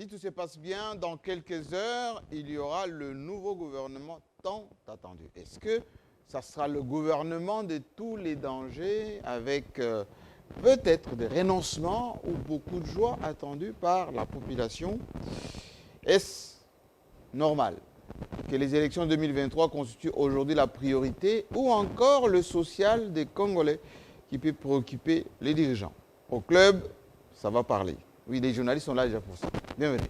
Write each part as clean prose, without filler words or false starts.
Si tout se passe bien, dans quelques heures, il y aura le nouveau gouvernement tant attendu. Est-ce que ça sera le gouvernement de tous les dangers avec peut-être des renoncements ou beaucoup de joie attendue par la population? Est-ce normal que les élections 2023 constituent aujourd'hui la priorité ou encore le social des Congolais qui peut préoccuper les dirigeants? Au club, ça va parler. Oui, les journalistes sont là déjà pour ça. Bienvenue.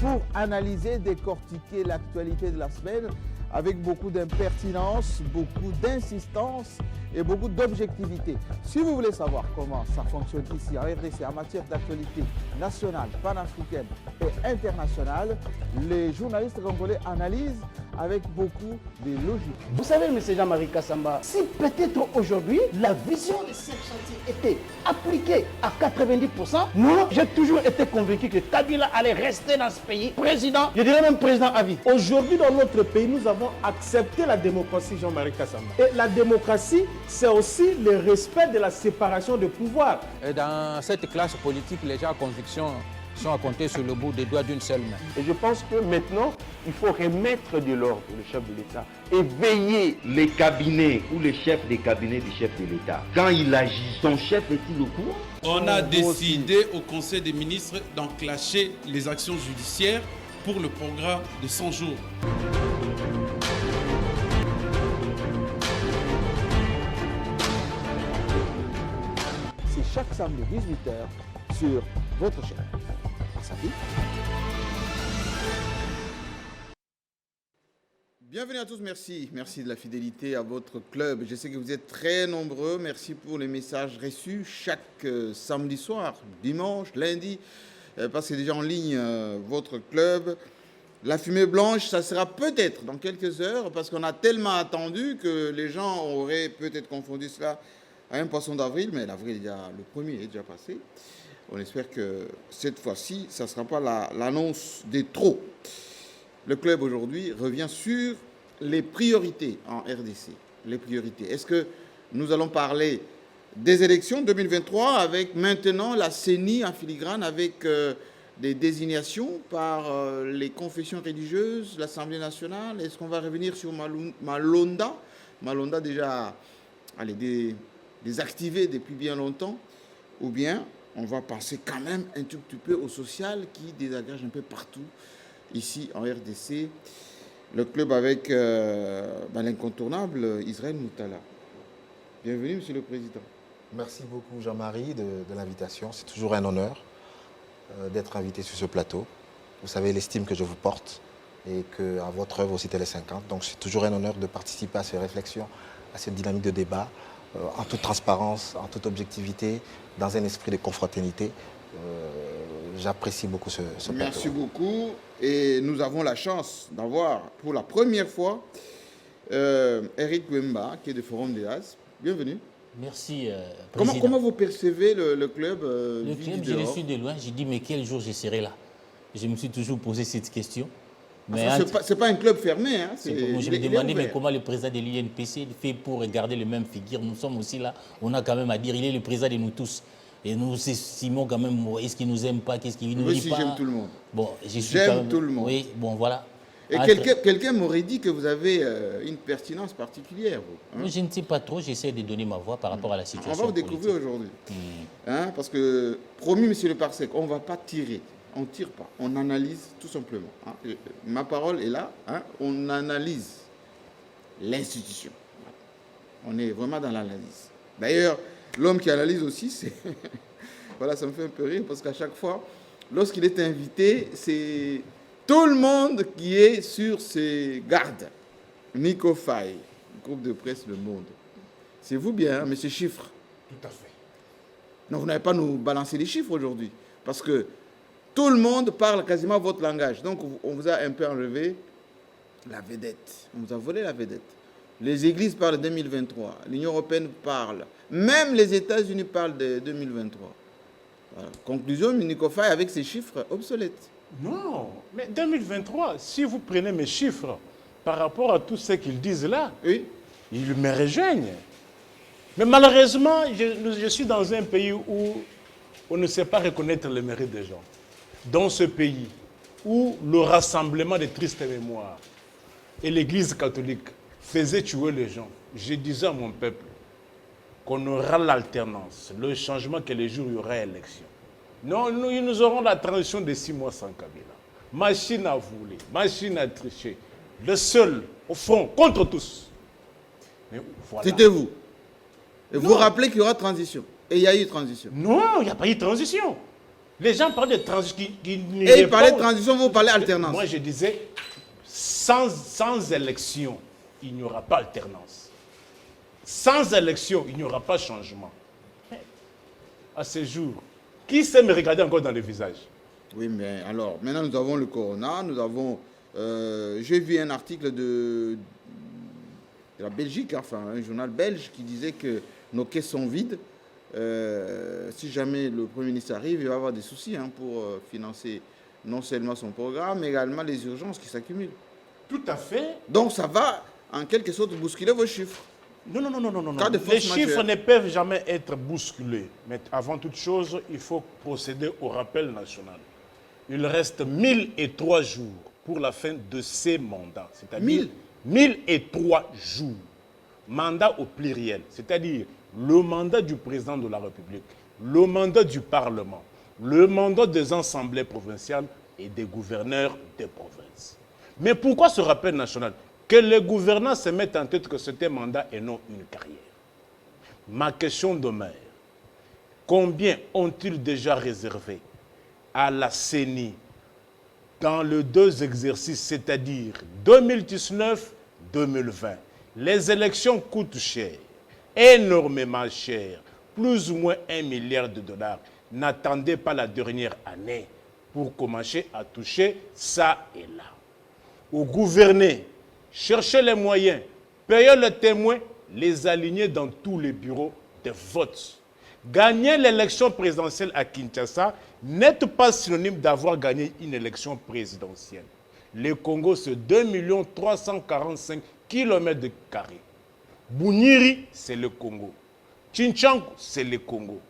Pour analyser, décortiquer l'actualité de la semaine avec beaucoup d'impertinence, beaucoup d'insistance et beaucoup d'objectivité. Si vous voulez savoir comment ça fonctionne ici en RDC en matière d'actualité nationale, panafricaine et internationale, les journalistes congolais analysent avec beaucoup de logique. Vous savez, M. Jean-Marie Kassamba, si peut-être aujourd'hui la vision de cette chantier était appliquée à 90%, moi j'ai toujours été convaincu que Kabila allait rester dans ce pays président, je dirais même président à vie. Aujourd'hui dans notre pays, nous avons accepté la démocratie, Jean-Marie Kassamba. Et la démocratie, c'est aussi le respect de la séparation de pouvoir. Et dans cette classe politique, les gens à conviction sont à compter sur le bout des doigts d'une seule main. Et je pense que maintenant, il faut remettre de l'ordre le chef de l'État et veiller les cabinets ou les chefs des cabinets du chef de l'État. Quand il agit, son chef est-il au courant? On a décidé au Conseil des ministres d'enclencher les actions judiciaires pour le programme de 100 jours. C'est chaque samedi 18h sur votre chaîne. Bienvenue à tous, merci. Merci de la fidélité à votre club. Je sais que vous êtes très nombreux. Merci pour les messages reçus chaque samedi soir, dimanche, lundi. Parce que déjà en ligne, votre club. La fumée blanche, ça sera peut-être dans quelques heures, parce qu'on a tellement attendu que les gens auraient peut-être confondu cela à un poisson d'avril, mais l'avril, le premier est déjà passé. On espère que cette fois-ci, ça ne sera pas l'annonce des trop. Le club aujourd'hui revient sur les priorités en RDC. Les priorités. Est-ce que nous allons parler des élections 2023 avec maintenant la CENI en filigrane avec des désignations par les confessions religieuses, l'Assemblée nationale? Est-ce qu'on va revenir sur Malonda? Malonda déjà désactivé depuis bien longtemps. Ou bien on va penser quand même un tout petit peu au social qui désengage un peu partout ici en RDC. Le club avec l'incontournable Israël Moutala. Bienvenue, Monsieur le Président. Merci beaucoup, Jean-Marie, de l'invitation. C'est toujours un honneur d'être invité sur ce plateau. Vous savez l'estime que je vous porte et qu'à votre œuvre aussi, Télé 50. Donc, c'est toujours un honneur de participer à ces réflexions, à cette dynamique de débat, en toute transparence, en toute objectivité, dans un esprit de confraternité. J'apprécie beaucoup ce plateau. Merci beaucoup. Et nous avons la chance d'avoir pour la première fois Eric Wemba, qui est du Forum des As. Bienvenue. Merci, Président. Comment vous percevez le club Le club, je le suis de loin. J'ai dit, mais quel jour je serai là? Je me suis toujours posé cette question. Mais ce n'est pas un club fermé. Hein, je me demandais, mais comment le président de l'INPC fait pour regarder les mêmes figures? Nous sommes aussi là. On a quand même à dire, il est le président de nous tous. Et nous estimons quand même, est-ce qu'il ne nous aime pas? Qu'est-ce qu'il nous dit pas? J'aime tout le monde. Bon, j'aime tout le monde. Oui, bon, voilà. Et quelqu'un m'aurait dit que vous avez une pertinence particulière. Vous, hein? Je ne sais pas trop, j'essaie de donner ma voix par rapport à la situation. On va vous découvrir aujourd'hui. Hein, parce que, promis, monsieur le Parsec, on ne va pas tirer. On ne tire pas, on analyse tout simplement. Hein. Ma parole est là, hein. On analyse l'institution. On est vraiment dans l'analyse. D'ailleurs, l'homme qui analyse aussi, c'est... voilà, ça me fait un peu rire parce qu'à chaque fois, lorsqu'il est invité, c'est tout le monde qui est sur ses gardes. Nico Faye, groupe de presse Le Monde. C'est vous bien, hein, mais ces chiffres. Tout à fait. Non, vous n'avez pas nous balancer les chiffres aujourd'hui. Parce que tout le monde parle quasiment votre langage. Donc, on vous a un peu enlevé la vedette. On vous a volé la vedette. Les églises parlent de 2023. L'Union européenne parle. Même les États-Unis parlent de 2023. Voilà. Conclusion, Nico Faye avec ces chiffres obsolètes. Non, mais 2023, si vous prenez mes chiffres par rapport à tout ce qu'ils disent là, oui, ils me rejoignent. Mais malheureusement, je suis dans un pays où on ne sait pas reconnaître le mérite des gens. Dans ce pays où le rassemblement des tristes mémoires et l'Église catholique faisait tuer les gens, je disais à mon peuple qu'on aura l'alternance, le changement que les jours où il y aura élection. Non, nous aurons la transition de 6 mois sans Kabila. Machine à voler, machine à tricher. Le seul, au fond, contre tous. Voilà. C'était vous. Et vous rappelez qu'il y aura transition. Et il y a eu transition. Non, il n'y a pas eu transition. Les gens parlent de transition. Et ils parlaient de transition, vous parlez alternance. Moi, je disais, sans élection, il n'y aura pas alternance. Sans élection, il n'y aura pas changement. À ce jour, qui sait me regarder encore dans le visage? Oui, mais alors, maintenant nous avons le corona, nous avons... j'ai vu un article de la Belgique, enfin un journal belge qui disait que nos caisses sont vides. Si jamais le Premier ministre arrive, il va avoir des soucis pour financer non seulement son programme, mais également les urgences qui s'accumulent. Tout à fait. Donc ça va en quelque sorte bousculer vos chiffres. Non. Les chiffres ne peuvent jamais être bousculés. Mais avant toute chose, il faut procéder au rappel national. Il reste 1003 jours pour la fin de ces mandats. C'est-à-dire 1003 jours. Mandat au pluriel. C'est-à-dire le mandat du président de la République, le mandat du Parlement, le mandat des assemblées provinciales et des gouverneurs des provinces. Mais pourquoi ce rappel national? Que les gouvernants se mettent en tête que c'était un mandat et non une carrière. Ma question demeure, combien ont-ils déjà réservé à la CENI dans les 2 exercices, c'est-à-dire 2019-2020? Les élections coûtent cher, énormément cher, plus ou moins $1 milliard. N'attendez pas la dernière année pour commencer à toucher ça et là. Au gouverner, chercher les moyens, payer les témoins, les aligner dans tous les bureaux de vote. Gagner l'élection présidentielle à Kinshasa n'est pas synonyme d'avoir gagné une élection présidentielle. Le Congo, c'est 2 345 km². Bunyiri, c'est le Congo. Chinchangu, c'est le Congo.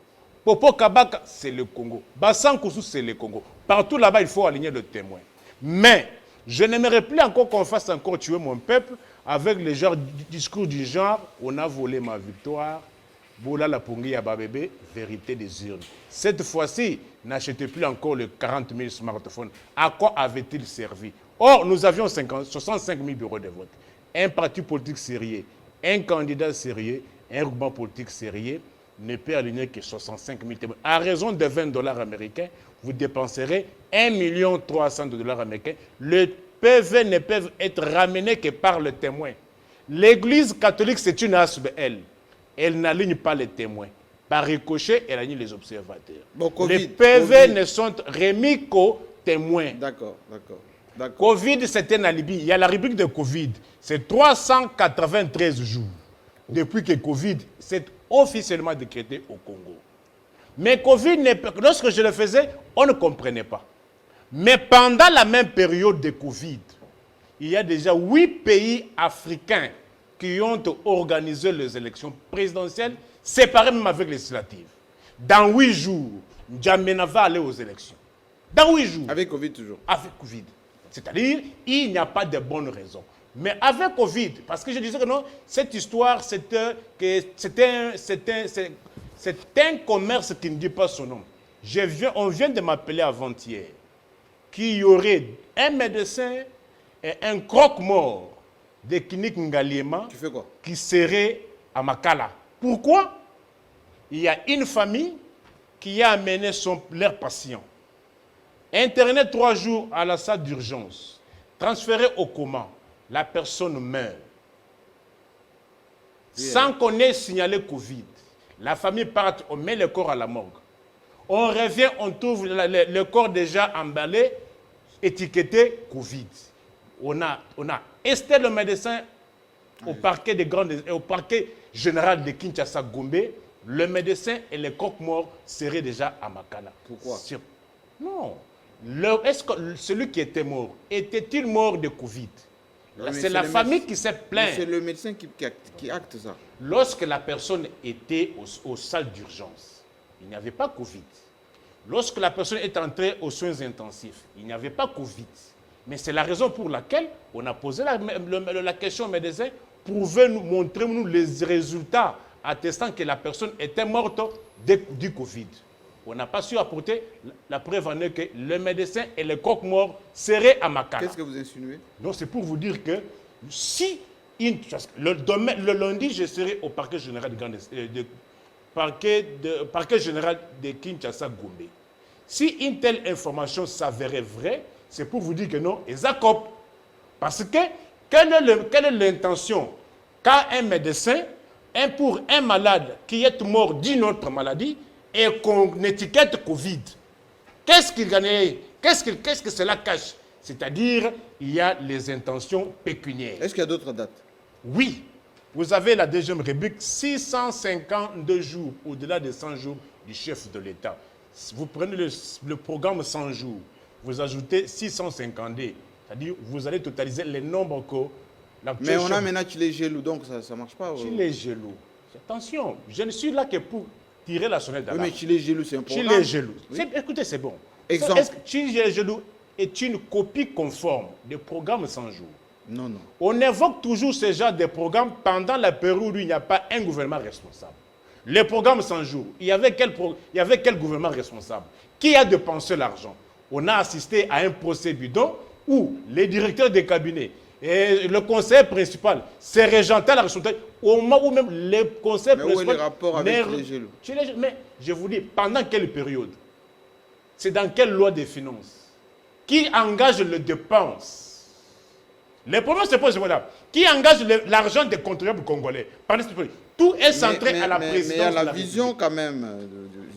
Popo Kabaka, c'est le Congo. Bassankousou, c'est le Congo. Partout là-bas, il faut aligner le témoin. Mais je n'aimerais plus encore qu'on fasse encore tuer mon peuple avec les discours du genre « on a volé ma victoire ». Boula la Pungi à Babébé, vérité des urnes. Cette fois-ci, n'achetez plus encore les 40 000 smartphones. À quoi avait-il servi? Or, nous avions 65 000 bureaux de vote. Un parti politique sérieux, un candidat sérieux, un groupement politique sérieux ne peut aligner que 65 000 témoins. À raison de $20 américains, vous dépenserez 1 300 000 $ américains. Le PV ne peut être ramené que par le témoin. L'Église catholique, c'est une ASBL. Elle n'aligne pas les témoins. Par ricochet, elle aligne les observateurs. Bon, les PV ne sont remis qu'aux témoins. D'accord. Covid, c'est un alibi. Il y a la rubrique de Covid. C'est 393 jours depuis que Covid s'est officiellement décrété au Congo. Mais Covid, lorsque je le faisais, on ne comprenait pas. Mais pendant la même période de Covid, il y a déjà 8 pays africains qui ont organisé les élections présidentielles, séparées même avec les législatives. Dans 8 jours, N'Djamena va aller aux élections. Dans 8 jours. Avec Covid toujours. Avec Covid. C'est-à-dire, il n'y a pas de bonnes raisons. Mais avec Covid, parce que je disais que non, cette histoire, c'est un commerce qui ne dit pas son nom. On vient de m'appeler avant-hier qu'il y aurait un médecin et un croque-mort de clinique Ngaliema qui serait à Makala. Pourquoi? Il y a une famille qui a amené leur patient. Internet 3 jours à la salle d'urgence. Transféré au coma. La personne meurt. Sans qu'on ait signalé Covid. La famille part, on met le corps à la morgue. On revient, on trouve le corps déjà emballé, étiqueté Covid. On a esté le médecin au parquet au parquet général de Kinshasa Gombe. Le médecin et le croque-mort seraient déjà à Makala. Pourquoi? Non. Est-ce que celui qui était mort, était-il mort de Covid? C'est la famille qui s'est plainte. C'est le médecin qui acte ça. Lorsque la personne était aux salles d'urgence, il n'y avait pas Covid. Lorsque la personne est entrée aux soins intensifs, il n'y avait pas Covid. Mais c'est la raison pour laquelle on a posé la question au médecin, montrez-nous les résultats attestant que la personne était morte du Covid. On n'a pas su apporter la preuve en est que le médecin et le croque-mort seraient à Makala. Qu'est-ce que vous insinuez? Non, c'est pour vous dire que si le lundi, je serai au parquet général parquet général de Kinshasa-Gombe. Si une telle information s'avérait vraie, c'est pour vous dire que non, et Jacob. Parce que, quelle est l'intention qu'a un médecin pour un malade qui est mort d'une autre maladie et qu'on étiquette Covid? Qu'est-ce qu'il gagne? Qu'est-ce que cela cache? C'est-à-dire, il y a les intentions pécuniaires. Est-ce qu'il y a d'autres dates? Oui. Vous avez la deuxième rubrique, 652 jours, au-delà de 100 jours du chef de l'État. Vous prenez le programme 100 jours, vous ajoutez 652, c'est-à-dire vous allez totaliser les nombres que... Mais on a maintenant Chile Gelou, donc ça ne marche pas. Chile Gelou. Attention, je ne suis là que pour tirer la sonnette d'alarme. Oui, mais Chile Gelou, c'est un programme. Chile Gelou. Oui. Écoutez, c'est bon. Exemple. Est-ce que Chile Gelou est une copie conforme du programme 100 jours? Non, non. On évoque toujours ce genre de programme pendant la période où il n'y a pas un gouvernement responsable. Le programme 100 jours, il y avait quel gouvernement responsable? Qui a dépensé l'argent? On a assisté à un procès bidon où les directeurs des cabinets et le conseiller principal s'est régenté à la responsabilité au moment où même le conseiller principal... Mais où est le rapport avec les Gelou? Mais je vous dis, pendant quelle période? C'est dans quelle loi des finances? Qui engage les dépenses? Les problèmes se posent voilà. Qui engage l'argent des contribuables congolais? Tout est centré à la présidence. Mais il y a la vision quand même.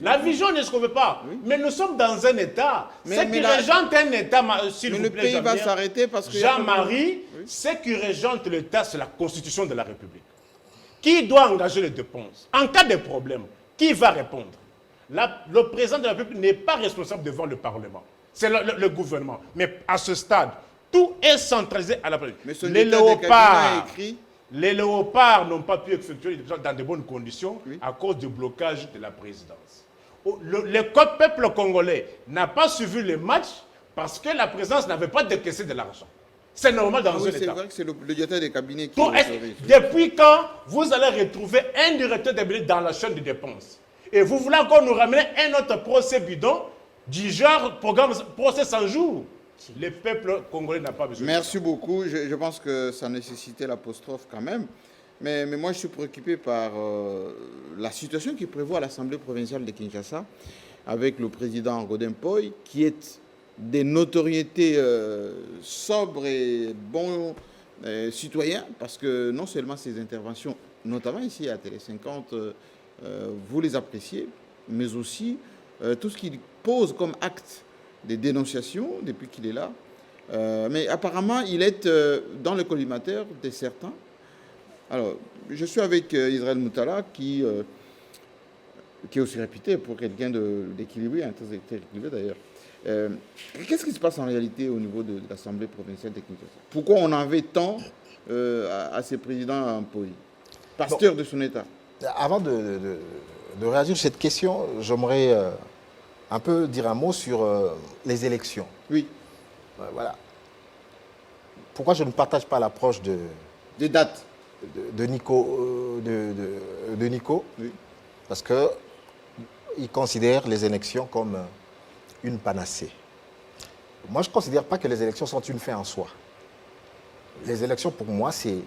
La vision ne se trouve pas. Oui. Mais nous sommes dans un État. Ce qui régente un État, s'il vous plaît, le pays va s'arrêter parce que... Jean-Marie, ce qui régente l'État, c'est la Constitution de la République. Qui doit engager les dépenses? En cas de problème, qui va répondre? Le président de la République n'est pas responsable devant le Parlement. C'est le gouvernement. Mais à ce stade, tout est centralisé à la présidence. Les léopards n'ont pas pu effectuer dans de bonnes conditions à cause du blocage de la présidence. Le peuple congolais n'a pas suivi le match parce que la présidence n'avait pas décaissé de l'argent. C'est normal dans un État. C'est vrai que c'est le directeur des cabinets qui Depuis quand vous allez retrouver un directeur des cabinets dans la chaîne de dépenses? Et vous voulez encore nous ramener un autre procès bidon du genre programme procès 100 jours? Le peuple congolais n'a pas besoin. Merci beaucoup. Je pense que ça nécessitait l'apostrophe quand même. Mais moi, je suis préoccupé par la situation qui prévoit l'Assemblée provinciale de Kinshasa avec le président Godin Poy, qui est des notoriétés sobres et bons citoyens, parce que non seulement ses interventions, notamment ici à Télé 50, vous les appréciez, mais aussi tout ce qu'il pose comme acte des dénonciations depuis qu'il est là. Mais apparemment, il est dans le collimateur de certains. Alors, je suis avec Israël Moutala, qui est aussi réputé pour quelqu'un d'équilibré, très équilibré d'ailleurs. Qu'est-ce qui se passe en réalité au niveau de l'Assemblée provinciale de Kinshasa? Pourquoi on en veut tant à ces présidents Poy, pasteur de son État? Avant de réagir sur cette question, j'aimerais un peu dire un mot sur les élections. Oui. Voilà. Pourquoi je ne partage pas l'approche des dates de Nico, de Nico, oui. Parce qu'il considère les élections comme une panacée. Moi, je ne considère pas que les élections sont une fin en soi. Les élections, pour moi, c'est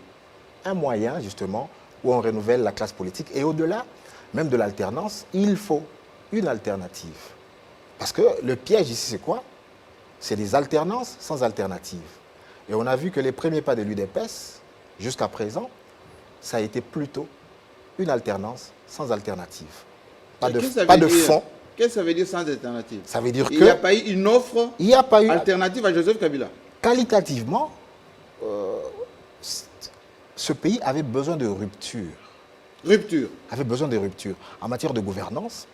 un moyen, justement, où on renouvelle la classe politique. Et au-delà même de l'alternance, il faut une alternative. Parce que le piège ici, c'est quoi? C'est des alternances sans alternative. Et on a vu que les premiers pas de l'UDPS, jusqu'à présent, ça a été plutôt une alternance sans alternative. Pas de fond. Qu'est-ce que ça veut dire sans alternative? Ça veut dire il n'y a pas eu une offre alternative à Joseph Kabila. Qualitativement, ce pays avait besoin de rupture. Avait besoin de rupture. En matière de gouvernance,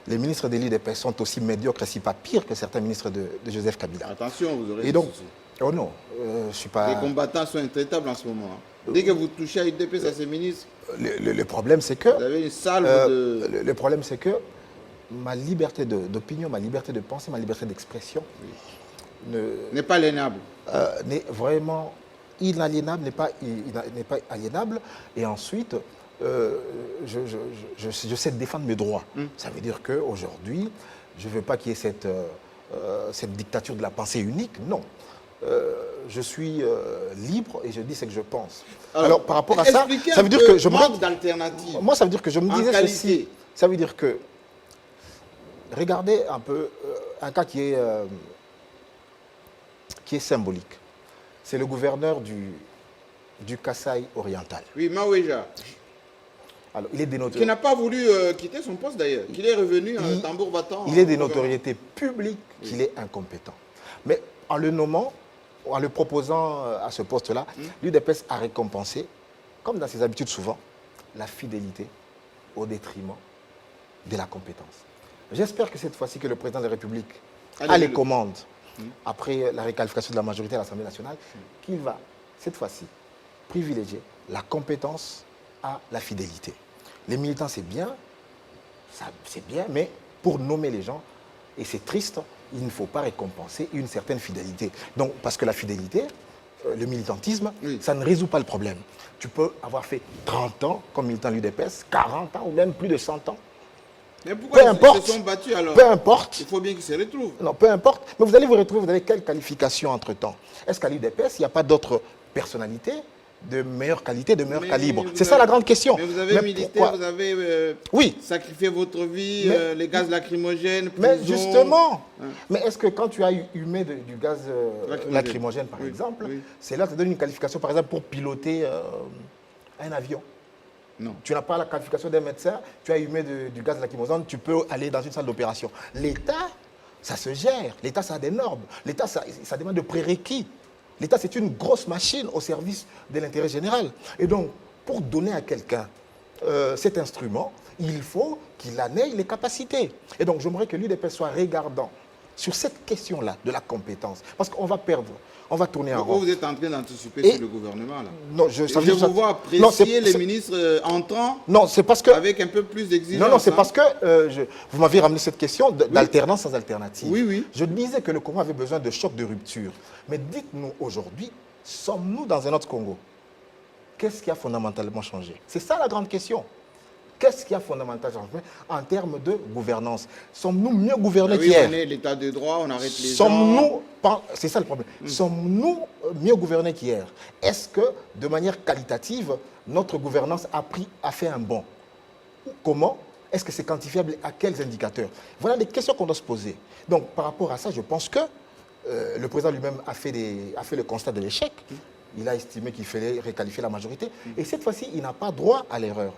les ministres de l'UDPS sont aussi médiocres, si pas pires que certains ministres de Joseph Kabila. Attention, vous aurez et donc, Oh non, je ne suis pas... Les combattants sont intraitables en ce moment. Dès que vous touchez à UDPS, à ses ministres, Le problème, c'est que... vous avez une salve de... Le problème, c'est que ma liberté d'opinion, ma liberté de penser, ma liberté d'expression n'est pas aliénable. N'est vraiment inaliénable, n'est pas aliénable. Et ensuite, je sais défendre mes droits. Ça veut dire qu'aujourd'hui, je ne veux pas qu'il y ait cette dictature de la pensée unique. Non. Je suis libre et je dis ce que je pense. Alors par rapport à ça, ça veut dire que je manque d'alternatives. Moi, ça veut dire que je me disais ceci. Ça veut dire que, regardez un peu un cas qui est symbolique. C'est le gouverneur du Kasaï oriental. Oui, Maouéja. Alors, il est des qui n'a pas voulu quitter son poste d'ailleurs, qu'il est revenu tambour battant. Il est des notoriétés publiques qu'il est incompétent. Mais en le nommant, en le proposant à ce poste-là, l'UDPS a récompensé, comme dans ses habitudes souvent, la fidélité au détriment de la compétence. J'espère que cette fois-ci que le président de la République a les commandes, après la réqualification de la majorité à l'Assemblée nationale, qu'il va, cette fois-ci, privilégier la compétence à la fidélité. Les militants, c'est bien, mais pour nommer les gens, et c'est triste, il ne faut pas récompenser une certaine fidélité. Donc, parce que la fidélité, le militantisme, ça ne résout pas le problème. Tu peux avoir fait 30 ans comme militant de l'UDPS, 40 ans ou même plus de 100 ans. Mais pourquoi ils se sont battus alors? Peu importe. Il faut bien qu'ils se retrouvent. Non, peu importe. Mais vous allez vous retrouver, vous avez quelle qualification entre-temps? Est-ce qu'à l'UDPS, il n'y a pas d'autres personnalités de meilleure qualité, de meilleur calibre? C'est ça la grande question. Mais vous avez milité, vous avez sacrifié votre vie, les gaz lacrymogènes, prison. Mais justement, mais est-ce que quand tu as humé du gaz lacrymogène, par exemple, c'est là que tu donnes une qualification, par exemple, pour piloter un avion? Non. Tu n'as pas la qualification d'un médecin, tu as humé du gaz lacrymogène, tu peux aller dans une salle d'opération. L'État, ça se gère. L'État, ça a des normes. L'État, ça demande de prérequis. L'État, c'est une grosse machine au service de l'intérêt général. Et donc, pour donner à quelqu'un cet instrument, il faut qu'il en ait les capacités. Et donc, j'aimerais que l'UDPS soit regardant sur cette question-là de la compétence. Parce qu'on va perdre, on va tourner en rond. Vous êtes en train d'anticiper sur le gouvernement, là. Non, je vous vois apprécier les ministres entrants avec un peu plus d'exigence. Non, c'est parce que vous m'avez ramené cette question d'alternance sans alternative. Oui. Je disais que le Congo avait besoin de choc de rupture. Mais dites-nous aujourd'hui, sommes-nous dans un autre Congo? Qu'est-ce qui a fondamentalement changé? C'est ça la grande question. Qu'est-ce qui a fondamentalement changé en termes de gouvernance? Sommes-nous mieux gouvernés qu'hier? On est l'état de droit, on arrête les gens. C'est ça le problème. Sommes-nous mieux gouvernés qu'hier? Est-ce que, de manière qualitative, notre gouvernance a fait un bond? Comment? Est-ce que c'est quantifiable? À quels indicateurs? Voilà les questions qu'on doit se poser. Donc, par rapport à ça, je pense que le président lui-même a fait le constat de l'échec. Il a estimé qu'il fallait réqualifier la majorité. Et cette fois-ci, il n'a pas droit à l'erreur.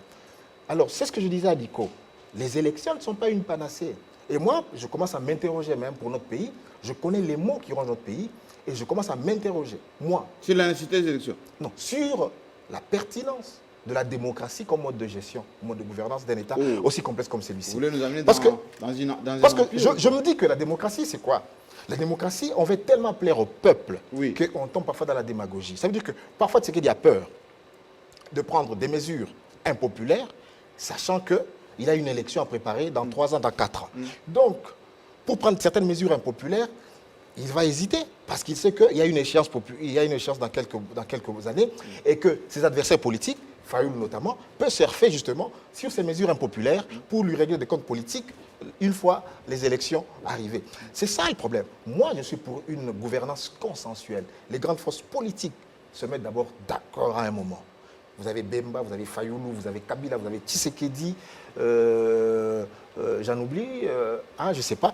Alors, c'est ce que je disais à Nico. Les élections ne sont pas une panacée. Et moi, je commence à m'interroger même pour notre pays. Je connais les mots qui rendent notre pays et je commence à m'interroger, moi. Sur la nécessité des élections? Non, sur la pertinence de la démocratie comme mode de gestion, mode de gouvernance d'un État aussi complexe comme celui-ci. Vous voulez nous amener parce que je me dis que la démocratie, c'est quoi? La démocratie, on veut tellement plaire au peuple qu'on tombe parfois dans la démagogie. Ça veut dire que parfois, c'est qu'il y a peur de prendre des mesures impopulaires, sachant qu'il y a une élection à préparer dans 3 ans, dans 4 ans. Donc, pour prendre certaines mesures impopulaires, il va hésiter parce qu'il sait qu'il y a une échéance, dans quelques années et que ses adversaires politiques, Fayoul notamment, peut surfer justement sur ces mesures impopulaires pour lui régler des comptes politiques une fois les élections arrivées. C'est ça le problème. Moi, je suis pour une gouvernance consensuelle. Les grandes forces politiques se mettent d'abord d'accord à un moment. Vous avez Bemba, vous avez Fayoulou, vous avez Kabila, vous avez Tshisekedi, j'en oublie, je ne sais pas.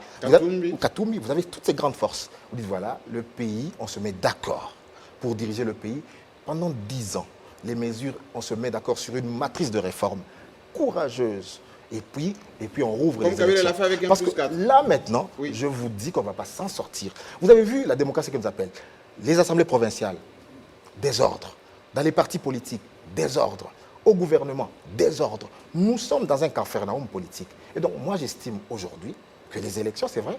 Katoumbi, vous avez toutes ces grandes forces. Vous dites voilà, le pays, on se met d'accord pour diriger le pays pendant 10 ans. Les mesures, on se met d'accord sur une matrice de réforme courageuse. Et puis on rouvre les élections. Fait avec un parce que là, maintenant, je vous dis qu'on ne va pas s'en sortir. Vous avez vu la démocratie que nous appelle les assemblées provinciales, désordre. Dans les partis politiques, désordre. Au gouvernement, désordre. Nous sommes dans un capharnaüm politique. Et donc, moi, j'estime aujourd'hui que les élections, c'est vrai,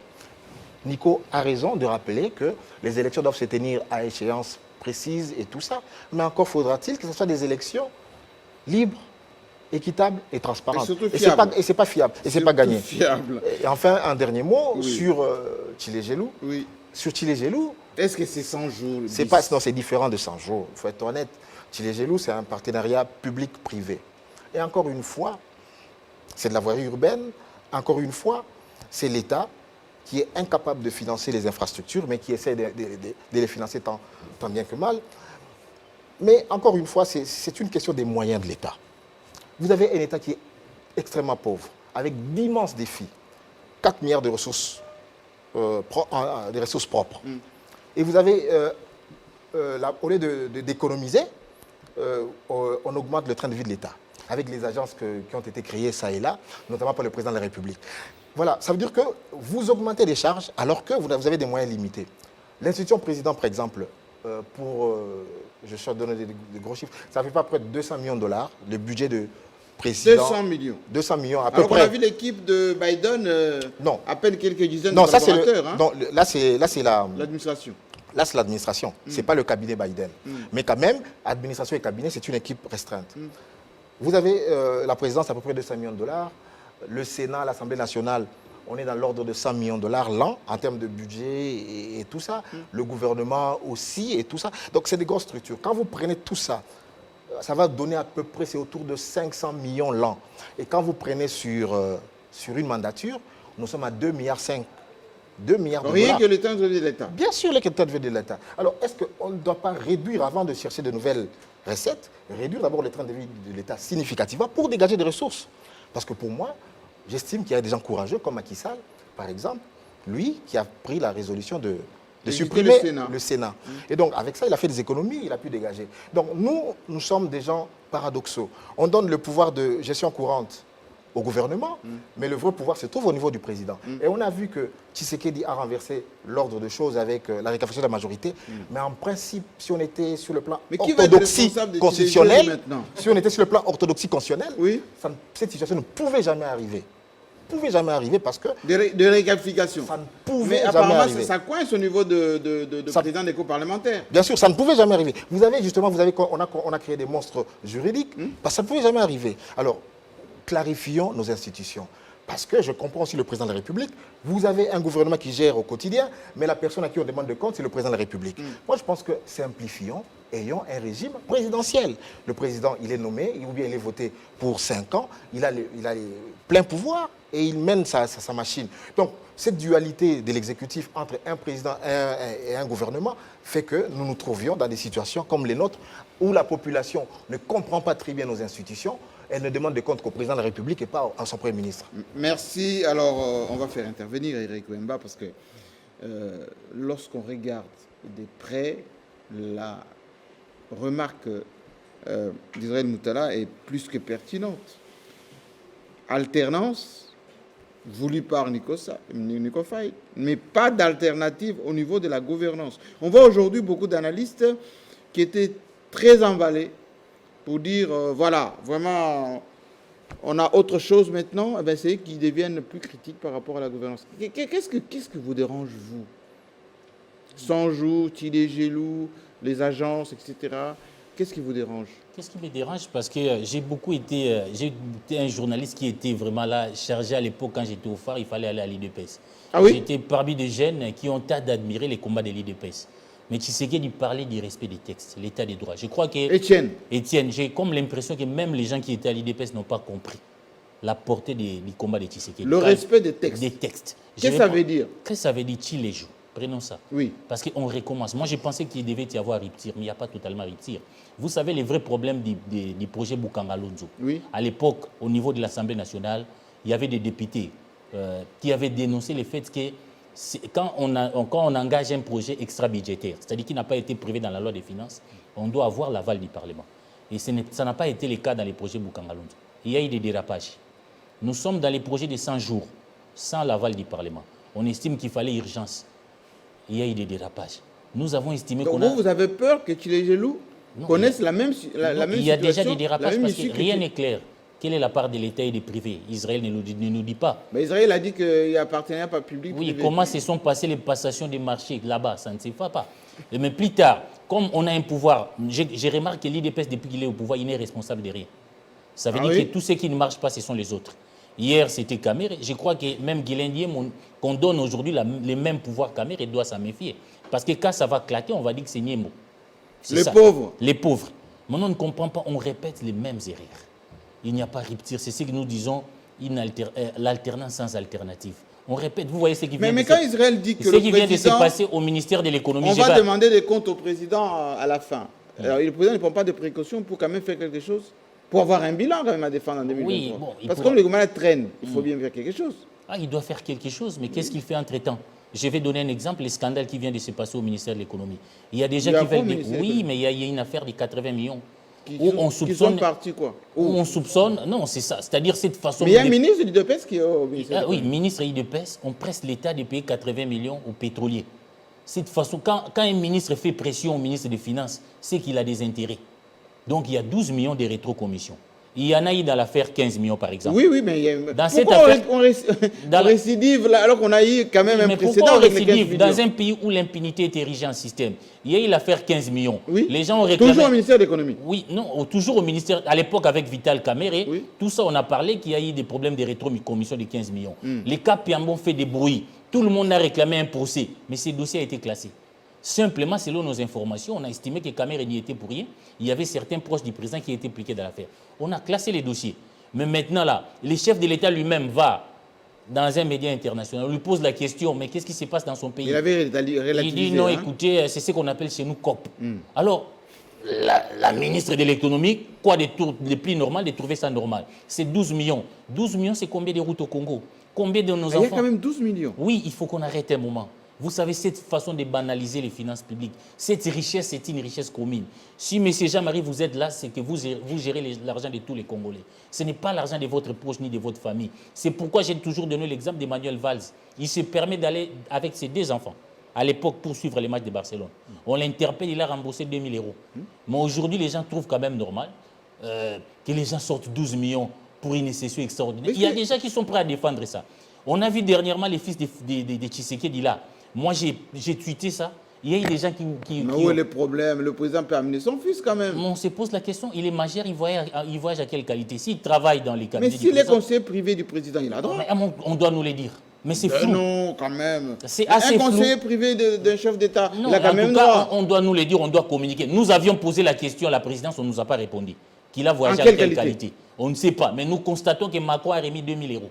Nico a raison de rappeler que les élections doivent se tenir à échéance précise et tout ça. Mais encore faudra-t-il que ce soit des élections libres, équitables et transparentes. Et c'est pas fiable. Et c'est pas gagné. Fiable. Et enfin, un dernier mot sur Tchilé-Gelou. Oui. Sur Tchilé-Gelou. Est-ce que c'est 100 jours? Non, c'est différent de 100 jours. Il faut être honnête. Tchilé-Gelou, c'est un partenariat public-privé. Et encore une fois, c'est de la voirie urbaine. Encore une fois, c'est l'État qui est incapable de financer les infrastructures, mais qui essaie de les financer tant bien que mal. Mais encore une fois, c'est une question des moyens de l'État. Vous avez un État qui est extrêmement pauvre, avec d'immenses défis. 4 milliards de ressources, propres. Et vous avez, au lieu d'économiser, on augmente le train de vie de l'État, avec les agences qui ont été créées ça et là, notamment par le président de la République. Voilà, ça veut dire que vous augmentez les charges alors que vous avez des moyens limités. L'institution président, par exemple, je suis donner des gros chiffres, ça fait pas près de 200 millions de dollars, le budget de président. 200 millions. 200 millions à peu près. Alors qu'on a vu l'équipe de Biden, non. à peine quelques dizaines de collaborateurs. Non, là c'est l'administration. Là, c'est l'administration. Ce n'est pas le cabinet Biden. Mais quand même, administration et cabinet, c'est une équipe restreinte. Vous avez la présidence à peu près 200 millions de dollars. Le Sénat, l'Assemblée nationale, on est dans l'ordre de 100 millions de dollars l'an en termes de budget et tout ça. Le gouvernement aussi et tout ça. Donc, c'est des grosses structures. Quand vous prenez tout ça, ça va donner à peu près, c'est autour de 500 millions l'an. Et quand vous prenez sur une mandature, nous sommes à 2,5 milliards. 2 milliards de dollars. Rien que l'État de l'État. Bien sûr, l'État de l'État. Alors, est-ce qu'on ne doit pas réduire, avant de chercher de nouvelles recettes, réduire d'abord le train de vie de l'État significativement pour dégager des ressources? Parce que pour moi, j'estime qu'il y a des gens courageux comme Macky Sall, par exemple, lui qui a pris la résolution de supprimer le Sénat. Et donc, avec ça, il a fait des économies, il a pu dégager. Donc, nous sommes des gens paradoxaux. On donne le pouvoir de gestion courante au gouvernement, mais le vrai pouvoir se trouve au niveau du président. Et on a vu que Tshisekedi a renversé l'ordre de choses avec la récapitulation de la majorité, mais en principe, si on était sur le plan orthodoxie constitutionnelle, cette situation ne pouvait jamais arriver. Pouvait jamais arriver parce que... De réqualification. Ça ne pouvait mais jamais arriver. Mais ça coince au niveau de président des groupes parlementaires. Bien sûr, ça ne pouvait jamais arriver. Vous avez justement, on a créé des monstres juridiques, parce que ça ne pouvait jamais arriver. Alors, clarifions nos institutions. Parce que je comprends aussi le président de la République. Vous avez un gouvernement qui gère au quotidien, mais la personne à qui on demande de compte, c'est le président de la République. Moi, je pense que simplifions, ayons un régime présidentiel. Le président, il est nommé, ou bien il est voté pour 5 ans, il a les pleins pouvoirs et il mène sa machine. Donc, cette dualité de l'exécutif entre un président et un gouvernement fait que nous nous trouvions dans des situations comme les nôtres où la population ne comprend pas très bien nos institutions. Elle ne demande de compte qu'au président de la République et pas à son Premier ministre. Merci. Alors, on va faire intervenir Eric Wemba parce que lorsqu'on regarde de près, la remarque d'Israël Moutala est plus que pertinente. Alternance voulue par Nico Faye, mais pas d'alternative au niveau de la gouvernance. On voit aujourd'hui beaucoup d'analystes qui étaient très emballés pour dire, voilà, vraiment, on a autre chose maintenant, eh c'est eux qui deviennent plus critiques par rapport à la gouvernance. Qu'est-ce que vous dérange, vous? 100 jours, Tchilé-Gelou, les agences, etc. Qu'est-ce qui vous dérange? Qu'est-ce qui me dérange? Parce que j'ai été un journaliste qui était vraiment là, chargé à l'époque, quand j'étais au phare, il fallait aller à l'IDPS. Ah oui? J'étais parmi des jeunes qui ont hâte d'admirer les combats de l'IDPS. Mais Tshisekedi parlait du respect des textes, l'état des droits. Je crois que... Étienne, j'ai comme l'impression que même les gens qui étaient à l'IDPS n'ont pas compris la portée du combat de Tshisekedi. Le respect des textes. Des textes. Qu'est-ce que ça veut dire? Qu'est-ce que ça veut dire Tchilé-Jou? Prenons ça. Oui. Parce qu'on recommence. Moi, je pensais qu'il devait y avoir rupture, mais il n'y a pas totalement rupture. Vous savez, les vrais problèmes du projet Boukangalonzo. Oui. À l'époque, au niveau de l'Assemblée nationale, il y avait des députés qui avaient dénoncé le fait que quand on engage un projet extra-budgétaire, c'est-à-dire qui n'a pas été prévu dans la loi des finances, on doit avoir l'aval du Parlement. Et ça n'a pas été le cas dans les projets Boukangalonzo. Il y a eu des dérapages. Nous sommes dans les projets de 100 jours, sans l'aval du Parlement. On estime qu'il fallait urgence. Il y a eu des dérapages. Nous avons estimé qu'on a... vous avez peur que Tchilé-Gelou connaisse la même situation? Il y a déjà des dérapages parce que rien n'est clair. Quelle est la part de l'État et des privés? Israël ne nous dit pas. Mais Israël a dit qu'il y a partenariat public. Oui, privé. comment se sont passées les passations des marchés là-bas? Ça ne se fait pas. Mais plus tard, comme on a un pouvoir, j'ai remarqué que l'IDPS, depuis qu'il est au pouvoir, il n'est responsable de rien. Ça veut dire que tout ce qui ne marche pas, ce sont les autres. Hier, c'était Kamere. Je crois que même Guilain Diém, qu'on donne aujourd'hui les mêmes pouvoirs Kamere, doit s'en méfier. Parce que quand ça va claquer, on va dire que c'est Niemo. Les pauvres. Les pauvres. Maintenant, on ne comprend pas, on répète les mêmes erreurs. Il n'y a pas rupture. C'est ce que nous disons, l'alternance sans alternative. On répète, vous voyez ce qui vient, quand Israël dit que ce qui vient de se passer au ministère de l'économie. On va demander des comptes au président à la fin. Alors, le président ne prend pas de précautions pour quand même faire quelque chose, pour avoir un bilan quand même à défendre en 2023. Oui, bon, parce que comme le gouvernement traîne, il faut bien faire quelque chose. Ah, il doit faire quelque chose, mais qu'est-ce qu'il fait entre-temps? Je vais donner un exemple, le scandale qui vient de se passer au ministère de l'économie. Il y a des gens qui veulent... Oui, mais il y a une affaire de 80 millions. Qui sont partis quoi? Où on soupçonne... Non, c'est ça. C'est-à-dire cette façon... Mais il y a un ministre de l'IDPS qui est au ministère. Oui, ministre de l'IDPS, on presse l'État de payer 80 millions aux pétroliers. Cette façon, quand un ministre fait pression au ministre des Finances, c'est qu'il a des intérêts. Donc il y a 12 millions de rétrocommissions. Il y en a eu dans l'affaire 15 millions, par exemple. Oui, mais il y a... Dans cette affaire, on récidive là, alors qu'on a eu quand même un précédent avec les 15 millions. Dans un pays où l'impunité est érigée en système, il y a eu l'affaire 15 millions. Oui. Les gens ont réclamé... Toujours au ministère de l'économie. Oui, non, toujours au ministère. À l'époque, avec Vital Kamere, tout ça, on a parlé qu'il y a eu des problèmes de rétrocommission de 15 millions. Les cas Piambon fait des bruits. Tout le monde a réclamé un procès, mais ce dossier a été classé. Simplement, selon nos informations, on a estimé que Kamere n'y était pour rien. Il y avait certains proches du président qui étaient impliqués dans l'affaire. On a classé les dossiers. Mais maintenant, là, le chef de l'État lui-même va dans un média international, on lui pose la question, mais qu'est-ce qui se passe dans son pays? Il avait relativisé. Il dit non, écoutez, c'est ce qu'on appelle chez nous COP. Alors, la ministre de l'économie, quoi de plus normal de trouver ça normal? C'est 12 millions. 12 millions, c'est combien de routes au Congo? Combien de nos enfants? Il y a quand même 12 millions. Oui, il faut qu'on arrête un moment. Vous savez, cette façon de banaliser les finances publiques, cette richesse, c'est une richesse commune. Si M. Jean-Marie, vous êtes là, c'est que vous gérez l'argent de tous les Congolais. Ce n'est pas l'argent de votre proche ni de votre famille. C'est pourquoi j'ai toujours donné l'exemple d'Emmanuel Valls. Il se permet d'aller avec ses 2 enfants, à l'époque, pour suivre les matchs de Barcelone. On l'interpelle, il a remboursé 2000 €. Mais aujourd'hui, les gens trouvent quand même normal que les gens sortent 12 millions pour une session extraordinaire. Il y a des gens qui sont prêts à défendre ça. On a vu dernièrement les fils de Tshisekedi là. Moi, j'ai tweeté ça. Il y a eu des gens qui mais où est le problème? Le président peut amener son fils quand même. On se pose la question, il est majeur, il voyage à quelle qualité? S'il travaille dans les cabinets du président... Mais s'il est conseiller privé du président, il a droit. On doit nous le dire. Mais c'est flou. Non, quand même. C'est assez flou. Un conseiller privé d'un chef d'État, il a quand même droit. On doit nous le dire, on doit communiquer. Nous avions posé la question à la présidence, on ne nous a pas répondu. Qu'il a voyagé à quelle qualité? On ne sait pas. Mais nous constatons que Macron a remis 2000 €.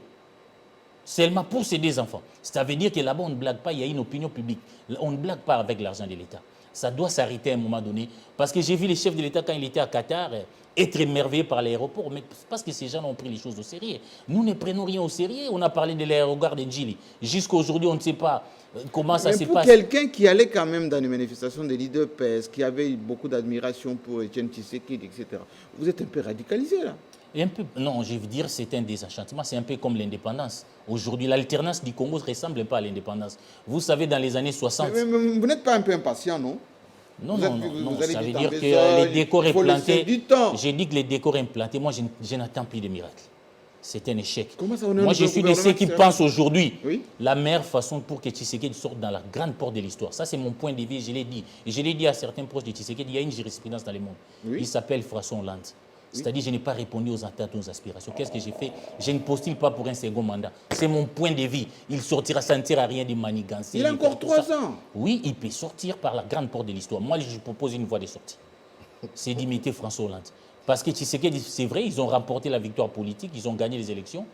Seulement pour ces 2 enfants. Ça veut dire que là-bas, on ne blague pas, il y a une opinion publique. On ne blague pas avec l'argent de l'État. Ça doit s'arrêter à un moment donné. Parce que j'ai vu les chefs de l'État, quand il était à Qatar, être émerveillés par l'aéroport. Mais parce que ces gens ont pris les choses au sérieux. Nous ne prenons rien au sérieux. On a parlé de l'aérogare de Djili. Jusqu'à aujourd'hui, on ne sait pas comment ça se passe. Pour quelqu'un qui allait quand même dans les manifestations de l'IDPS, qui avait beaucoup d'admiration pour Etienne Tshisekedi, etc., vous êtes un peu radicalisé là. Non, je veux dire, c'est un désenchantement. C'est un peu comme l'indépendance. Aujourd'hui, l'alternance du Congo ne ressemble pas à l'indépendance. Vous savez, dans les années 60... Mais vous n'êtes pas un peu impatient, non? Non, ça veut dire que les décors implantés... J'ai dit que les décors implantés, moi, je n'attends plus de miracles. C'est un échec. Moi, je suis de ceux qui pensent aujourd'hui la meilleure façon pour que Tshisekedi sorte dans la grande porte de l'histoire. Ça, c'est mon point de vue, je l'ai dit. Et je l'ai dit à certains proches de Tshisekedi, il y a une jurisprudence dans le monde. Il s'appelle François Hollande. C'est-à-dire je n'ai pas répondu aux attentes, aux aspirations. Qu'est-ce que j'ai fait? Je ne postule pas pour un second mandat. C'est mon point de vue. Il sortira, ça ne sert à rien de manigancer. Il a encore 3 ans. Oui, il peut sortir par la grande porte de l'histoire. Moi, je propose une voie de sortie. C'est d'imiter François Hollande. Parce que Tshisekedi, c'est vrai, ils ont remporté la victoire politique, ils ont gagné les élections.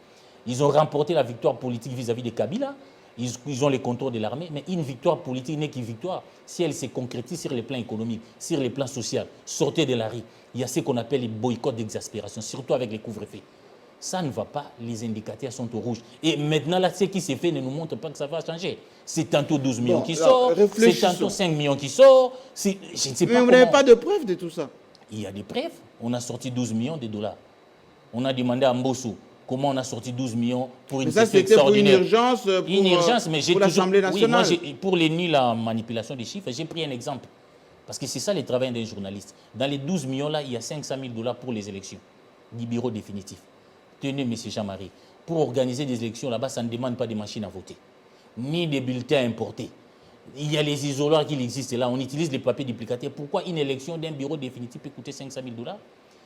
Ils ont remporté la victoire politique vis-à-vis de Kabila. Ils ont les contrôles de l'armée, mais une victoire politique n'est qu'une victoire si elle se concrétise sur le plan économique, sur le plan social. Sortez de la rue. Il y a ce qu'on appelle les boycotts d'exaspération, surtout avec les couvre-feux. Ça ne va pas, les indicateurs sont au rouge. Et maintenant, là, ce qui s'est fait ne nous montre pas que ça va changer. C'est tantôt 12 millions qui sortent, c'est tantôt 5 millions qui sortent. Je ne sais pas. Mais vous n'avez pas de preuves de tout ça? Il y a des preuves. On a sorti 12 millions de dollars. On a demandé à Mbosso comment on a sorti 12 millions pour une session extraordinaire. Pour une urgence mais pour l'Assemblée nationale. Oui, moi, pour les nuls en manipulation des chiffres, j'ai pris un exemple. Parce que c'est ça le travail d'un journaliste. Dans les 12 millions-là, il y a 500 000 $ pour les élections du bureau définitif. tenez, M. Jean-Marie, pour organiser des élections là-bas, ça ne demande pas de machines à voter, ni des bulletins importés. Il y a les isoloirs qui existent là, on utilise les papiers duplicataires. Pourquoi une élection d'un bureau définitif peut coûter 500 000 $?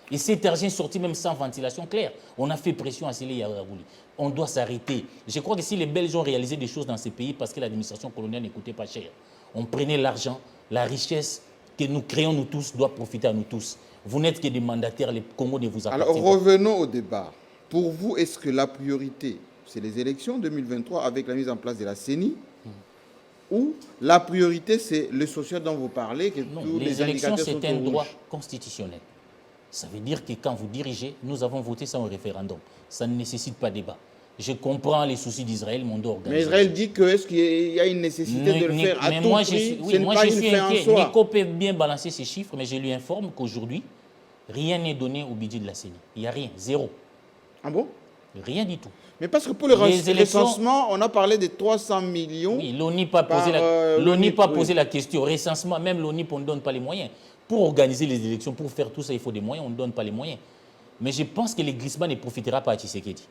Et cet argent est sorti même sans ventilation claire. On a fait pression à Sélé Yaragouli. On doit s'arrêter. Je crois que si les Belges ont réalisé des choses dans ces pays parce que l'administration coloniale ne coûtait pas cher, on prenait l'argent, la richesse que nous créons nous tous doit profiter à nous tous. Vous n'êtes que des mandataires, les Congo ne vous appartient pas. Alors revenons au débat. Pour vous, est-ce que la priorité, c'est les élections 2023 avec la mise en place de la CENI ou la priorité, c'est le social dont vous parlez, que Non, tous les les élections, indicateurs sont c'est un au rouge. droit constitutionnel. Ça veut dire que quand vous dirigez, nous avons voté ça au référendum. Ça ne nécessite pas débat. Je comprends les soucis d'Israël, mais on doit organiser. Mais Israël dit que est-ce qu'il y a une nécessité de le faire à mais tout moi, prix, oui, ce n'est moi, pas je une suis fin en inquiet. soi. Nico peut bien balancer ces chiffres, mais je lui informe qu'aujourd'hui, rien n'est donné au budget de la CENI. Il n'y a rien, zéro. Ah bon? Rien du tout. Mais parce que pour le Les élections- recensement, on a parlé de 300 millions. Oui, l'ONIP n'a Par, posé, l'ONIP, oui. posé la question. Recensement, même l'ONIP, on ne donne pas les moyens. Pour organiser les élections, pour faire tout ça, il faut des moyens, on ne donne pas les moyens. Mais je pense que le glissement ne profitera pas à Tshisekedi.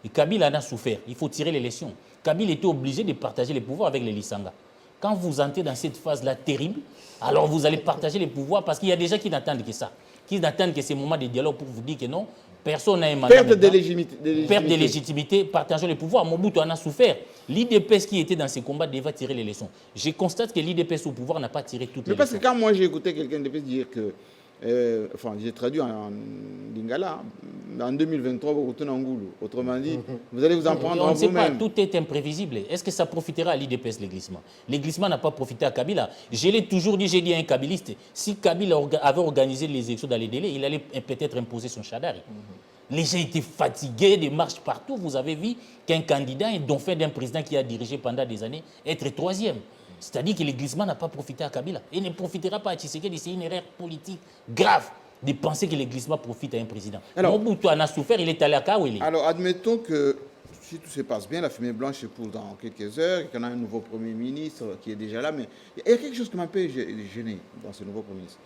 Et Kabila en a souffert. Il faut tirer les leçons. Kabila était obligé de partager les pouvoirs avec les Lissanga. Quand vous entrez dans cette phase-là terrible, alors vous allez partager les pouvoirs parce qu'il y a des gens qui n'attendent que ça. Qui n'attendent que ces moments de dialogue pour vous dire que non, personne n'a un mandat. Perte de maintenant. légitimité. Perte de légitimité, partageons les pouvoirs. Mobutu en a souffert. L'IDPS qui était dans ces combats devait tirer les leçons. Je constate que l'IDPS au pouvoir n'a pas tiré toutes Mais les parce leçons. que quand moi j'ai écouté quelqu'un de dire que, enfin j'ai traduit en lingala, en 2023, vous retournez en Goulou. Autrement dit, vous allez vous en prendre On à ne sait pas, vous-même. tout est imprévisible. Est-ce que ça profitera à l'IDPS, le glissement? Le glissement n'a pas profité à Kabila. Je l'ai toujours dit, j'ai dit à un kabiliste, si Kabila avait organisé les élections dans les délais, il allait peut-être imposer son chadari. Les gens étaient fatigués des marches partout. Vous avez vu qu'un candidat, un dauphin d'un président qui a dirigé pendant des années, être troisième. C'est-à-dire que le glissement n'a pas profité à Kabila. Et ne profitera pas à Tshisekedi. C'est une erreur politique grave de penser que le glissement profite à un président. Alors- Mobutu en a souffert, il est allé à Kaweli. Alors admettons que si tout se passe bien, la fumée blanche est pour dans quelques heures, et qu'on a un nouveau Premier ministre qui est déjà là, mais il y a quelque chose qui m'a un peu gêné dans ce nouveau Premier ministre.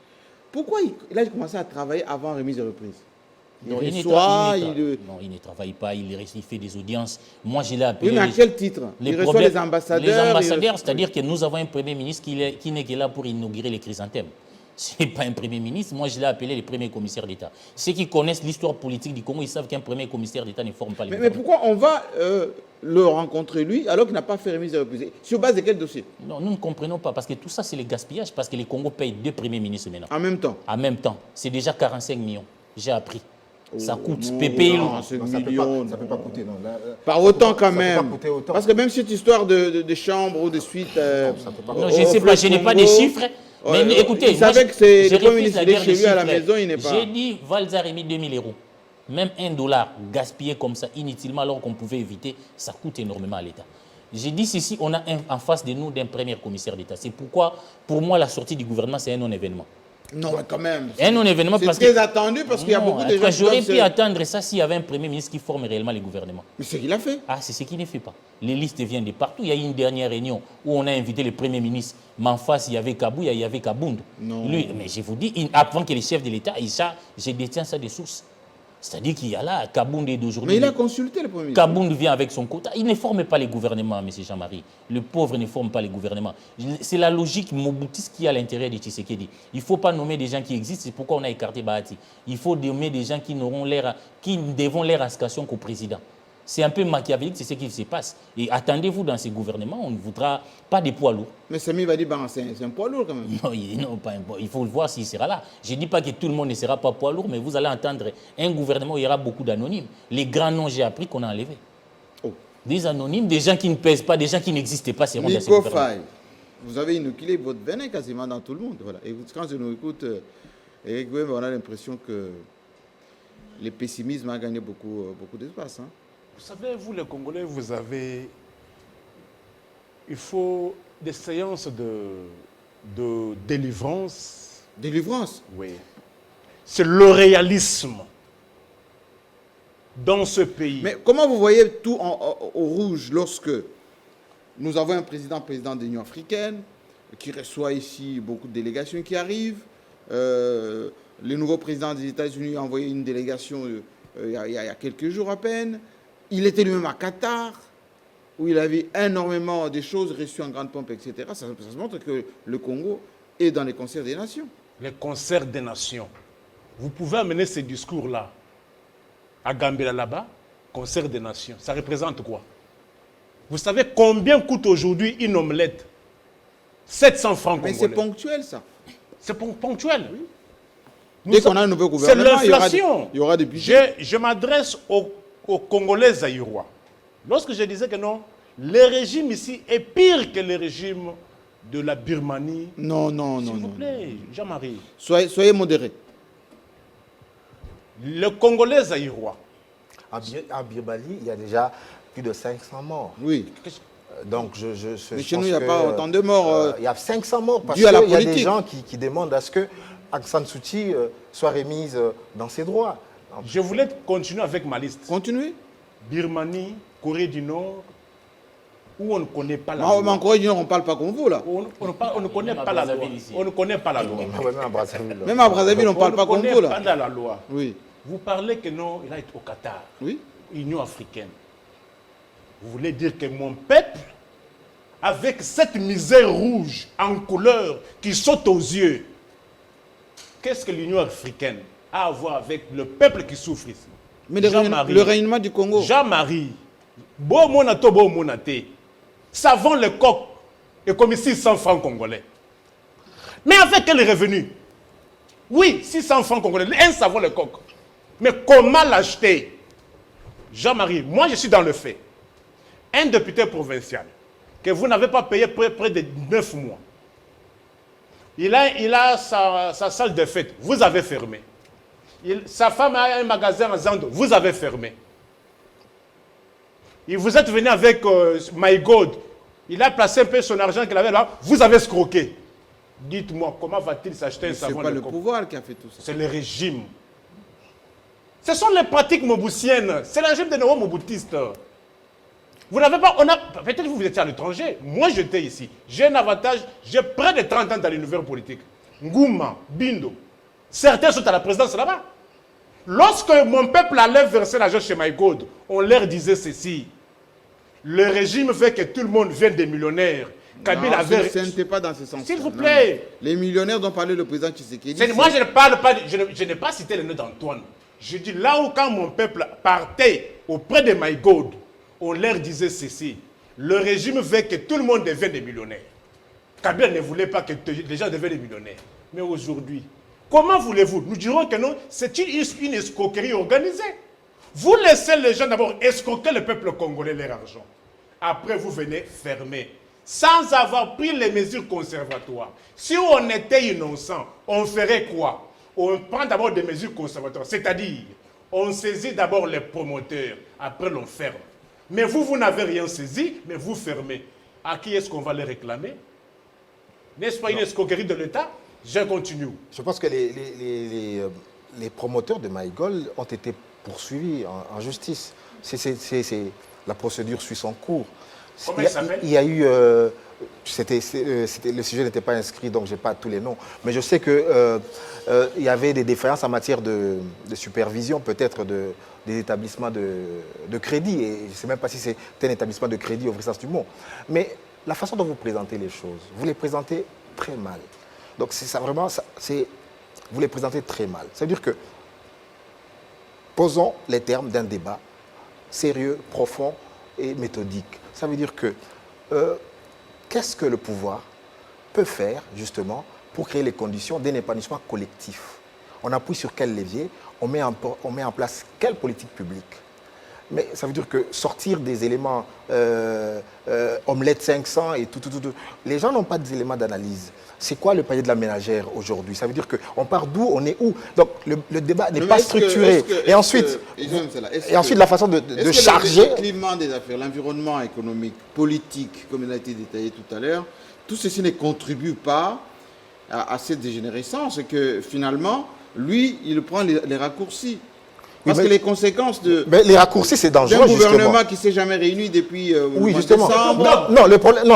Pourquoi il a commencé à travailler avant remise de reprise? Non, Il ne reçoit, tra- il ne tra- il... non, il ne travaille pas, il fait des audiences. Moi, je l'ai appelé. Oui, mais à quel titre? Il reçoit les ambassadeurs. Les il ambassadeurs, reçoit- c'est-à-dire que nous avons un Premier ministre qui n'est que là pour inaugurer les chrysanthèmes. Ce n'est pas un Premier ministre. Moi, je l'ai appelé le premier commissaire d'État. Ceux qui connaissent l'histoire politique du Congo, ils savent qu'un premier commissaire d'État ne forme pas les Mais pourquoi on va le rencontrer lui alors qu'il n'a pas fait remise de reprise? Sur base de quel dossier? Non, nous ne comprenons pas, parce que tout ça, c'est le gaspillage, parce que le Congo paye 2 premiers ministres maintenant. En même temps. En même temps, c'est déjà 45 millions. J'ai appris. Ça coûte. non, Pépé, non, c'est Non, ça ne millions. peut pas coûter. Non. Pas autant quand Ça peut même. pas coûter autant. Parce que même cette histoire de chambre ou de suite. ça peut pas non, au je ne sais fleuve pas, je n'ai pas de Congo, chiffres. Mais écoutez, il savait que c'est je le Premier refuse ministre la il est guerre chez des lui à la chiffres. maison, il n'est pas. J'ai dit, Valza a remis 2000 €. Même $1 gaspillé comme ça, inutilement, alors qu'on pouvait éviter, ça coûte énormément à l'État. J'ai dit, ceci, on a en face de nous d'un premier commissaire d'État. C'est pourquoi, pour moi, la sortie du gouvernement, c'est un non-événement. Non, mais quand même. Un non-événement C'est parce très que... attendu parce qu'il y a Non, beaucoup de gens qui j'aurais doivent pu se- attendre ça s'il y avait un Premier ministre qui forme réellement le gouvernement. Mais c'est ce qu'il a fait. Ah, c'est ce qui ne fait pas. Les listes viennent de partout. Il y a eu une dernière réunion où on a invité le Premier ministre, mais en face, il y avait Kabouya, il y avait Kabound. Non. Lui, mais je vous dis, avant que les chefs de l'État, je détiens ça des sources. C'est-à-dire qu'il y a là, Kabound est d'aujourd'hui. Mais il a consulté le Premier ministre. Kabound vient avec son quota. Il ne forme pas les gouvernements, M. Jean-Marie. Le pauvre ne forme pas les gouvernements. C'est la logique mobutiste qui est à l'intérieur de Tshisekedi. Il ne faut pas nommer des gens qui existent. C'est pourquoi on a écarté Bahati. Il faut nommer des gens qui ne devront leur aspiration qu'au président. C'est un peu machiavélique, c'est ce qui se passe. Et attendez-vous dans ces gouvernements, on ne voudra pas des poids lourds. Mais Samy va dire, bah, c'est un poids lourd quand même. Non, pas un poids. Il faut voir s'il sera là. Je ne dis pas que tout le monde ne sera pas poids lourd, mais vous allez entendre un gouvernement où il y aura beaucoup d'anonymes. Les grands noms, j'ai appris qu'on a enlevés. Oh. Des anonymes, des gens qui ne pèsent pas, des gens qui n'existent pas, seront dans ces Nico gouvernements. Faye, vous avez inoculé votre venin quasiment dans tout le monde. Voilà. Et quand je nous écoute, Eric Gouem, on a l'impression que le pessimisme a gagné beaucoup d'espace. Hein. Vous savez, vous les Congolais, il faut des séances de délivrance. Délivrance. Oui. C'est le réalisme dans ce pays. Mais comment vous voyez tout au rouge lorsque nous avons un président de l'Union africaine qui reçoit ici beaucoup de délégations qui arrivent. Le nouveau président des États-Unis a envoyé une délégation il y a quelques jours à peine. Il était lui-même à Qatar, où il avait énormément de choses reçues en grande pompe, etc. Ça montre que le Congo est dans les concerts des nations. Les concerts des nations. Vous pouvez amener ces discours-là à Gambela là-bas, concert des nations. Ça représente quoi? Vous savez combien coûte aujourd'hui une omelette? 700 francs congolais. Mais c'est ponctuel, ça. C'est ponctuel. Oui. Dès qu'on a un nouveau gouvernement, c'est l'inflation. Il y aura des budgets. Je m'adresse aux Congolais zaïrois. Lorsque je disais que non, le régime ici est pire que le régime de la Birmanie. Non. S'il vous plaît, Jean-Marie. Soyez modérés. Le Congolais zaïrois. À Birmanie, il y a déjà plus de 500 morts. Oui. Donc, mais chez nous, il n'y a pas autant de morts. Il y a 500 morts parce qu'il y a des gens qui demandent à ce que Aung San Suu Kyi soit remise dans ses droits. Je voulais continuer avec ma liste. Continuez. Birmanie, Corée du Nord, où on ne connaît pas la loi. Mais en Corée du Nord, on ne parle pas comme vous, là. On ne connaît pas la loi. On ne connaît pas la loi. Même à Brazzaville, on ne parle pas comme vous, là. On ne connaît pas la loi. Oui. Vous parlez que non, il a été au Qatar. Oui. Union africaine. Vous voulez dire que mon peuple, avec cette misère rouge en couleur qui saute aux yeux, qu'est-ce que l'Union africaine a à voir avec le peuple qui souffre ici? Mais le rayonnement du Congo. Jean-Marie, beau monato, beau monaté, savon le coq est comme 600 francs congolais. Mais avec quel revenu? Oui, 600 francs congolais, un savon le coq. Mais comment l'acheter? Jean-Marie, moi je suis dans le fait. Un député provincial que vous n'avez pas payé près de 9 mois. Il a sa salle de fête, vous avez fermé. Sa femme a un magasin à Zando, vous avez fermé. Et vous êtes venu avec My God, il a placé un peu son argent qu'il avait là, vous avez escroqué. Dites-moi, comment va-t-il s'acheter un savon? Ce n'est pas le pouvoir qui a fait tout ça. C'est le régime. Ce sont les pratiques mobusiennes. C'est le régime des néo-moboutistes. Vous n'avez pas... Peut-être que vous étiez à l'étranger. Moi, j'étais ici. J'ai un avantage. J'ai près de 30 ans dans l'univers politique. Ngouma, Bindo. Certains sont à la présidence là-bas. Lorsque mon peuple allait verser l'argent chez My God, on leur disait ceci. Le régime veut que tout le monde vienne des millionnaires. Kabila avait... Ce n'était pas dans ce sens. S'il vous plaît. Non. Les millionnaires dont parlait le président Tshisekedi. Moi, je ne parle pas... Je n'ai pas cité le nom d'Antoine. Je dis là où quand mon peuple partait auprès de My God, on leur disait ceci. Le régime veut que tout le monde devienne des millionnaires. Kabila ne voulait pas que les gens deviennent des millionnaires. Mais aujourd'hui, comment voulez-vous? Nous dirons que non, c'est une escroquerie organisée. Vous laissez les gens d'abord escroquer le peuple congolais leur argent. Après, vous venez fermer. Sans avoir pris les mesures conservatoires. Si on était innocent, on ferait quoi? On prend d'abord des mesures conservatoires. C'est-à-dire, on saisit d'abord les promoteurs. Après, l'on ferme. Mais vous n'avez rien saisi, mais vous fermez. À qui est-ce qu'on va les réclamer? N'est-ce pas une escroquerie de l'État? Je continue. Je pense que les promoteurs de Maïgol ont été poursuivis en justice. La procédure suit son cours. Comment il s'appelle? Il y a eu... le sujet n'était pas inscrit, donc je n'ai pas tous les noms. Mais je sais qu'il y avait des différences en matière de supervision, peut-être des établissements de crédit. Et je ne sais même pas si c'est un établissement de crédit au vrai sens du mot. Mais la façon dont vous présentez les choses, vous les présentez très mal. Donc c'est ça vraiment, vous les présentez très mal. C'est-à-dire que, posons les termes d'un débat sérieux, profond et méthodique. Ça veut dire que, qu'est-ce que le pouvoir peut faire, justement, pour créer les conditions d'un épanouissement collectif? On appuie sur quel levier? On met en place quelle politique publique? Mais ça veut dire que sortir des éléments omelette 500 et tout, les gens n'ont pas des éléments d'analyse. C'est quoi le panier de la ménagère aujourd'hui? Ça veut dire qu'on part d'où, on est où? Donc le débat n'est pas structuré. Et ensuite, la façon de charger... Le climat des affaires, l'environnement économique, politique, comme il a été détaillé tout à l'heure, tout ceci ne contribue pas à cette dégénérescence et que finalement, lui, il prend les raccourcis. Parce que les conséquences de... Mais les raccourcis, c'est dangereux, d'un justement. gouvernement qui ne s'est jamais réuni depuis Oui, le mois de justement. décembre. Non,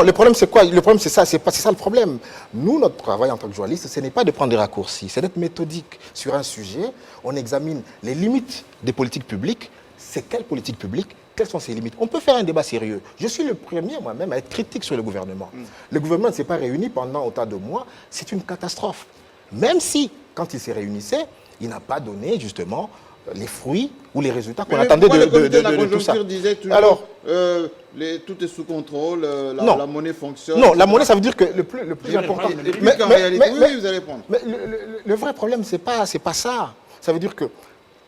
le problème, c'est quoi? Le problème, c'est ça. C'est ça le problème. Nous, notre travail en tant que journaliste, ce n'est pas de prendre des raccourcis, c'est d'être méthodique sur un sujet. On examine les limites des politiques publiques. C'est quelle politique publique? Quelles sont ses limites? On peut faire un débat sérieux. Je suis le premier, moi-même, à être critique sur le gouvernement. Le gouvernement ne s'est pas réuni pendant autant de mois. C'est une catastrophe. Même si, quand il s'est réunissait, il n'a pas donné, justement, les fruits ou les résultats qu'on attendait le comité la de tout ça. conjoncture disait toujours Alors, tout est sous contrôle, non. la monnaie fonctionne. Non, la monnaie, ça veut dire que le plus important... Et puis qu'en réalité, oui, vous allez prendre. Mais le vrai problème, c'est pas ça. Ça veut dire que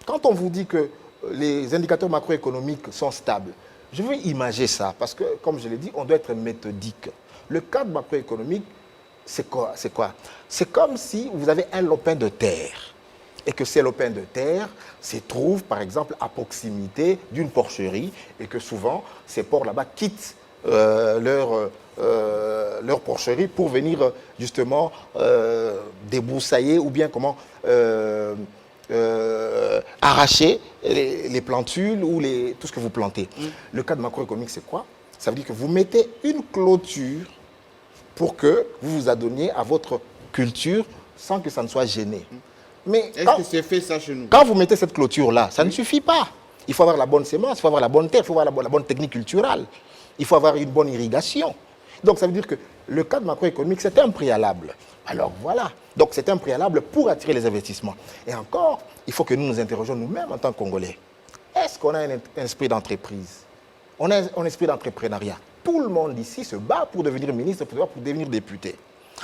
quand on vous dit que les indicateurs macroéconomiques sont stables, je veux imager ça, parce que, comme je l'ai dit, on doit être méthodique. Le cadre macroéconomique, c'est quoi? C'est comme si vous avez un lopin de terre, et que ces lopins de terre se trouvent, par exemple, à proximité d'une porcherie, et que souvent, ces porcs là-bas quittent leur porcherie pour venir, justement, débroussailler, ou bien comment... arracher les plantules ou tout ce que vous plantez. Le cadre macroéconomique, c'est quoi? Ça veut dire que vous mettez une clôture pour que vous vous adonniez à votre culture sans que ça ne soit gêné. Mais est-ce que c'est fait ça chez nous? Quand vous mettez cette clôture-là, ça ne suffit pas. Il faut avoir la bonne sémence, il faut avoir la bonne terre, il faut avoir la bonne technique culturelle, il faut avoir une bonne irrigation. Donc ça veut dire que le cadre macroéconomique, c'est un préalable. Alors voilà, donc c'est un préalable pour attirer les investissements. Et encore, il faut que nous nous interrogions nous-mêmes en tant que Congolais. Est-ce qu'on a un esprit d'entreprise? On a un esprit d'entrepreneuriat. Tout le monde ici se bat pour devenir ministre, pour devenir député.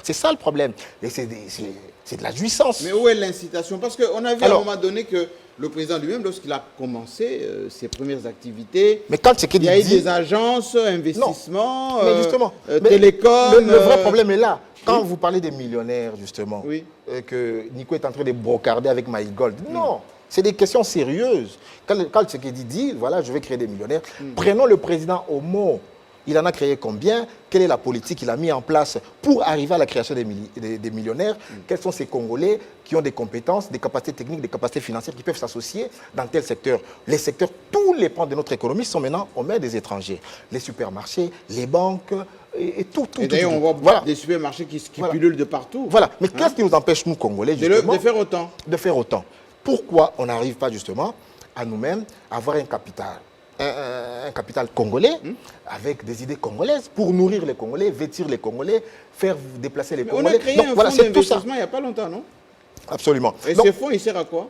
C'est ça le problème. Et c'est de la jouissance. Mais où est l'incitation? Parce qu'on a vu à un moment donné que le président lui-même, lorsqu'il a commencé ses premières activités, mais quand il y a eu des agences, investissements, télécom. Le vrai problème est là. Quand vous parlez des millionnaires, justement, que Nico est en train de brocarder avec MyGold, non, c'est des questions sérieuses. Quand Tshisekedi dit, voilà, je vais créer des millionnaires, prenons le président au mot. Il en a créé combien? Quelle est la politique qu'il a mis en place pour arriver à la création des millionnaires? Quels sont ces Congolais qui ont des compétences, des capacités techniques, des capacités financières qui peuvent s'associer dans tel secteur? Les secteurs, tous les pans de notre économie sont maintenant aux mains des étrangers. Les supermarchés, les banques et tout. Et d'ailleurs, on voit des supermarchés qui pullulent de partout. Voilà. Mais qu'est-ce qui nous empêche, nous, Congolais, justement, de faire autant? De faire autant. Pourquoi on n'arrive pas, justement, à nous-mêmes avoir un capital? Un capital congolais avec des idées congolaises pour nourrir les Congolais, vêtir les Congolais, faire déplacer les Congolais. On a créé un fonds d'investissement il n'y a pas longtemps, non? Absolument. Et ce fonds, il sert à quoi?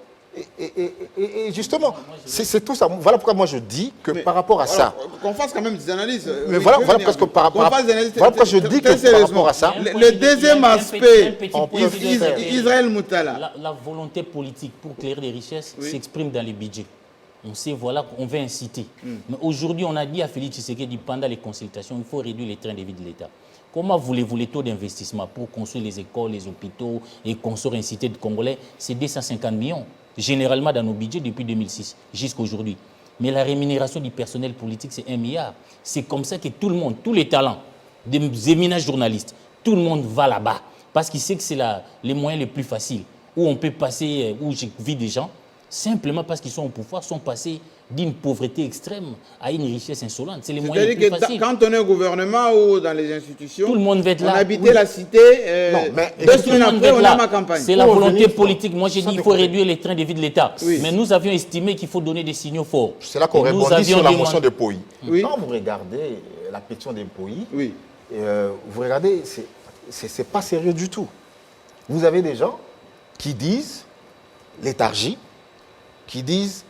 Et justement, c'est tout ça. Voilà pourquoi moi je dis que par rapport à ça... Qu'on fasse quand même des analyses. Mais voilà pourquoi je dis que par rapport à ça... Le deuxième aspect, Israël Moutala. La volonté politique pour clairer les richesses s'exprime dans les budgets. On sait, voilà, qu'on veut inciter. Mais aujourd'hui, on a dit à Félix Tshisekedi, pendant les consultations, il faut réduire les trains de vie de l'État. Comment voulez-vous les taux d'investissement pour construire les écoles, les hôpitaux et construire une cité de Congolais? C'est 250 millions, généralement dans nos budgets depuis 2006 jusqu'à aujourd'hui. Mais la rémunération du personnel politique, c'est 1 milliard. C'est comme ça que tout le monde, tous les talents, des éminents journalistes, tout le monde va là-bas. Parce qu'il sait que c'est les moyens les plus faciles, où on peut passer, où je vis des gens, simplement parce qu'ils sont au pouvoir, sont passés d'une pauvreté extrême à une richesse insolente. C'est les moyens les plus faciles. Quand on est au gouvernement ou dans les institutions, tout le monde va être là. On habitait la cité, deux semaines après, on a ma campagne. C'est la volonté politique. Moi, j'ai dit qu'il faut réduire les trains de vie de l'État. Mais nous avions estimé qu'il faut donner des signaux forts. C'est là qu'on répondit sur la motion de Poï. Quand vous regardez la pétition de Poï, vous regardez, c'est pas sérieux du tout. Vous avez des gens qui disent léthargie, qui disent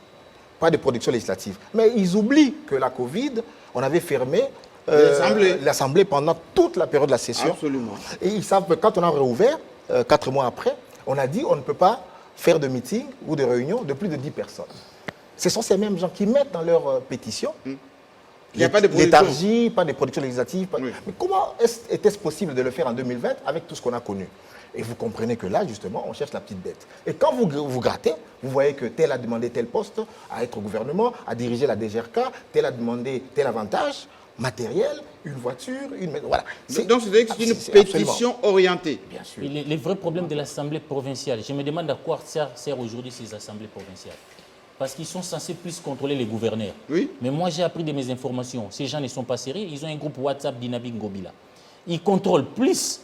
pas de production législative. Mais ils oublient que la Covid, on avait fermé l'Assemblée pendant toute la période de la session. Absolument. Et ils savent que quand on a réouvert, 4 mois après, on a dit on ne peut pas faire de meeting ou de réunion de plus de 10 personnes. Ce sont ces mêmes gens qui mettent dans leur pétition il n'y a pas de léthargie, pas de production législative. Mais comment était-ce possible de le faire en 2020 avec tout ce qu'on a connu? Et vous comprenez que là, justement, on cherche la petite bête. Et quand vous grattez, vous voyez que tel a demandé tel poste à être au gouvernement, à diriger la DGRK, tel a demandé tel avantage matériel, une voiture, voilà. Donc c'est une pétition orientée. Bien sûr. Les vrais problèmes de l'Assemblée provinciale, je me demande à quoi servent aujourd'hui ces assemblées provinciales. parce qu'ils sont censés plus contrôler les gouverneurs. Oui. Mais moi, j'ai appris de mes informations. Ces gens ne sont pas sérieux. Ils ont un groupe WhatsApp dynamique Ngobila. Ils contrôlent plus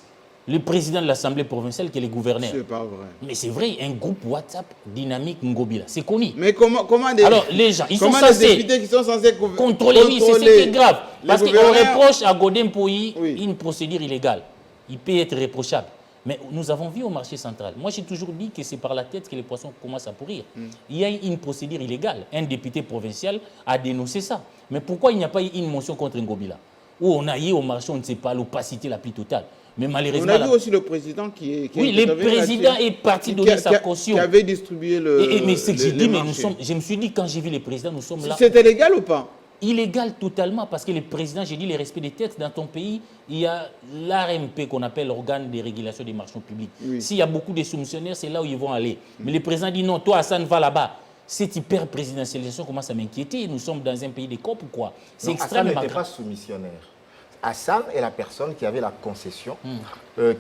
le président de l'Assemblée provinciale que les gouverneurs. C'est pas vrai. Mais c'est vrai, un groupe WhatsApp dynamique Ngobila. C'est connu. Mais comment Alors, les gens, ils sont comment les censés députés qui sont censés contrôler, oui, c'est ce qui est grave. Parce qu'on gouverneurs- reproche à Godin Poyi Oui. une procédure illégale. Il peut être réprochable. Mais nous avons vu au marché central. Moi, j'ai toujours dit que c'est par la tête que les poissons commencent à pourrir. Il y a une procédure illégale. Un député provincial a dénoncé ça. Mais pourquoi il n'y a pas eu une motion contre Ngobila? Où on a eu au marché, on ne sait pas, l'opacité la plus totale. Mais On malheureusement... a vu aussi le président qui oui, le président est parti donner sa caution. Qui avait distribué le. Mais c'est que j'ai dit, mais nous marchés. sommes... Je me suis dit, quand j'ai vu le président, nous sommes là... C'était légal ou pas? Illégal totalement, parce que le président, j'ai dit, le respect des textes dans ton pays, il y a l'ARMP qu'on appelle l'organe de régulation des marchés publics. Oui. S'il y a beaucoup de soumissionnaires, c'est là où ils vont aller. Mais le président dit non, toi Hassan, va là-bas. Cette hyper-présidentialisation commence à m'inquiéter. Nous sommes dans un pays de copes ou quoi? C'est Non, Hassan extrêmement n'était pas grave. soumissionnaire. Hassan est la personne qui avait la concession,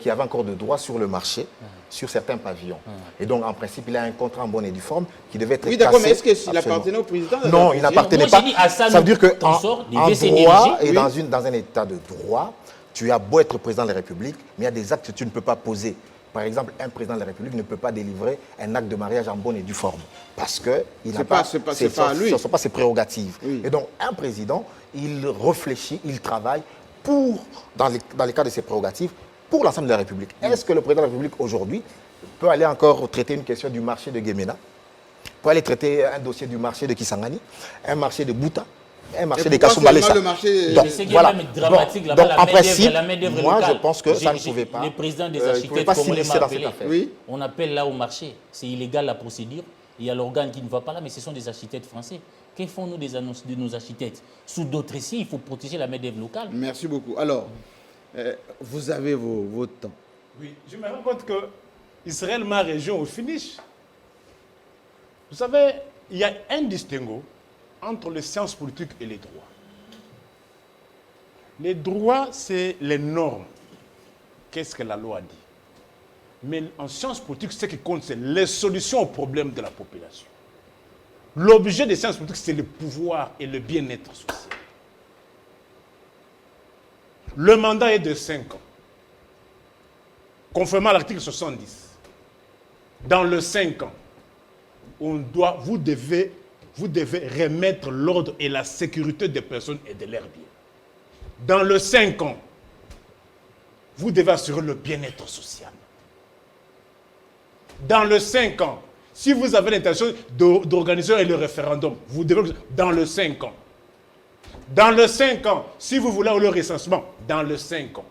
qui avait encore de droits sur le marché, sur certains pavillons. Et donc, en principe, il a un contrat en bonne et due forme qui devait être Oui, d'accord, mais cassé. est-ce qu'il appartenait au président? Non, il n'appartenait Moi, pas. j'ai dit Hassan, Ça veut dire que consort des en VCNG, droit et oui. dans un état de droit, tu as beau être président de la République, mais il y a des actes que tu ne peux pas poser. Par exemple, un président de la République ne peut pas délivrer un acte de mariage en bonne et due forme. Parce que il n'a pas, c'est pas à lui. ce ne sont pas ses prérogatives. Oui. Et donc, un président, il réfléchit, il travaille pour, dans les cas de ses prérogatives, pour l'ensemble de la République. Est-ce que le président de la République, aujourd'hui, peut aller encore traiter une question du marché de Guémena, peut aller traiter un dossier du marché de Kisangani, un marché de Bouta, un marché de pourquoi Kasumbalesa? seulement le marché- Donc, Mais c'est voilà. même dramatique Donc, là-bas, la en main-d'œuvre- principe, la main-d'œuvre moi, locale. je pense que ça ne J'ai- pouvait pas. Le président des il ne architectes, pouvait pas comme on s'immiscer m'a dans cette appelé, affaire. Oui. on appelle là au marché. C'est illégal la procédure. Il y a l'organe qui ne va pas là, mais ce sont des architectes français. Que font-nous des annonces de nos architectes? Sous d'autres ici, il faut protéger la main-d'œuvre locale. Merci beaucoup. Alors, vous avez vos temps. Oui, je me rends compte que Israël, ma région, au finish. Vous savez, il y a un distinguo entre les sciences politiques et les droits. Les droits, c'est les normes. Qu'est-ce que la loi dit? Mais en sciences politiques, ce qui compte, c'est les solutions aux problèmes de la population. L'objet des sciences politiques, c'est le pouvoir et le bien-être social. Le mandat est de 5 ans. Conformément à l'article 70. Dans le 5 ans, vous devez remettre l'ordre et la sécurité des personnes et de leurs biens. Dans le 5 ans, vous devez assurer le bien-être social. Dans le 5 ans, si vous avez l'intention d'organiser le référendum, vous devez, dans le 5 ans. Dans le 5 ans, si vous voulez le recensement, dans le 5 ans.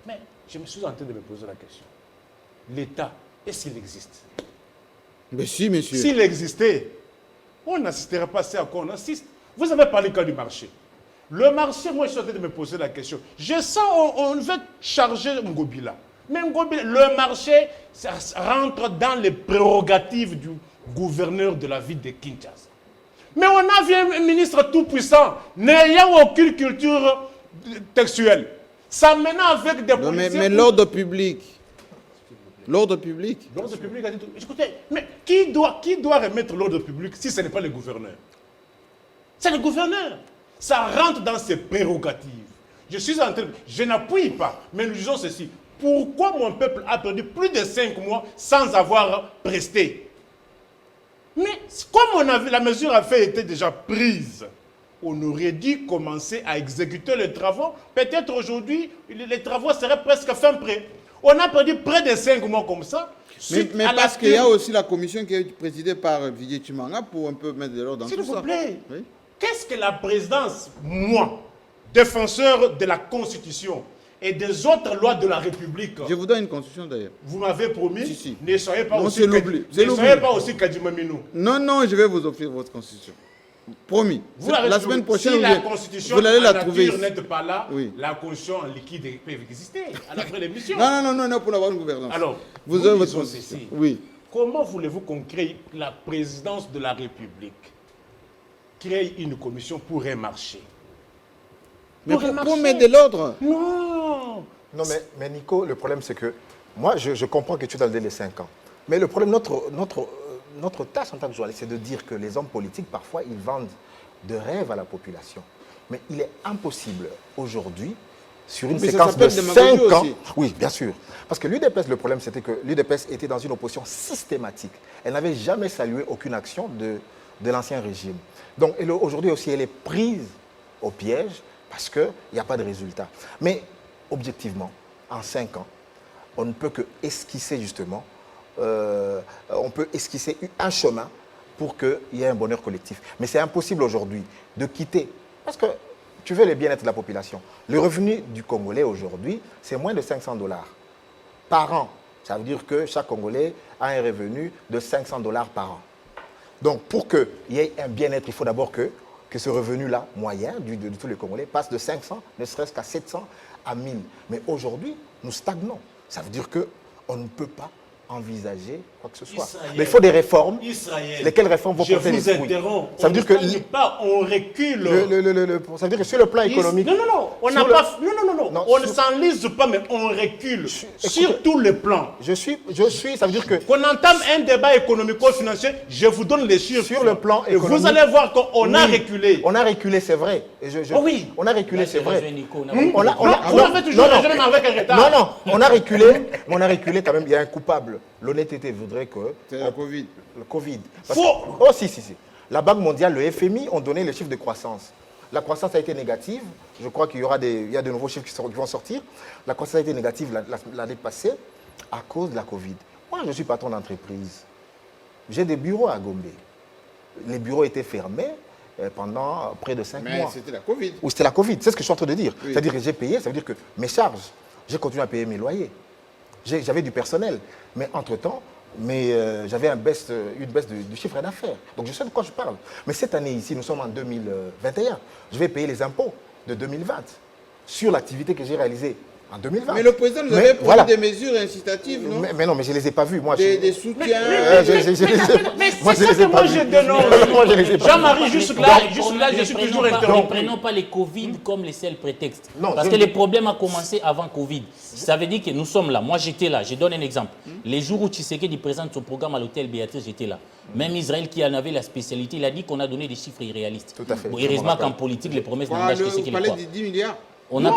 Mais je me suis en train de me poser la question. L'État, est-ce qu'il existe? Mais si, monsieur. S'il existait, on n'assisterait pas à ce à quoi on assiste. Vous avez parlé quand du marché. Le marché, moi je suis en train de me poser la question. Je sens on veut charger Ngobila. Mais Ngobila, le marché, ça rentre dans les prérogatives du gouverneur de la ville de Kinshasa. Mais on a vu un ministre tout puissant, n'ayant aucune culture textuelle. Ça mène avec des Non, policiers. mais l'ordre public. L'ordre public. L'ordre public a dit tout. Écoutez, mais qui doit remettre l'ordre public si ce n'est pas le gouverneur? C'est le gouverneur. Ça rentre dans ses prérogatives. Je n'appuie pas, mais nous disons ceci. Pourquoi mon peuple a perdu plus de 5 mois sans avoir presté? Mais comme la mesure a été déjà prise, on aurait dû commencer à exécuter les travaux. Peut-être aujourd'hui, les travaux seraient presque fin prêts. On a perdu près de 5 mois comme ça. Mais parce qu'il y a aussi la commission qui est présidée par Vijay Chimanga pour un peu mettre de l'ordre dans tout ça. S'il vous plaît, Oui. qu'est-ce que la présidence, moi, défenseur de la Constitution et des autres lois de la République, Je vous donne une constitution d'ailleurs. vous m'avez promis, Si. ne soyez pas Non, aussi c'est l'oubli. C'est ne soyez l'oubli. pas aussi Kadima Minou. Non, non, je vais vous offrir votre constitution. Promis. Vous l'avez La toujours- semaine prochaine, si vous la allez- Constitution vous allez la en trouver nature ici. n'est pas là, Oui. la Constitution en liquide peut exister après l'émission. Non, pour avoir une gouvernance. Alors, vous nous avez votre disons constitution. ceci. Oui. Comment voulez-vous qu'on crée la présidence de la République? Créer une commission pour un marché. Mais Pour un pour marché. mettre de l'ordre. Non. Non, mais Nico, le problème, c'est que moi, je comprends que tu as donné les 5 ans. Mais le problème, notre tâche en tant que journaliste, c'est de dire que les hommes politiques, parfois, ils vendent de rêves à la population. Mais il est impossible aujourd'hui, sur une séquence de 5 ans... Oui, bien sûr. Parce que l'UDPS, le problème, c'était que l'UDPS était dans une opposition systématique. Elle n'avait jamais salué aucune action de l'ancien régime. Donc, aujourd'hui aussi, elle est prise au piège parce qu'il n'y a pas de résultat. Mais, objectivement, en 5 ans, on ne peut que esquisser justement, on peut esquisser un chemin pour qu'il y ait un bonheur collectif. Mais c'est impossible aujourd'hui de quitter, parce que tu veux le bien-être de la population. Le revenu du Congolais aujourd'hui, c'est moins de 500 $ par an. Ça veut dire que chaque Congolais a un revenu de 500 $ par an. Donc pour qu'il y ait un bien-être, il faut d'abord que ce revenu-là, moyen, de tous les Congolais, passe de 500, ne serait-ce qu'à 700, à 1000. Mais aujourd'hui, nous stagnons. Ça veut dire qu'on ne peut pas envisager quoi que ce soit. Mais il faut des réformes. Lesquelles réformes vont porter les fruits? Je vous interromps. Ça veut dire que pas, on recule. Ça veut dire que sur le plan économique... Non, on n'a pas... Non, on ne s'enlise pas, mais on recule sur tous les plans. Je suis, ça veut dire que... Qu'on entame un débat économico-financier, je vous donne les chiffres. Sur le plan économique... Et vous allez voir qu'on a reculé. On a reculé, c'est vrai. Oui. On a reculé, c'est vrai. On a fait toujours le jeune avec un retard. Non, on a reculé, mais on a reculé quand même. Il y a un coupable. L'honnêteté voudrait que... C'est le Covid. Le Covid. Faux. Oh, si. La Banque mondiale, le FMI ont donné les chiffres de croissance. La croissance a été négative. Je crois qu'il y a de nouveaux chiffres qui vont sortir. La croissance a été négative l'année passée à cause de la Covid. Moi, je suis patron d'entreprise. J'ai des bureaux à Gombe. Les bureaux étaient fermés pendant près de 5 mois. Mais c'était la Covid. Ou c'était la Covid, c'est ce que je suis en train de dire. Oui. C'est-à-dire que j'ai payé, ça veut dire que mes charges, j'ai continué à payer mes loyers. J'avais du personnel. Mais entre-temps, j'avais une baisse du chiffre d'affaires. Donc je sais de quoi je parle. Mais cette année ici, nous sommes en 2021. Je vais payer les impôts de 2020 sur l'activité que j'ai réalisée en 2020. Mais le président nous avait pris des mesures incitatives, non? Mais non, mais je ne les ai pas vues. Moi, des soutiens. Mais c'est ça que moi je dénonce. Jean-Marie, jusque-là, je suis toujours interrompu. Ne prenons pas les Covid comme les seuls prétextes. Non, parce que le problème a commencé avant Covid. Ça veut dire que nous sommes là. Moi, j'étais là. Je donne un exemple. Les jours où Tshisekedi présente son programme à l'hôtel Béatrice, j'étais là. Même Israël, qui en avait la spécialité, il a dit qu'on a donné des chiffres irréalistes. Tout à fait. Bon, heureusement qu'en politique, les promesses n'engagent que ce qui les croient. Vous parlez de 10 milliards. On a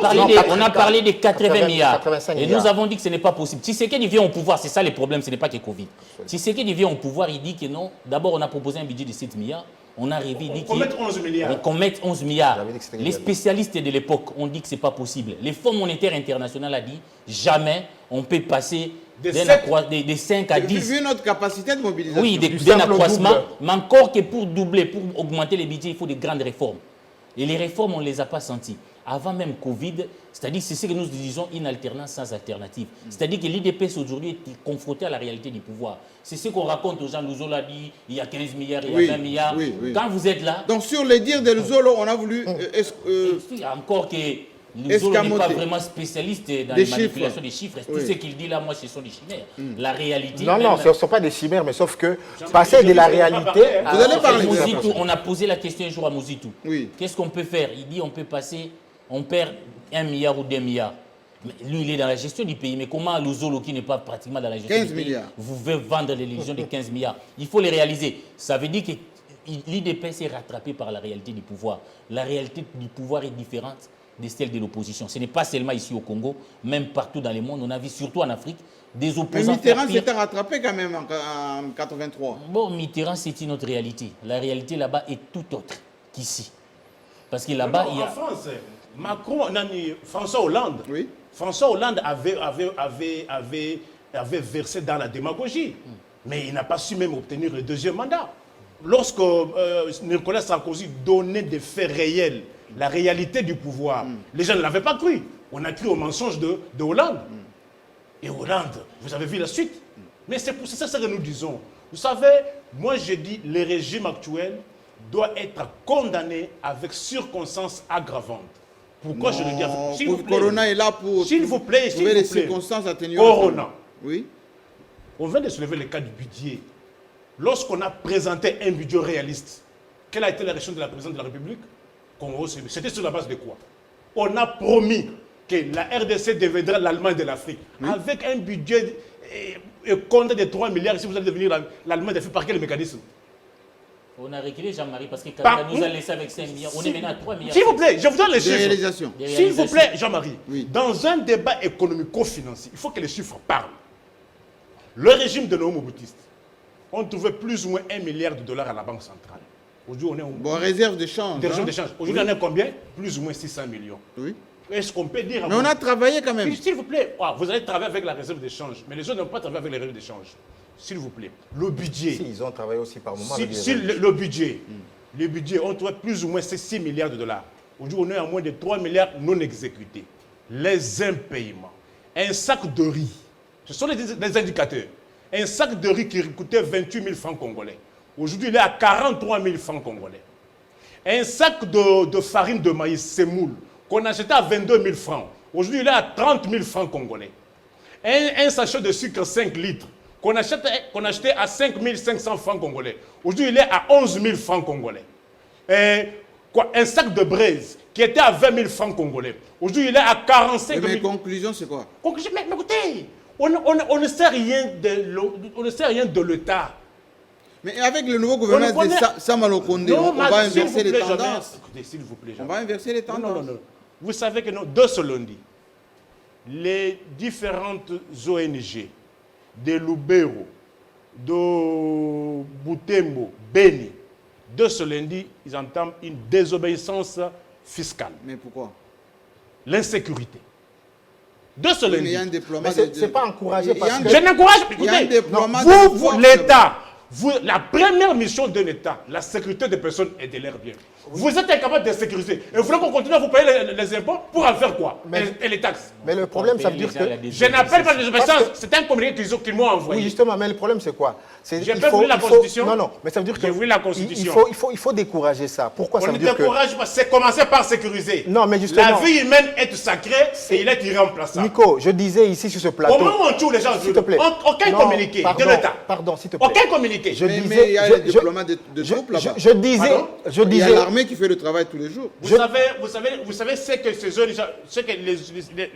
parlé des 80 milliards. 85 et nous avons dit que ce n'est pas possible. Tshisekedi vient au pouvoir, c'est ça le problème, ce n'est pas que Covid. Tshisekedi vient au pouvoir, il dit que non. D'abord, on a proposé un budget de 7 milliards. On a rêvé, il dit qu'on mette 11 milliards. Qu'on mette 11 milliards. Les spécialistes de l'époque ont dit que ce n'est pas possible. Le Fonds monétaire international a dit jamais on peut passer des 5 à 10. Vu notre capacité de mobilisation. Oui, d'un accroissement. Mais encore que pour doubler, pour augmenter les budgets, il faut des grandes réformes. Et les réformes, on ne les a pas senties. Avant même Covid, c'est-à-dire c'est ce que nous disons une alternance sans alternative. C'est-à-dire que l'IDPS aujourd'hui est confronté à la réalité du pouvoir. C'est ce qu'on raconte aux gens. Louzo l'a dit, il y a 15 milliards, il y a 20 milliards. Oui. Quand vous êtes là... Donc sur les dires de Louzo, on a voulu... encore que Louzo n'est pas vraiment spécialiste dans les manipulations des chiffres. Tout ce qu'il dit là, moi, ce sont des chimères. La réalité... Non, ce ne sont pas des chimères, mais sauf que passer de la réalité... Vous allez parler. On a posé la question un jour à Mouzitou. Oui. Qu'est-ce qu'on peut faire? Il dit on peut passer... On perd 1 milliard ou 2 milliards. Mais lui, il est dans la gestion du pays. Mais comment Louzolo, qui n'est pas pratiquement dans la gestion du pays, vous veut vendre les légions de 15 milliards? Il faut les réaliser. Ça veut dire que l'IDPS est rattrapé par la réalité du pouvoir. La réalité du pouvoir est différente de celle de l'opposition. Ce n'est pas seulement ici au Congo, même partout dans le monde. On a vu, surtout en Afrique, des opposants... Mais Mitterrand s'était rattrapé quand même en 83. Bon, Mitterrand, c'est une autre réalité. La réalité là-bas est tout autre qu'ici. Parce que là-bas, il y a... En France, François Hollande, oui. François Hollande avait versé dans la démagogie. Mais il n'a pas su même obtenir le deuxième mandat. Lorsque Nicolas Sarkozy donnait des faits réels, la réalité du pouvoir, les gens ne l'avaient pas cru. On a cru au mensonge de Hollande. Et Hollande, vous avez vu la suite. Mais c'est ça que nous disons. Vous savez, moi je dis, le régime actuel doit être condamné avec circonstances aggravantes. Pourquoi je le dis? S'il vous plaît. Corona est là pour trouver les circonstances atténuantes. Corona. Oui. On vient de soulever le cas du budget. Lorsqu'on a présenté un budget réaliste, quelle a été la réaction de la présidente de la République? C'était sur la base de quoi? On a promis que la RDC deviendra l'Allemagne de l'Afrique, avec un budget compte des 3 milliards, si vous allez devenir l'Allemagne, par quel mécanisme? On a reculé Jean-Marie parce que Kabila nous a laissé avec 5 milliards. On est maintenant à 3 milliards. S'il vous plaît, je vous donne les chiffres. Réalisation. S'il vous plaît, Jean-Marie, Oui. dans un débat économico-financier, il faut que les chiffres parlent. Le régime de nos Mobutistes, on trouvait plus ou moins 1 milliard de dollars à la Banque centrale. Aujourd'hui, on est Bon, réserve de change. des réserves hein. d'échange. Aujourd'hui, on est combien? Plus ou moins 600 millions. Oui. Est-ce qu'on peut dire... Mais on a travaillé quand même. S'il vous plaît, vous allez travailler avec la réserve d'échange, mais les autres n'ont pas travaillé avec les réserves d'échange. S'il vous plaît, le budget... Si, ils ont travaillé aussi par moment. Si le budget, le budget, on trouve plus ou moins 6 milliards de dollars. Aujourd'hui, on est à moins de 3 milliards non exécutés. Les impayements. Un sac de riz, ce sont les indicateurs. Un sac de riz qui coûtait 28 000 francs congolais. Aujourd'hui, il est à 43 000 francs congolais. Un sac de farine de maïs semoule qu'on achetait à 22 000 francs. Aujourd'hui, il est à 30 000 francs congolais. Un sachet de sucre 5 litres qu'on achetait à 5 500 francs congolais. Aujourd'hui, il est à 11 000 francs congolais. Un sac de braise qui était à 20 000 francs congolais. Aujourd'hui, il est à 45 000. Mais conclusion, c'est quoi? Conclusion, mais écoutez, on ne sait rien de l'État. Mais avec le nouveau gouvernement de Sama Lukonde, on va inverser les tendances. Écoutez, s'il vous plaît, On va inverser les tendances. non. Vous savez que de ce lundi, les différentes ONG de Lubero, de Butembo, Beni, de ce lundi, ils entament une désobéissance fiscale. Mais pourquoi? L'insécurité. De ce Oui, mais lundi. il y a un déploiement. Mais c'est pas encouragé parce que... Je n'encourage pas. Il y a un Écoutez, déploiement de vous, force. l'État, la première mission d'un État, la sécurité des personnes et de leurs biens. Vous êtes incapable de sécuriser. Et vous voulez qu'on continue à vous payer les impôts pour en faire quoi? Et les taxes. Mais le problème, ça veut dire que... Je n'appelle pas les obéissances. C'est un communiqué qu'ils m'ont envoyé. Oui, justement, mais le problème, c'est quoi? J'ai pas voulu la Constitution. Non, mais ça veut dire que... J'ai voulu la Constitution. Il faut décourager ça. Pourquoi? On Ça ne veut dire que... décourage pas. C'est commencer par sécuriser. Non, mais justement... La vie humaine est sacrée et il est irremplaçable. Nico, je disais ici sur ce plateau... Au moment où on tue les gens, s'il te plaît. aucun communiqué de l'État. Pardon, s'il te plaît. Aucun communiqué. Mais il y a le déploiement de troupes là-bas. Je disais... Il y a l'armée qui fait le travail tous les jours. Vous savez ce que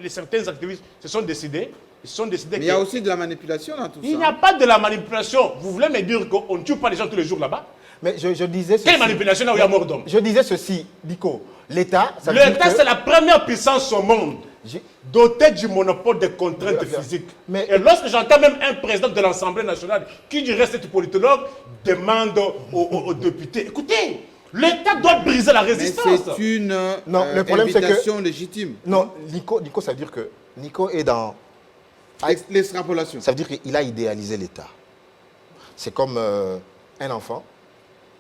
certains activistes se sont décidés. Ils se sont décidés. Mais il y a aussi de la manipulation dans tout ça. Il n'y a pas de la manipulation. Vous voulez me dire qu'on ne tue pas les gens tous les jours là-bas? Mais je disais... Quelle manipulation là où il y a mort d'homme? Je disais ceci, Nico. L'État... L'État, c'est la première puissance au monde dotée du monopole des contraintes physiques. Et lorsque j'entends même un président de l'Assemblée nationale qui dirait cette politologue demande aux députés, écoutez, l'État doit briser la résistance. Mais c'est une invitation légitime. Non, Nico, ça veut dire que Nico est dans... L'extrapolation. Ça veut dire qu'il a idéalisé l'État. C'est comme un enfant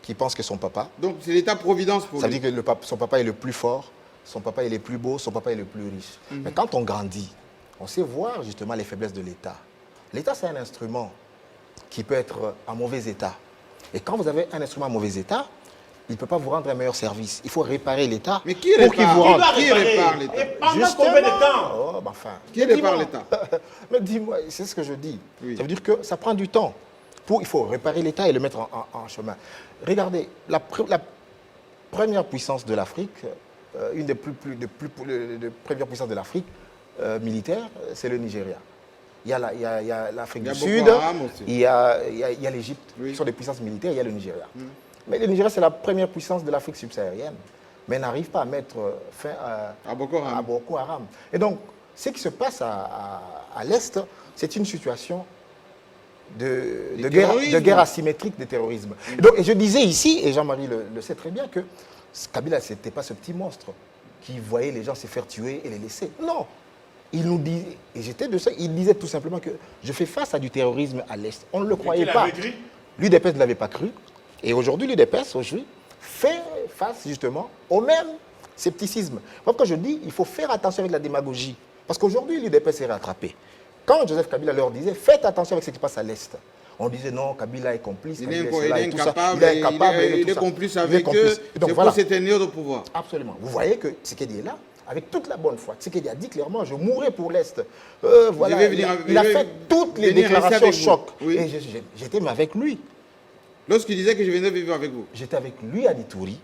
qui pense que son papa... Donc c'est l'État-providence pour lui. Ça veut dire que son papa est le plus fort, son papa est le plus beau, son papa est le plus riche. Mais quand on grandit, on sait voir justement les faiblesses de l'État. L'État, c'est un instrument qui peut être en mauvais état. Et quand vous avez un instrument en mauvais état, il ne peut pas vous rendre un meilleur service. Il faut réparer l'État Mais qui pour qu'il vous rende. Qui répare l'État? Et pendant combien de temps? Oh, bah, enfin, Qui répare l'État? Mais dis-moi, c'est ce que je dis. Oui. Ça veut dire que ça prend du temps. Il faut réparer l'État et le mettre en chemin. Regardez, la première puissance de l'Afrique, une des premières puissances de l'Afrique militaire, c'est le Nigeria. Il y a l'Afrique du Sud, il y a l'Égypte, qui sont des puissances militaires, il y a le Nigeria. Mais le Nigeria, c'est la première puissance de l'Afrique subsaharienne, mais n'arrive pas à mettre fin à Boko Haram. Et donc, ce qui se passe à l'Est, c'est une situation de guerre asymétrique de terrorisme. Et je disais ici, et Jean-Marie le sait très bien, que Kabila, ce n'était pas ce petit monstre qui voyait les gens se faire tuer et les laisser. Non. Il nous disait, et j'étais de ça, il disait tout simplement que je fais face à du terrorisme à l'Est. On ne le croyait pas. L'UDPS ne l'avait pas cru. Et aujourd'hui, l'UDPS, fait face justement au même scepticisme. Pourquoi je dis il faut faire attention avec la démagogie. Parce qu'aujourd'hui, l'UDPS est rattrapé. Quand Joseph Kabila leur disait faites attention avec ce qui passe à l'Est, on disait non, Kabila est complice, il est complice avec eux, c'est pour se tenir au pouvoir. Absolument. Vous voyez que Tshisekedi est là, avec toute la bonne foi. Tshisekedi a dit clairement, je mourrai pour l'Est. Voilà, il a fait toutes les déclarations choc. Oui. Et j'étais avec lui. Lorsqu'il disait que je venais vivre avec vous? J'étais avec lui à Ituri.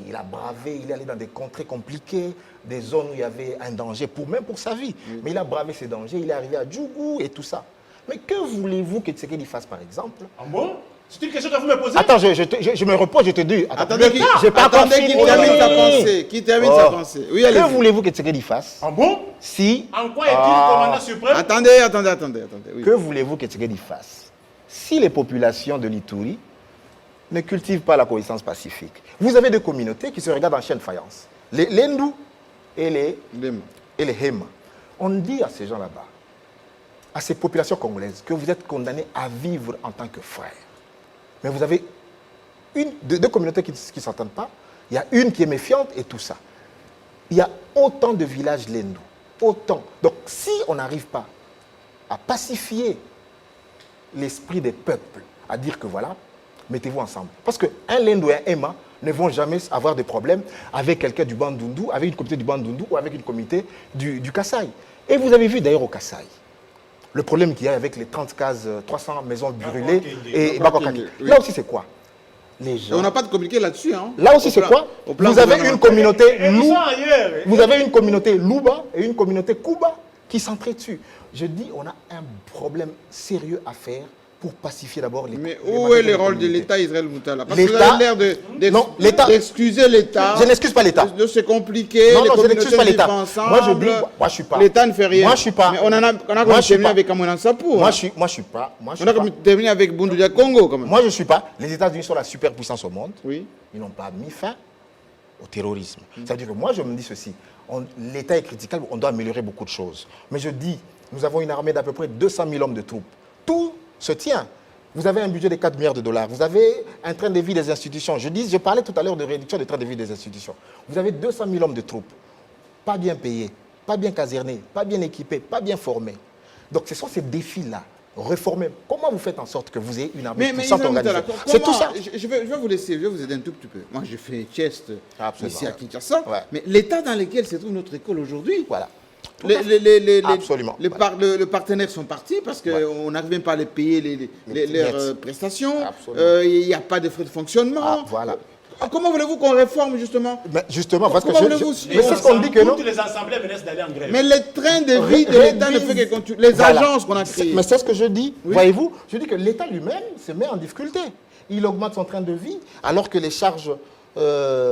Il a bravé, il est allé dans des contrées compliquées, des zones où il y avait un danger, même pour sa vie. Oui. Mais il a bravé ces dangers, il est arrivé à Djougou et tout ça. Mais que voulez-vous que Tshisekedi fasse, par exemple? Ah bon? C'est une question que vous me posez? Attends, je me repose, je te dis. Attendez qu'il fini. termine sa pensée. Qu'il termine sa pensée. Oui, que voulez-vous que Tshisekedi fasse? Ah bon? Si. En quoi est-il commandant suprême? Attendez. Oui. Que voulez-vous que Tshisekedi fasse si les populations de l'Ituri ne cultivent pas la coexistence pacifique? Vous avez deux communautés qui se regardent en chaîne de faïence. Les Ndou et les Hema. On dit à ces gens là-bas, à ces populations congolaises, que vous êtes condamnés à vivre en tant que frères. Mais vous avez deux communautés qui ne s'entendent pas. Il y a une qui est méfiante et tout ça. Il y a autant de villages Lendou. Autant. Donc, si on n'arrive pas à pacifier l'esprit des peuples, à dire que voilà, mettez-vous ensemble. Parce qu'un Lendou et un Emma ne vont jamais avoir de problème avec quelqu'un du Bandundu, avec une communauté du Bandundu ou avec une communauté du Kasaï. Et vous avez vu d'ailleurs au Kasaï, le problème qu'il y a avec les 30 cases, 300 maisons brûlées et Bakokenge. Là aussi, c'est quoi? Les gens... On n'a pas de communiqué là-dessus. Hein. Là aussi, c'est quoi? Vous avez une communauté vous avez une communauté Louba et une communauté Kuba qui s'entraident dessus. Je dis, on a un problème sérieux à faire pour pacifier d'abord les... Mais où est le rôle de l'État Israël Moutala? Parce que vous avez l'air d'excuser l'État. Je n'excuse pas l'État. De se compliquer. Non, je n'excuse pas l'État. Moi, je dis, moi, je suis pas. L'État ne fait rien. Moi, je suis pas. Mais on a terminé avec Amounan Sapou. Moi, je suis pas. On a terminé avec Bundudia Congo, quand même. Moi, je ne suis pas. Les États-Unis sont la superpuissance au monde. Oui. Ils n'ont pas mis fin au terrorisme. Ça veut dire que moi, je me dis ceci. L'État est critiquable, on doit améliorer beaucoup de choses. Mais je dis, nous avons une armée d'à peu près 200 000 hommes de troupes. Tout se tient. Vous avez un budget de 4 milliards de dollars. Vous avez un train de vie des institutions. Je parlais tout à l'heure de réduction du train de vie des institutions. Vous avez 200 000 hommes de troupes. Pas bien payés, pas bien casernés, pas bien équipés, pas bien formés. Donc ce sont ces défis-là. Réformer. Comment vous faites en sorte que vous ayez une armée puissante organisée? C'est tout ça. Je vais vous laisser, je vais vous aider un tout petit peu. Moi, je fais chest ici à Kinshasa. Ouais. Mais l'état dans lequel se trouve notre école aujourd'hui, voilà. Absolument. Les partenaires sont partis parce qu'on n'arrive même pas à les payer leurs prestations. Il n'y a pas de frais de fonctionnement. Voilà. Comment voulez-vous qu'on réforme justement? Justement, parce que c'est ce qu'on dit que non. Toutes les assemblées menacent d'aller en grève. Mais les trains de vie de l'État ne fait que continuer. Les agences qu'on a créées. Mais c'est ce que je dis. Oui. Voyez-vous, je dis que l'État lui-même se met en difficulté. Il augmente son train de vie alors que les charges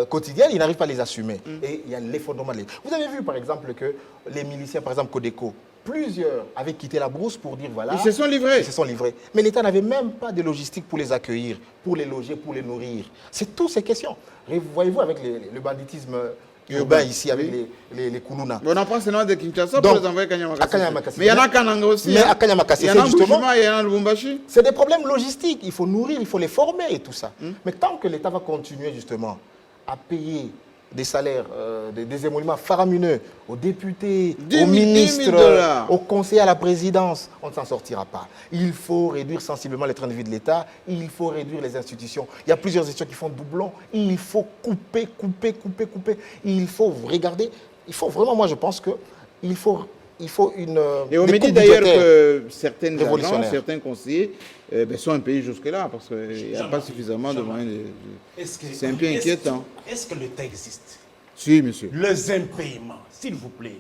quotidiennes, il n'arrive pas à les assumer. Et il y a l'effondrement de l'État. Vous avez vu par exemple que les miliciens, par exemple Codeco, plusieurs avaient quitté la brousse pour dire voilà. Ils se sont livrés. Ils se sont livrés. Mais l'État n'avait même pas de logistique pour les accueillir, pour les loger, pour les nourrir. C'est toutes ces questions. Voyez-vous avec le banditisme urbain ici, avec les Koulouna. On en prend seulement de Kinshasa pour les envoyer à Kanyamakassi. Mais il y en a à Kananga aussi. Mais à Kanyamakassi, c'est justement. Il y en a à Lubumbashi. C'est des problèmes logistiques. Il faut nourrir, il faut les former et tout ça. Mais tant que l'État va continuer justement à payer des salaires, des émoluments faramineux aux députés, aux ministres, aux conseillers à la présidence, on ne s'en sortira pas. Il faut réduire sensiblement les trains de vie de l'État, il faut réduire les institutions. Il y a plusieurs institutions qui font doublon, il faut couper. Il faut regarder, il faut vraiment, moi je pense qu'il faut une... Et on me dit d'ailleurs que certaines agences, certains conseillers sont impayés jusque-là parce qu'il n'y a pas suffisamment de moyens. C'est un peu inquiétant. Est-ce que l'État existe? Si, monsieur. Les impayements, s'il vous plaît.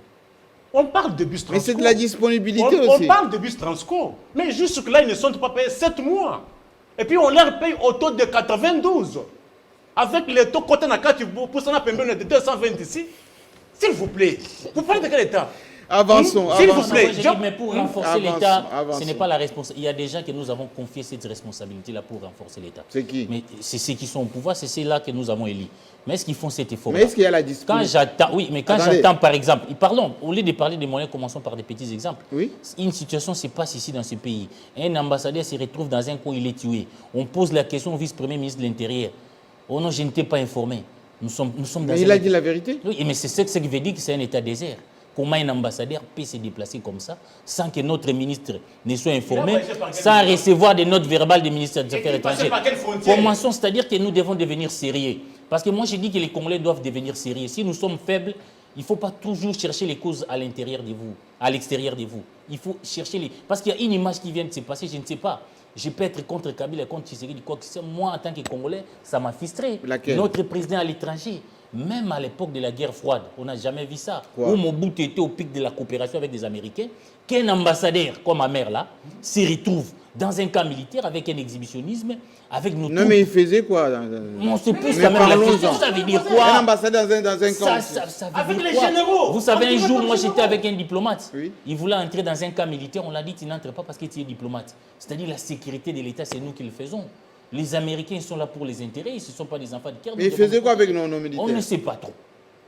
On parle de bus Transco. Mais c'est de la disponibilité aussi. On parle de bus Transco. Mais jusque-là, ils ne sont pas payés 7 mois. Et puis on leur paye au taux de 92. Avec les taux côté Nakati, pour ça, on a payé de 220 ici. S'il vous plaît. Vous parlez de quel État? Avançons. S'il vous plaît. Mais pour renforcer l'État, ce n'est pas la responsabilité. Il y a des gens que nous avons confié cette responsabilité-là pour renforcer l'État. C'est qui? Mais c'est ceux qui sont au pouvoir, c'est ceux-là que nous avons élus. Mais est-ce qu'ils font cet effort? Mais est-ce qu'il y a la disponibilité? Quand j'attends, par exemple, parlons, au lieu de parler des moyens, commençons par des petits exemples. Oui. Une situation se passe ici dans ce pays. Un ambassadeur se retrouve dans un coin, il est tué. On pose la question au vice-premier ministre de l'Intérieur. Oh non, je n'étais pas informé. Nous sommes dans mais il a dit la vérité? Oui, mais c'est ce qui veut dire que c'est un état désert. Comment un ambassadeur peut se déplacer comme ça sans que notre ministre ne soit informé, sans recevoir des notes verbales du ministère des Affaires étrangères? Commençons, c'est-à-dire que nous devons devenir sérieux. Parce que moi, je dis que les Congolais doivent devenir sérieux. Si nous sommes faibles, il ne faut pas toujours chercher les causes à l'intérieur de vous, à l'extérieur de vous. Il faut chercher les... Parce qu'il y a une image qui vient de se passer, je ne sais pas. Je peux être contre Kabila, contre Tshisekedi, quoi que ce soit. Moi, en tant que Congolais, ça m'a frustré. Laquelle? Notre président à l'étranger. Même à l'époque de la guerre froide, on n'a jamais vu ça. Quoi? Où Mobutu était au pic de la coopération avec des Américains, qu'un ambassadeur comme ma mère là se retrouve dans un camp militaire avec un exhibitionnisme, avec nos Non, troupes. mais il faisait quoi On se pose Mais quand même la parlons-en. question, ça veut dire quoi? Un ambassadeur dans un camp. Ça veut Avec dire les quoi? généraux. Vous savez, un Avec jour, les moi généraux. j'étais avec un diplomate. Oui. Il voulait entrer dans un camp militaire, on l'a dit, tu n'entres pas parce que tu es diplomate. C'est-à-dire la sécurité de l'État, c'est nous qui le faisons. Les Américains, ils sont là pour les intérêts, ils ne sont pas des enfants de cœur. Mais il faisait quoi avec nos militaires? On ne sait pas trop.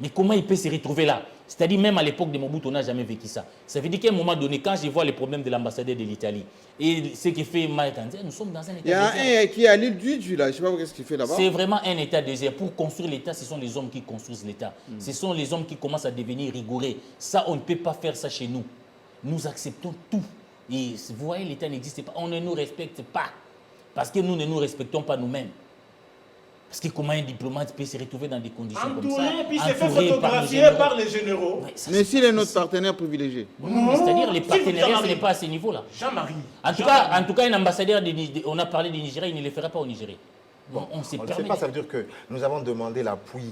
Mais comment il peut se retrouver là? C'est-à-dire même à l'époque de Mobutu, on n'a jamais vécu ça. Ça veut dire qu'à un moment donné, quand je vois les problèmes de l'ambassadeur de l'Italie et ce qui fait Mike Tanzania, nous sommes dans un état Il y a désert. un qui est à l'île d'Uju, là. Je ne sais pas qu'est-ce qu'il fait là-bas. C'est vraiment un état désert. Pour construire l'État, ce sont les hommes qui construisent l'État. Ce sont les hommes qui commencent à devenir rigoureux. Ça, on ne peut pas faire ça chez nous. Nous acceptons tout. Et vous voyez, l'État n'existe pas. On ne nous respecte pas. Parce que nous ne nous respectons pas nous-mêmes. Parce que comment un diplomate peut se retrouver dans des conditions comme ça, Entouré, puis il s'est fait entouré par les photographier généraux. par les généraux. Ouais, ça, Mais s'il est notre partenaire privilégié. non, c'est-à-dire les Si, partenariats, ce Jean-Marie. n'est pas à ce niveau-là. Jean-Marie. En tout cas, un ambassadeur, on a parlé du Nigeria, il ne le fera pas au Nigeria. Bon, on s'est On ne sait permis. pas, ça veut dire que nous avons demandé l'appui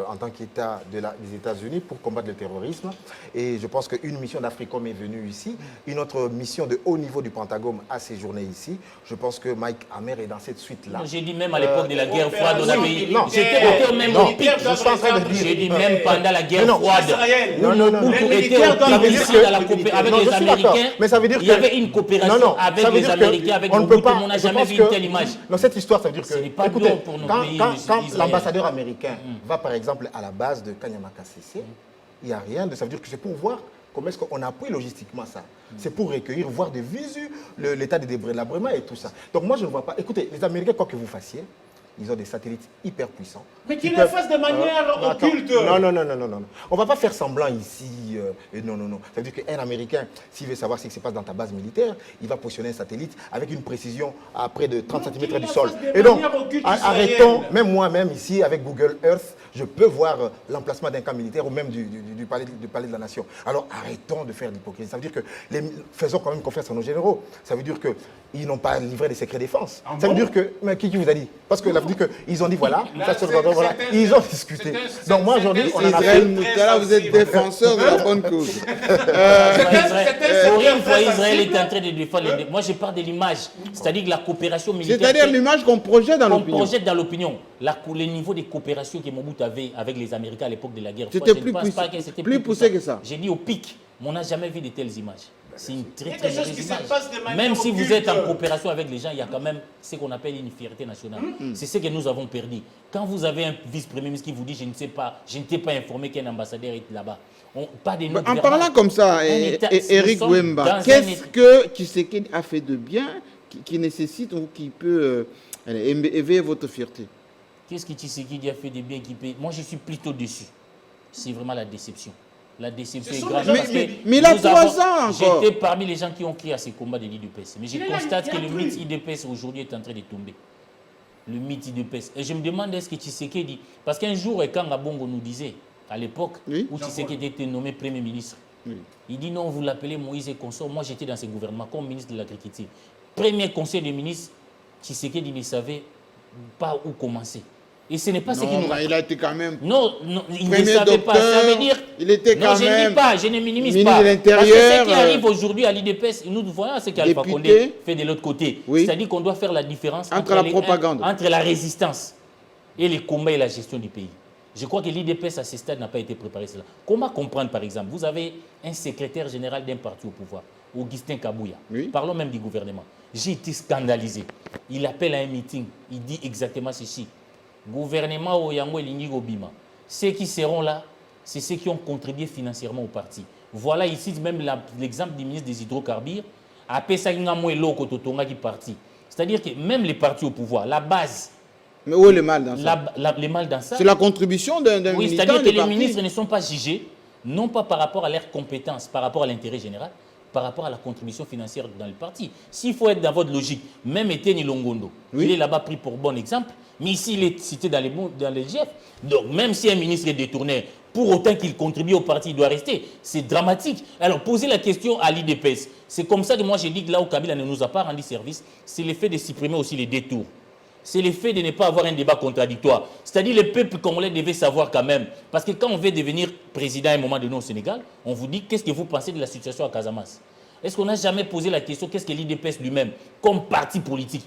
en tant qu'État des États-Unis pour combattre le terrorisme. Et je pense qu'une mission d'Africom est venue ici. Une autre mission de haut niveau du Pentagone a séjourné ici. Je pense que Mike Hammer est dans cette suite-là. J'ai dit même à l'époque de la guerre froide, on avait. non, J'étais au même non, au pic. je suis en train de dire. J'ai dit même pendant la guerre non, froide. Israël. Non, non, non. Mobutu Les était militaires au doivent pic dire ici que- dans la avec Non, les je suis d'accord. Américains. Mais ça veut dire Il y que- avait une coopération Non, non, avec ça veut les dire que Américains, avec on ne Mobutu. peut pas. On n'a je jamais pense vu que une telle image. Dans cette histoire, ça veut dire que. Ce n'est pas écoutez, bon pour nos quand, pays, quand Israël. l'ambassadeur américain va par exemple à la base de Kanyamaka CC, il n'y a rien de. Ça veut dire que c'est pour voir comment est-ce qu'on appuie logistiquement ça. C'est pour recueillir, voir de visu l'état de délabrement et tout ça. Donc moi, je ne vois pas. Écoutez, les Américains, quoi que vous fassiez, ils ont des satellites hyper puissants. Mais qu'ils Ils le peuvent- fassent de manière non, attends. occulte. Non, non, non, non, non, non. On ne va pas faire semblant ici. Non, non, non. Ça veut dire qu'un Américain, s'il veut savoir ce qui se passe dans ta base militaire, il va positionner un satellite avec une précision à près de 30 Non, cm qu'il du le sol. fasse de Et donc, manière occulte arrêtons, israélienne. même moi-même ici, avec Google Earth, je peux voir l'emplacement d'un camp militaire ou même du palais de la Nation. Alors arrêtons de faire l'hypocrisie. Ça veut dire que faisons quand même confiance à nos généraux. Ça veut dire qu'ils n'ont pas livré des secrets défense. Ah Ça veut bon? dire que. Mais qui vous a dit? Parce que ça veut dire qu'ils ont dit voilà, Là, ça se c'est- regarde, voilà. c'est un- Ils ont discuté. c'est Donc moi un- aujourd'hui, c'est on en a Israël fait. Moutala, vous êtes défenseur de la bonne cause. Pour une fois, Israël est en train de défendre. Moi, je parle de l'image. C'est-à-dire que la coopération militaire. C'est-à-dire l'image qu'on projette dans qu'on l'opinion. projette dans l'opinion. Le niveau de coopération que Mobutu avait avec les Américains à l'époque de la guerre froide, C'était je ne plus pense puissant- pas que c'était plus poussé que ça. J'ai dit au pic, mais on n'a jamais vu de telles images. C'est une très Il y a très des choses mauvaise qui se image. passent de manière Même si vous occulte. êtes en coopération avec les gens, il y a quand même ce qu'on appelle une fierté nationale. C'est ce que nous avons perdu. Quand vous avez un vice-premier ministre qui vous dit je ne sais pas, je ne t'ai pas informé qu'un ambassadeur est là-bas. Pas des notes En verbales. parlant comme ça, Eric nous sommes Wemba, dans un qu'est-ce état- que Tshisekedi a fait de bien qui nécessite ou qui peut éveiller votre fierté? Qu'est-ce que Tshisekedi a fait de bien qui peut... Moi, je suis plutôt déçu. C'est vraiment la déception. La déception est grave. parce que mais il a nous 3 avons- ans encore. J'étais parmi les gens qui ont crié à ces combats de l'IDPS. Mais je Il est là, constate il que a le cru. mythe IDPS aujourd'hui est en train de tomber. Le mythe IDPS. Et je me demande est-ce que Tshisekedi... Parce qu'un jour, quand Gabongo nous disait, à l'époque, Oui. où Tshisekedi était nommé Premier ministre, il dit non, vous l'appelez Moïse et consort. Moi, j'étais dans ce gouvernement comme ministre de l'Agriculture. Premier conseil des ministres, Tshisekedi ne savait pas où commencer. Et ce n'est pas ce qui Non, nous mais il a été quand même non, non, il ne premier savait pas. Ça veut dire. il était Non, quand je ne même dis pas, je ne minimise ministre pas. de l'Intérieur, Parce que ce qui arrive aujourd'hui à l'IDPS, nous voyons ce qu'Alpha député. Condé fait de l'autre côté. Oui. C'est-à-dire qu'on doit faire la différence Entre la les- propagande. entre la résistance et les combats et la gestion du pays. Je crois que l'IDPS à ce stade n'a pas été préparé cela. Comment comprendre par exemple? Vous avez un secrétaire général d'un parti au pouvoir, Augustin Kabouya. Oui. Parlons même du gouvernement. J'ai été scandalisé. Il appelle à un meeting, il dit exactement ceci. Gouvernement au Yango et Lingigo Bima. Ceux qui seront là, c'est ceux qui ont contribué financièrement au parti. Voilà ici même l'exemple du ministre des Hydrocarbures. Après ça, il y a un Loko Totonga qui est parti. C'est-à-dire que même les partis au pouvoir, la base, Mais où est le mal dans ça? les mal dans ça. C'est la contribution d'un Oui, militant c'est-à-dire que du les parti. ministres ne sont pas jugés, non pas par rapport à leurs compétences, par rapport à l'intérêt général, par rapport à la contribution financière dans le parti. S'il faut être dans votre logique, même Eteni Longondo, Oui. il est là-bas pris pour bon exemple, mais ici il est cité dans les GF. Donc même si un ministre est détourné, pour autant qu'il contribue au parti, il doit rester. C'est dramatique. Alors posez la question à l'IDPS. C'est comme ça que moi j'ai dit que là où Kabila ne nous a pas rendu service, c'est le fait de supprimer aussi les détours. c'est le fait de ne pas avoir un débat contradictoire. C'est-à-dire le peuple congolais devait savoir quand même. Parce que quand on veut devenir président à un moment donné au Sénégal, on vous dit qu'est-ce que vous pensez de la situation à Casamance. Est-ce qu'on n'a jamais posé la question qu'est-ce que l'IDPS lui-même, comme parti politique,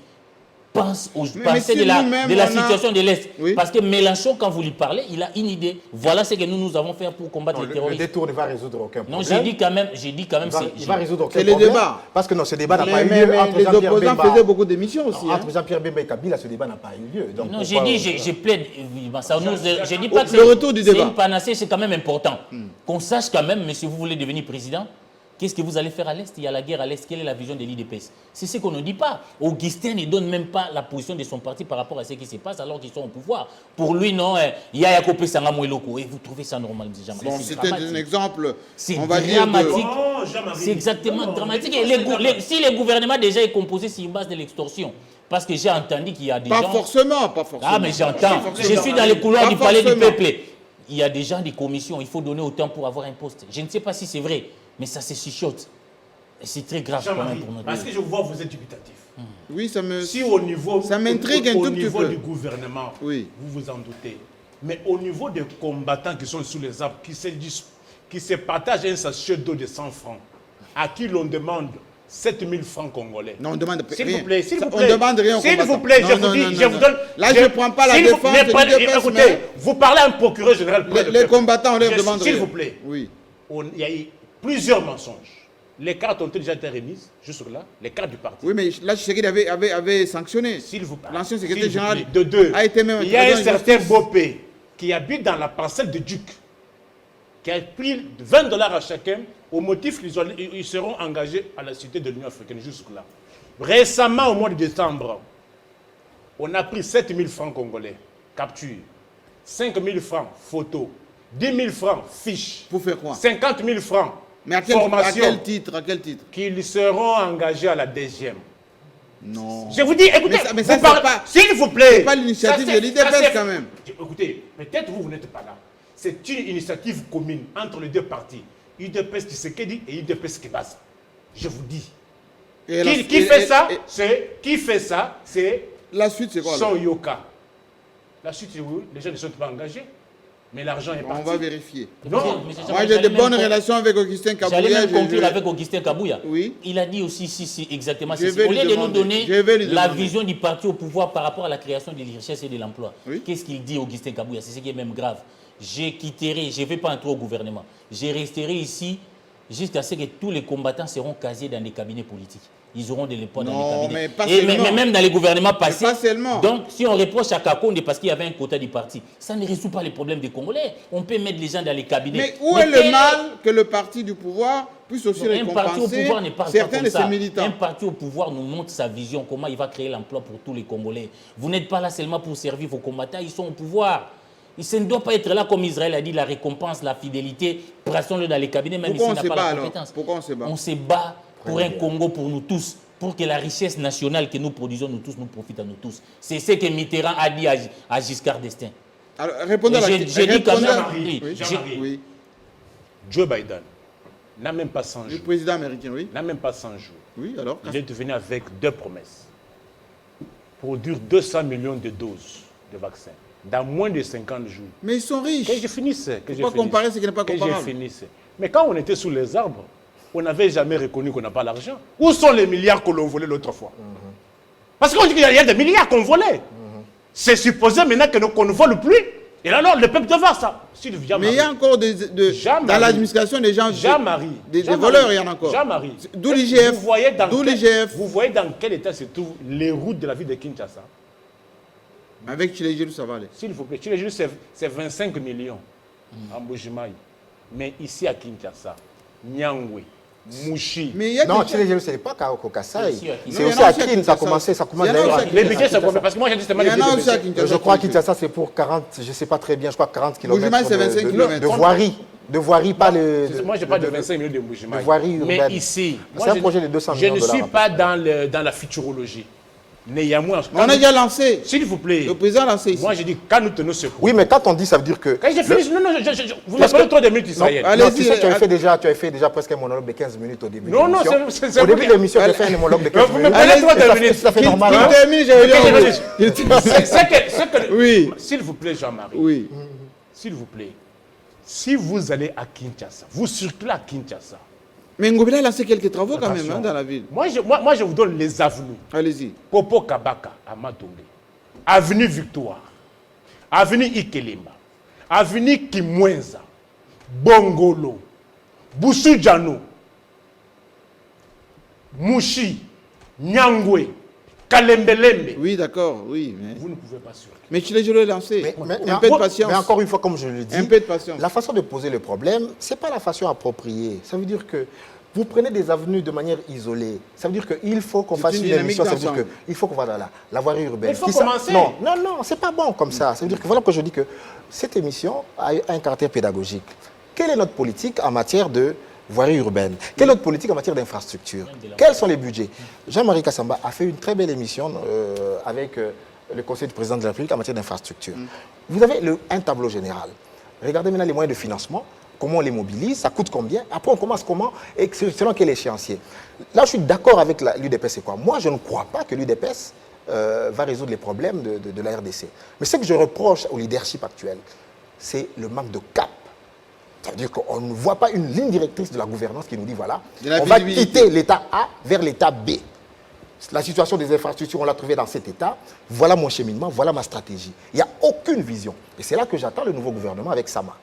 pense de la situation de l'Est. Oui. Parce que Mélenchon, quand vous lui parlez, il a une idée. Voilà ce que nous avons fait pour combattre les terroristes. Le détour ne va résoudre aucun problème. Non, j'ai dit quand même, il va résoudre aucun problème. C'est le débat. Parce que non, ce débat n'a pas eu lieu. Les opposants faisaient beaucoup d'émissions aussi. Entre Jean-Pierre Bemba et Kabila, ce débat n'a pas eu lieu. Donc, non, j'ai dit, je plaide. Je dis pas que le retour du débat. C'est une panacée, c'est quand même important. Qu'on sache quand même, mais si vous voulez devenir président, qu'est-ce que vous allez faire à l'Est? Il y a la guerre à l'Est. Quelle est la vision de l'IDPS? C'est ce qu'on ne dit pas. Augustin ne donne même pas la position de son parti par rapport à ce qui se passe alors qu'ils sont au pouvoir. Pour lui, non, il y a Yakopé Sangamou et Loko. Et vous trouvez ça normal, M. Bon, c'était un exemple, c'est on va dramatique. dire. C'est exactement dramatique. Et si le gouvernement déjà est composé sur une base de l'extorsion, parce que j'ai entendu qu'il y a des gens... Pas forcément. Ah, mais j'entends. Je suis dans les couloirs du palais du peuple. Il y a des gens des commissions, il faut donner autant pour avoir un poste. Je ne sais pas si c'est vrai. Mais ça se chuchote. Et c'est très grave quand même pour notre parce que je vois vous êtes dubitatif. Oui, ça me... Si au niveau, ça m'intrigue un tout petit peu. Au niveau du gouvernement, oui, vous vous en doutez. Mais au niveau des combattants qui sont sous les arbres, qui se partagent un sachet d'eau de 100 francs, à qui l'on demande 7000 francs congolais. Non, on demande s'il rien. Vous plaît, s'il vous plaît. On demande rien aux combattants. S'il vous plaît, je vous donne... Là, je ne prends pas la défense de écoutez, vous parlez à un procureur général. Les combattants, on leur demande rien. S'il vous plaît. Oui. Il y a eu plusieurs mensonges. Les cartes ont déjà été remises, jusque là, les cartes du parti. Oui, mais là, Tshisekedi avait sanctionné. S'il vous plaît. L'ancien secrétaire général de deux. A été même... Il y a un certain Bopé qui habite dans la parcelle de Duc, qui a pris 20 $ à chacun au motif qu'ils seront engagés à la cité de l'Union africaine, jusque-là. Récemment, au mois de décembre, on a pris 7000 francs congolais, capture, 5000 francs, photo, 10 000 francs, fiche. Pour faire quoi? 50 000 francs. Mais à quel titre? Qu'ils seront engagés à la DGM. Non. Je vous dis, écoutez, mais ça, s'il vous plaît. C'est pas l'initiative de l'IDPS quand même. Écoutez, peut-être vous n'êtes pas là. C'est une initiative commune entre les deux partis. UDPS Tshisekedi et UDPS Kebasa. Je vous dis. Qui fait ça, c'est... La suite, c'est quoi? Son Yoka. La suite, oui, les gens ne sont pas engagés. Mais l'argent est parti. On va vérifier. Non. Moi, j'ai de bonnes relations avec Augustin Kabouya. J'allais même conclure avec Augustin Kabouya. Oui. Il a dit aussi, si, exactement. Au lieu de nous donner la vision du parti au pouvoir par rapport à la création des richesses et de l'emploi, qu'est-ce qu'il dit, Augustin Kabouya? C'est ce qui est même grave. Je quitterai, je ne vais pas entrer au gouvernement. Je resterai ici jusqu'à ce que tous les combattants seront casés dans des cabinets politiques. Ils auront des points dans les cabinets. Mais même dans les gouvernements passés. Pas seulement. Donc, si on reproche à Kakonde parce qu'il y avait un quota du parti, ça ne résout pas les problèmes des Congolais. On peut mettre les gens dans les cabinets. Mais où est le mal que le parti du pouvoir puisse aussi récompenser un parti au pouvoir n'est pas certains comme de ça. ses militants? Un parti au pouvoir nous montre sa vision, comment il va créer l'emploi pour tous les Congolais. Vous n'êtes pas là seulement pour servir vos combattants, ils sont au pouvoir. Ça ne doit pas être là, comme Israël a dit, la récompense, la fidélité. Brassons-le dans les cabinets, même s'il n'a pas la compétence. Pourquoi on se bat? On se bat pour un Congo pour nous tous, pour que la richesse nationale que nous produisons, nous tous, nous profite à nous tous. C'est ce que Mitterrand a dit à Giscard d'Estaing. Alors, répondez à la question. Oui. Joe Biden n'a même pas 100 jours. Le président américain, oui. N'a même pas 100 jours. Oui, alors. Il est venu avec 2 promesses. Produire 200 millions de doses de vaccins dans moins de 50 jours. Mais ils sont riches. Que je finisse. Pourquoi comparer ce qui n'est pas comparable? Que je finisse. Mais quand on était sous les arbres, on n'avait jamais reconnu qu'on n'a pas l'argent. Où sont les milliards que l'on volait l'autre fois? Parce qu'on dit qu'il y a des milliards qu'on volait. C'est supposé maintenant qu'on ne vole plus. Et alors, le peuple doit voir ça. Mais il y a encore dans l'administration des gens, des voleurs, il y en a encore. Jean-Marie, d'où l'IGF. Vous voyez dans quel état se trouvent les routes de la ville de Kinshasa? Avec Tchiléjilou, ça va aller. S'il vous plaît, Tchiléjilou, c'est 25 millions en Bujimaï. Mais ici à Kinshasa, Nyangwe, Mouchi. Non, Tchiléjilou, ce n'est pas qu'au Kassai. C'est aussi à Kin, ça commence d'ailleurs. Les budgets, c'est combien? Parce que moi, j'ai dit que c'était je crois que Kinshasa, c'est pour 40, je ne sais pas très bien, je crois 40 km de voirie. De voirie, pas le... Moi, je parle de 25 millions de Bujimaï. De voirie urbaine. Mais ici, c'est un projet de 200 millions de dollars. Je ne suis pas dans la futurologie. Néanmoins, On a déjà lancé. s'il vous plaît. Le président a lancé ici. Moi, je dis, quand nous tenons ce cours. Oui, mais quand on dit, ça veut dire que... Quand j'ai fini, non, vous m'avez parlé trop de minutes israéliennes. allez-y, Non, tu sais, tu avais fait déjà presque un monologue de 15 minutes au début Non, de non, l'émission. c'est Au début de l'émission, j'ai fait un monologue de 15 Vous me minutes. parlez trop de C'est minutes. tout à fait normal. Qu'il hein. termine, j'avais C'est que, Oui. s'il vous plaît, Jean-Marie, Oui. s'il vous plaît, si vous allez à Kinshasa, vous circulez à Kinshasa, Mais Ngobila a lancé quelques travaux quand même attention, dans la ville. moi, je vous donne les avenues. Allez-y. Popo Kabaka à Matonge, avenue Victoire, avenue Ikelemba, avenue Kimwenza, Bongolo, Boussou-Djano, Mouchi, Nyangwe, Kalembelembe. Oui, d'accord, oui. Mais, Vous ne pouvez pas circuler. mais je l'ai lancé. Un peu de patience. Mais encore une fois, comme je le dis, Un peu de patience. la façon de poser le problème, ce n'est pas la façon appropriée. Ça veut dire que vous prenez des avenues de manière isolée. Ça veut dire qu'il faut qu'on fasse une une dynamique émission. Ça veut dire d'ensemble. qu'il faut qu'on va dans la voirie urbaine. Il faut Qui ça- commencer. Non, c'est pas bon comme ça. Ça veut dire que voilà que je dis que cette émission a un caractère pédagogique. Quelle est notre politique en matière de voirie urbaine? Quelle est notre politique en matière d'infrastructure? Quels sont les budgets? Jean-Marie Kassamba a fait une très belle émission avec le Conseil du président de la République en matière d'infrastructure. Vous avez un tableau général. Regardez maintenant les moyens de financement, comment on les mobilise, ça coûte combien, après on commence comment, et selon quel échéancier. Là, je suis d'accord avec l'UDPS, c'est quoi? Moi, je ne crois pas que l'UDPS va résoudre les problèmes de la RDC. Mais ce que je reproche au leadership actuel, c'est le manque de cap. Ça veut dire qu'on ne voit pas une ligne directrice de la gouvernance qui nous dit, voilà, on va quitter l'état A vers l'état B. La situation des infrastructures, on l'a trouvée dans cet état. Voilà mon cheminement, voilà ma stratégie. Il n'y a aucune vision. Et c'est là que j'attends le nouveau gouvernement avec Sama.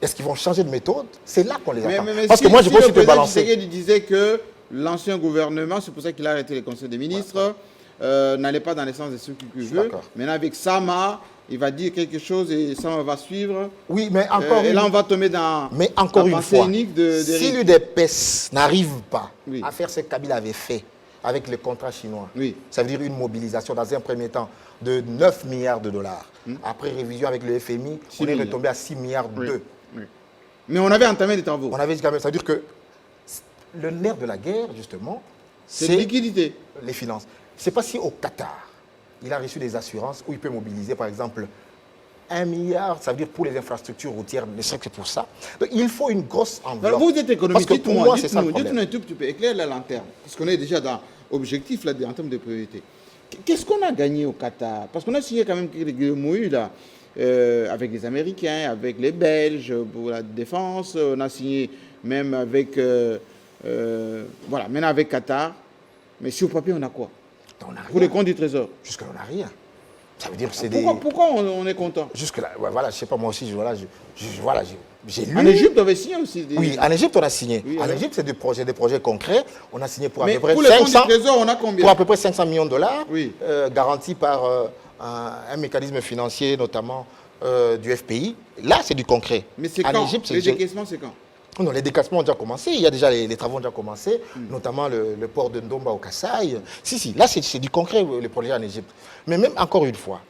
Est-ce qu'ils vont changer de méthode? C'est là qu'on les attend. Parce que moi, je pense que tu balancer. Il disait que l'ancien gouvernement, c'est pour ça qu'il a arrêté les conseils des ministres, n'allait pas dans le sens de ce qu'il veut. Maintenant, avec Sama, il va dire quelque chose et Sama va suivre. Oui, mais encore et là, on va tomber dans encore une fois, de si l'UDPS n'arrive pas à faire ce que Kabila avait fait avec le contrat chinois, ça veut dire une mobilisation dans un premier temps de 9 milliards de dollars. Après révision avec le FMI, on est retombé à 6 milliards d'euros. Mais on avait entamé des travaux. On avait dit quand même, ça veut dire que le nerf de la guerre, justement, c'est liquidité. Les finances. Je ne sais pas si au Qatar, il a reçu des assurances où il peut mobiliser, par exemple, 1 milliard, ça veut dire pour les infrastructures routières, ne serait que pour ça. Donc, il faut une grosse enveloppe. Alors, vous êtes économiste, parce que pour moi, c'est ça le problème. Dites-nous un tout petit peu, éclaire la lanterne, puisqu'on est déjà dans l'objectif là, en termes de priorité. Qu'est-ce qu'on a gagné au Qatar? Parce qu'on a signé quand même quelques mouilles là, avec les Américains, avec les Belges pour la défense, on a signé même avec, voilà, maintenant avec Qatar. Mais sur le papier, on a quoi? Pour les comptes du Trésor. Jusque-là, on n'a rien. Ça veut dire que c'est pourquoi on est content? Jusque-là, voilà, je ne sais pas, moi aussi, j'ai lu. En Égypte, on avait signé aussi. Oui, en Égypte, on a signé. Oui, en Égypte, c'est des projets concrets. On a signé pour à peu près pour les comptes du Trésor, on a combien? Pour à peu près 500 millions de dollars, oui. Garantis par un mécanisme financier, notamment du FPI. Là, c'est du concret. Mais c'est quand? Les décaissements, c'est quand? Non, les décassements ont déjà commencé. Il y a déjà les travaux ont déjà commencé, notamment le port de Ndomba au Kasaï. Si, là, c'est du concret, les projets en Égypte. Mais même, encore une fois,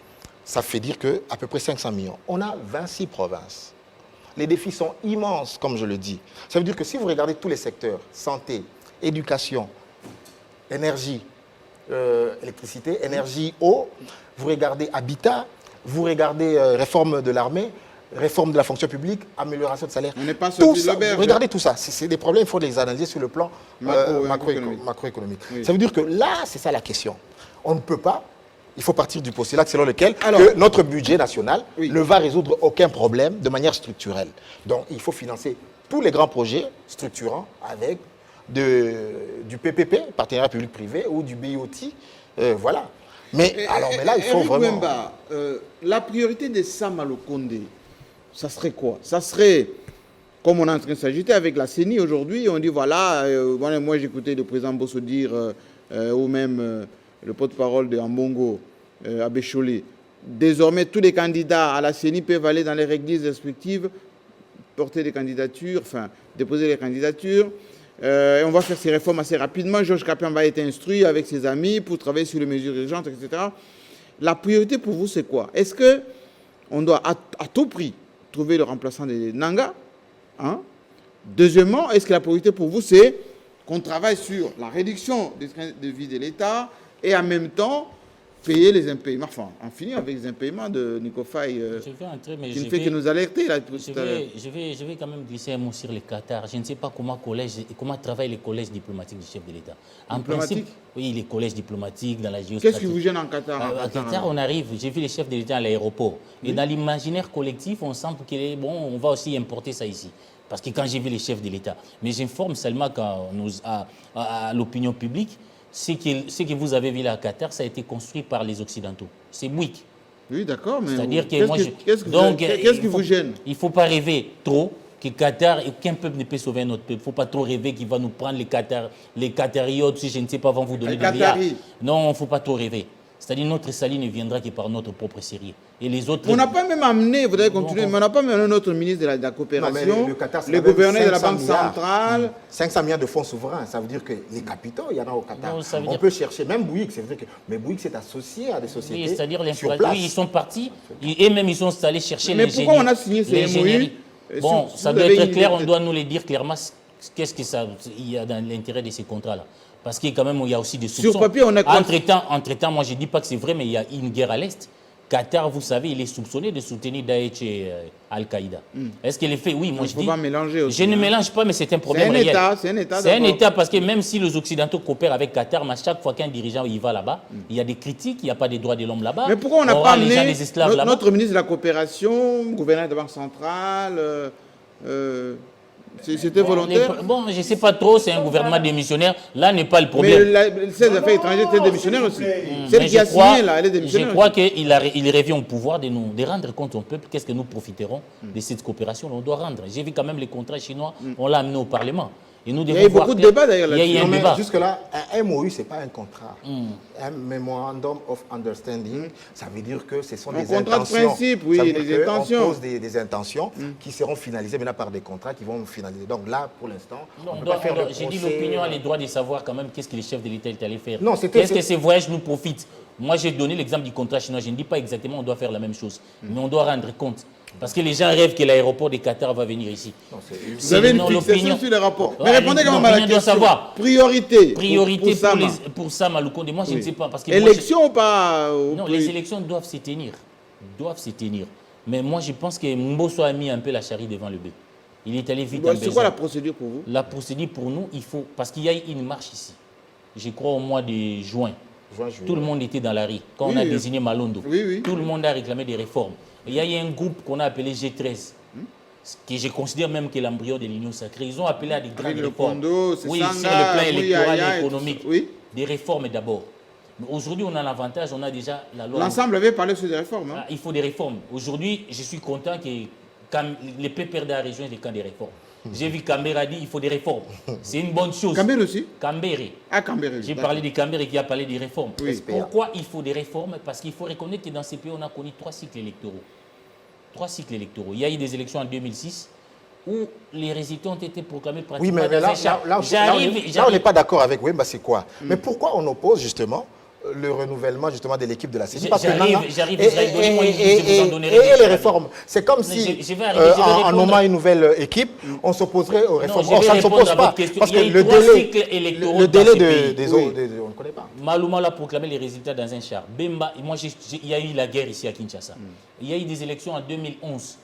ça fait dire qu'à peu près 500 millions. On a 26 provinces. Les défis sont immenses, comme je le dis. Ça veut dire que si vous regardez tous les secteurs, santé, éducation, énergie, électricité, énergie, eau, vous regardez habitat, vous regardez réforme de l'armée, réforme de la fonction publique, amélioration de salaire. On n'est pas sur l'auberge. Regardez tout ça. C'est des problèmes, il faut les analyser sur le plan macroéconomique. Oui. Ça veut dire que là, c'est ça la question. On ne peut pas, il faut partir du postulat selon lequel que notre budget national ne va résoudre aucun problème de manière structurelle. Donc, il faut financer tous les grands projets structurants avec du PPP, partenariat public-privé, ou du BIOT. Voilà. Mais là, il faut vraiment... Wemba, la priorité de Sama Lukonde, ça serait quoi? Ça serait, comme on est en train de s'agiter avec la CENI aujourd'hui, on dit voilà, moi j'écoutais le président Bosso dire, ou même le porte-parole de Ambongo, Abbé Cholé, désormais tous les candidats à la CENI peuvent aller dans les églises respectives, porter des candidatures, enfin déposer les candidatures. Et on va faire ces réformes assez rapidement. Georges Capian va être instruit avec ses amis pour travailler sur les mesures urgentes, etc. La priorité pour vous, c'est quoi? Est-ce qu'on doit à tout prix trouver le remplaçant des Nanga, hein? Deuxièmement, est-ce que la priorité pour vous, c'est qu'on travaille sur la réduction des trains de vie de l'État et en même temps payer les impayements. Enfin, en finir avec les impayements de Nico Faye, Je vais entrer, mais qui ne fait que nous alerter là tout à l'heure. je vais quand même glisser un mot sur le Qatar. Je ne sais pas comment travaillent les collèges diplomatiques du chef de l'État. En Diplomatiques? principe, oui, les collèges diplomatiques dans la géostratégie. Qu'est-ce qui vous gêne en Qatar? À Qatar, on arrive, j'ai vu les chefs de l'État à l'aéroport. Et dans l'imaginaire collectif, on sent on va aussi importer ça ici. Parce que quand j'ai vu les chefs de l'État, mais j'informe seulement à l'opinion publique, ce que vous avez vu là à Qatar, ça a été construit par les Occidentaux. C'est Bouygues. Oui, d'accord, mais C'est-à-dire que moi, qu'est-ce qui vous gêne? Il ne faut pas rêver trop que Qatar, aucun peuple ne peut sauver un autre peuple. Il ne faut pas trop rêver qu'il va nous prendre les Qatariotes, si je ne sais pas, vont vous donner des milliards. Non, il ne faut pas trop rêver. C'est-à-dire notre salut ne viendra que par notre propre sérieux. Et les autres... On n'a pas même amené, vous allez continuer, mais on n'a pas même amené notre ministre de la coopération, Non, le Qatar, le gouverneur de la Banque centrale. 500 milliards de fonds souverains, ça veut dire que les capitaux, il y en a au Qatar. Non, ça veut on dire... peut chercher, même Bouygues, c'est vrai que... Mais Bouygues s'est associé à des sociétés c'est-à-dire sur place. Oui, ils sont partis, et même ils sont allés chercher mais pourquoi on a signé ces MOU? Bon, ça doit être clair, on doit nous le dire clairement, qu'est-ce qu'il y a dans l'intérêt de ces contrats-là. Parce qu'il quand même, il y a aussi des soupçons. Sur papier, on a... Entre-temps, moi je ne dis pas que c'est vrai, mais il y a une guerre à l'Est. Qatar, vous savez, il est soupçonné de soutenir Daesh et Al-Qaïda. Est-ce qu'il est fait? Oui, moi je dis... Il ne faut pas mélanger aussi. Je ne mélange pas, mais c'est un problème réel. C'est un État. C'est un État parce que même si les Occidentaux coopèrent avec Qatar, mais chaque fois qu'un dirigeant il va là-bas, il y a des critiques, il n'y a pas des droits de l'homme là-bas. Mais pourquoi on n'a pas amené notre notre ministre de la Coopération, gouverneur de la Banque centrale c'était volontaire? Bon, je ne sais pas trop, c'est un gouvernement démissionnaire. Là n'est pas le problème. Mais ces affaires étrangères étaient démissionnaires aussi. Celle qui a signé, là, elle est démissionnaire. Je crois qu'il revient au pouvoir de rendre compte au peuple qu'est-ce que nous profiterons de cette coopération. On doit rendre. J'ai vu quand même les contrats chinois, on l'a amené au Parlement. Et nous il y a eu beaucoup de débats d'ailleurs là-dessus. Il y a eu un débat. Jusque-là, un MOU, ce n'est pas un contrat. Un Memorandum of Understanding, ça veut dire que ce sont des intentions. Un contrat de principe, oui, des intentions. On pose des intentions qui seront finalisées maintenant par des contrats qui vont finaliser. Donc là, pour l'instant, on peut pas faire de j'ai dit l'opinion a le droit de savoir quand même qu'est-ce que les chefs de l'État est allé faire. Qu'est-ce que ces voyages nous profitent? Moi, j'ai donné l'exemple du contrat chinois. Je ne dis pas exactement on doit faire la même chose, mais on doit rendre compte. Parce que les gens rêvent que l'aéroport de Qatar va venir ici. Vous avez une fixation sur les rapports. Mais répondez quand même à la question. Savoir. Priorité pour Sama Lukonde. Moi, je ne sais pas. Parce que élections ou pas? Non, les élections doivent se tenir. Mais moi, je pense que Mbosso a mis un peu la charrue devant le bœuf. Il est allé vite en besoin. C'est quoi la procédure pour vous? La procédure pour nous, il faut... Parce qu'il y a eu une marche ici. Je crois au mois de juin. Tout le monde était dans la rue. Quand on a désigné Malondo, tout le monde a réclamé des réformes. Il y a eu un groupe qu'on a appelé G13, que je considère même que l'embryon de l'Union sacrée. Ils ont appelé à des grandes réformes. Sur le plan électoral et économique. Des réformes d'abord. Mais aujourd'hui, on a l'avantage, on a déjà la loi. L'ensemble avait parlé sur des réformes. Il faut des réformes. Aujourd'hui, je suis content que les PPRD a rejoint les camps des réformes. J'ai vu Cambéré a dit qu'il faut des réformes. C'est une bonne chose. Cambéré aussi? Cambéré. Cambéré. J'ai parlé de Cambéré qui a parlé des réformes. Pourquoi il faut des réformes? Parce qu'il faut reconnaître que dans ces pays, on a connu 3 cycles électoraux. 3 cycles électoraux. Il y a eu des élections en 2006 où les résultats ont été proclamés pratiquement dans un char. Là, on n'est pas d'accord avec Wemba, c'est quoi? Mais pourquoi on oppose justement le renouvellement justement de l'équipe de la CENI? J'arrive, et les réformes. C'est comme si, en nommant une nouvelle équipe, on s'opposerait aux réformes. Or, ça ne s'oppose pas. Parce que le délai des autres, on ne connaît pas. Malouma l'a proclamé les résultats dans un char. Bemba, moi, il y a eu la guerre ici à Kinshasa. Il y a eu des élections en 2011.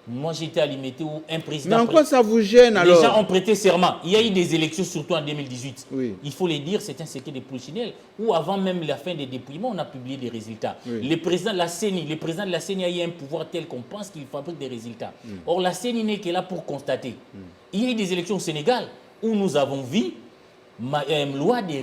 Moi, j'étais à Limité où un président... Mais en quoi ça vous gêne alors? Les gens ont prêté serment. Il y a eu des élections, surtout en 2018. Il faut les dire, c'est un secret de Polichinelle, où avant même la fin des dépouillements, on a publié des résultats. Le président de la CENI a eu un pouvoir tel qu'on pense qu'il fabrique des résultats. Or, la CENI n'est que là pour constater. Il y a eu des élections au Sénégal où nous avons vu loi de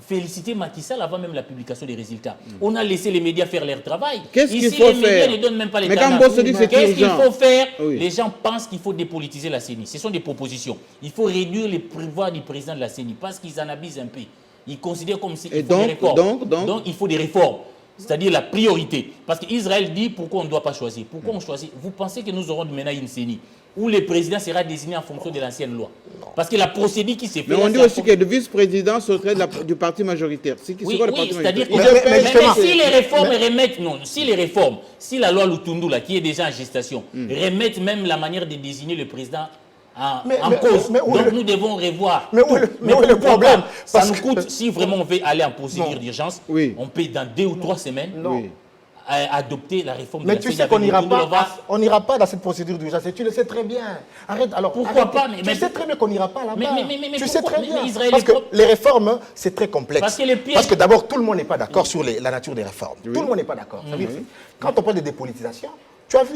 féliciter Macky Sall avant même la publication des résultats. On a laissé les médias faire leur travail. Qu'est-ce qu'il faut faire? Les médias ne donnent même pas les canards. Qu'est-ce qu'il faut faire? Les gens pensent qu'il faut dépolitiser la CENI. Ce sont des propositions. Il faut réduire les pouvoirs du président de la CENI parce qu'ils en abusent un peu. Ils considèrent comme s'il faut des réformes. Donc, il faut des réformes. C'est-à-dire la priorité. Parce qu'Israël dit pourquoi on ne doit pas choisir. Pourquoi on choisit? Vous pensez que nous aurons maintenant une CENI où le président sera désigné en fonction de l'ancienne loi? Parce que la procédure qui s'est faite... Mais on dit aussi que le vice-président sortirait du parti majoritaire. Oui, c'est-à-dire que si les réformes remettent... Non, si la loi Lutundu, qui est déjà en gestation, remettent même la manière de désigner le président en cause. Donc nous devons revoir. Mais où est le problème? Ça nous coûte, si vraiment on veut aller en procédure d'urgence, on peut dans 2 ou 3 semaines adopter la réforme de la CENI. Mais tu sais qu'on n'ira pas dans cette procédure d'urgence. Tu le sais très bien. Arrête. Alors, pourquoi pas? Tu sais très bien qu'on n'ira pas là-bas. Mais tu sais très bien. Parce que les réformes, c'est très complexe. Parce que d'abord, tout le monde n'est pas d'accord sur la nature des réformes. Tout le monde n'est pas d'accord. Quand on parle de dépolitisation, tu as vu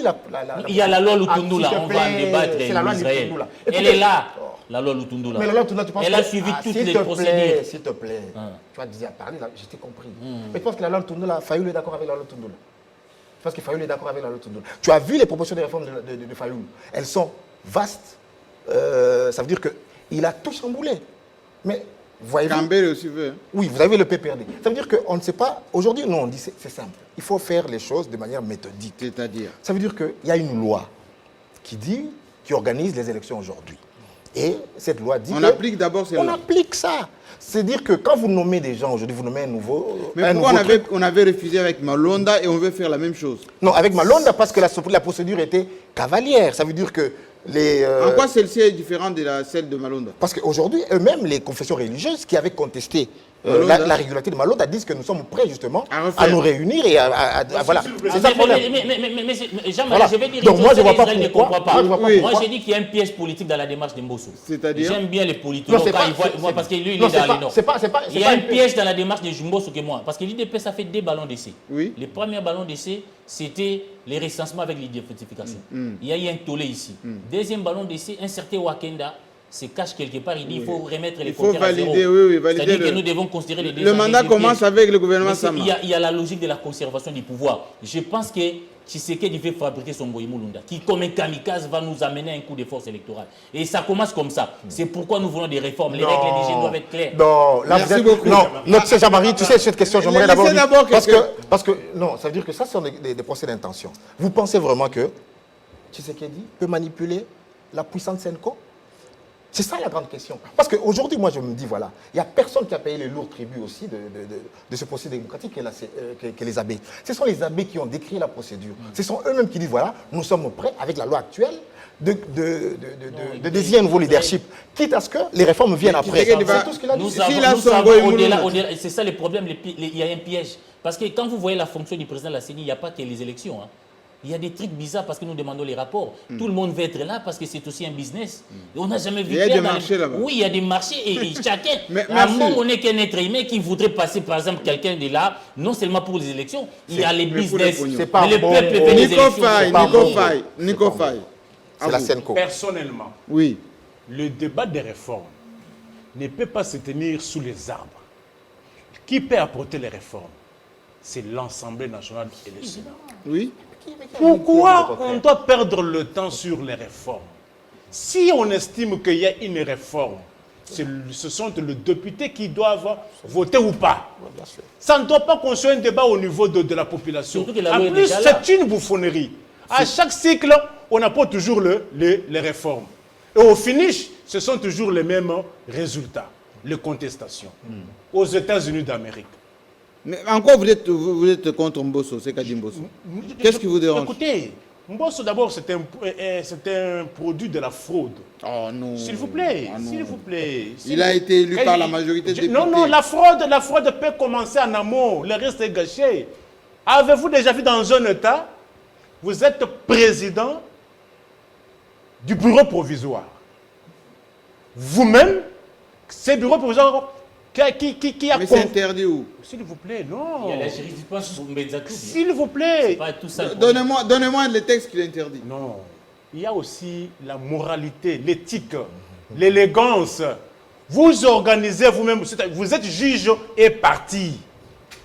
il y a la loi Lutundula, on va en débattre en Israël. Elle est là, la loi Lutundula. Mais la loi Lutundula, tu penses elle a suivi toutes les procédures. S'il te plaît, tu as déjà parlé, je t'ai compris. Mais tu penses que la loi Lutundula, Fayoul est d'accord avec la loi Lutundula? Tu penses que Fayoul est d'accord avec la loi Lutundula? Tu as vu les propositions de réforme de Fayoul? Elles sont vastes. Ça veut dire qu'il a tout chamboulé. Mais voyez-vous, Campbell aussi veut. Oui, vous avez le PPRD. Ça veut dire qu'on ne sait pas. Aujourd'hui, nous, on dit c'est simple. Il faut faire les choses de manière méthodique. C'est-à-dire? Ça veut dire qu'il y a une loi qui organise les élections aujourd'hui. Et cette loi dit. On applique d'abord celle-là. On applique ça. C'est-à-dire que quand vous nommez des gens aujourd'hui, vous nommez un nouveau. Mais pourquoi on avait refusé avec Malonda et on veut faire la même chose? Non, avec Malonda, parce que la procédure était cavalière. Ça veut dire que En quoi celle-ci est différente de celle de Malonda? Parce qu'aujourd'hui, eux-mêmes, les confessions religieuses qui avaient contesté la régularité de Malonda disent que nous sommes prêts justement à nous réunir et voilà. C'est ça le problème. Mais Jean-Marie, je vais dire donc moi je vois pas Israël pourquoi. ne comprend pas. Moi j'ai dit qu'il y a un piège politique dans la démarche de Mbosso. C'est-à-dire? J'aime bien les politologues quand ils voient, moi parce que lui il est dans les Nord. Il y a un piège dans la démarche de Mbosso que moi, parce que l'IDP ça fait 2 ballons d'essai. Oui. Les premiers ballons d'essai c'était les recensements avec l'identification. Il y a eu un tollé ici. Deuxième ballon d'essai, un certain Wakenda se cache quelque part, il dit qu'il faut remettre les frontières à zéro. C'est-à-dire que nous devons considérer les 2 ans. Le mandat commence avec le gouvernement Sama. Il y a la logique de la conservation du pouvoir. Je pense que Tshisekedi veut fabriquer son Goïmoulunda, qui comme un kamikaze va nous amener un coup de force électorale. Et ça commence comme ça. C'est pourquoi nous voulons des réformes. Les règles d'hygiène doivent être claires. Non, là, merci beaucoup. Non, notre Jean-Marie, tu sais, cette question, j'aimerais d'abord parce que, non, ça veut dire que ça, sont des procès d'intention. Vous pensez vraiment que Tshisekedi peut manipuler la puissante Senko? C'est ça la grande question. Parce qu'aujourd'hui, moi, je me dis, voilà, il n'y a personne qui a payé les lourds tributs aussi de ce procès démocratique que les abbés. Ce sont les abbés qui ont décrit la procédure. Ce sont eux-mêmes qui disent, voilà, nous sommes prêts, avec la loi actuelle, de désigner un nouveau leadership, quitte à ce que les réformes viennent après. C'est tout ce qu'il a dit. C'est ça le problème, il y a un piège. Parce que quand vous voyez la fonction du président de la CENI, il n'y a pas que les élections. Il y a des trucs bizarres parce que nous demandons les rapports. Tout le monde veut être là parce que c'est aussi un business. On n'a jamais vu. Il y a des marchés là-bas. Oui, il y a des marchés et chacun. À un moment, on n'est qu'un être humain qui voudrait passer, par exemple, quelqu'un de là, non seulement pour les élections, il y a les business. C'est pas mais le peuple fait les élections. Nico Faye. C'est la Senko. Personnellement, oui, le débat des réformes ne peut pas se tenir sous les arbres. Qui peut apporter les réformes? C'est l'Assemblée nationale et le Sénat. oui. Pourquoi on doit perdre le temps sur les réformes? Si on estime qu'il y a une réforme, ce sont les députés qui doivent voter ou pas. Ça ne doit pas construire un débat au niveau de la population. En plus, c'est une bouffonnerie. À chaque cycle, on n'a pas toujours les réformes. Et au finish, ce sont toujours les mêmes résultats, les contestations. Aux États-Unis d'Amérique. Mais encore vous êtes contre Mbosso, c'est qu'a dit Mbosso. Qu'est-ce qui vous dérange? Écoutez, Mbosso d'abord c'est un produit de la fraude. Oh non. S'il vous plaît, Oh, non. s'il vous plaît. Il a été élu par la majorité des députés. Non, la fraude peut commencer en amont, le reste est gâché. Avez-vous déjà vu dans un État, vous êtes président du bureau provisoire. Vous-même, ce bureau provisoire qui a... Mais c'est interdit où? S'il vous plaît, non. Il y a la jurisprudence sur Mbedzatou. S'il vous plaît. Donnez-moi les textes qu'il interdit. Non. Il y a aussi la moralité, l'éthique, l'élégance. Vous organisez vous-même, vous êtes juge et parti.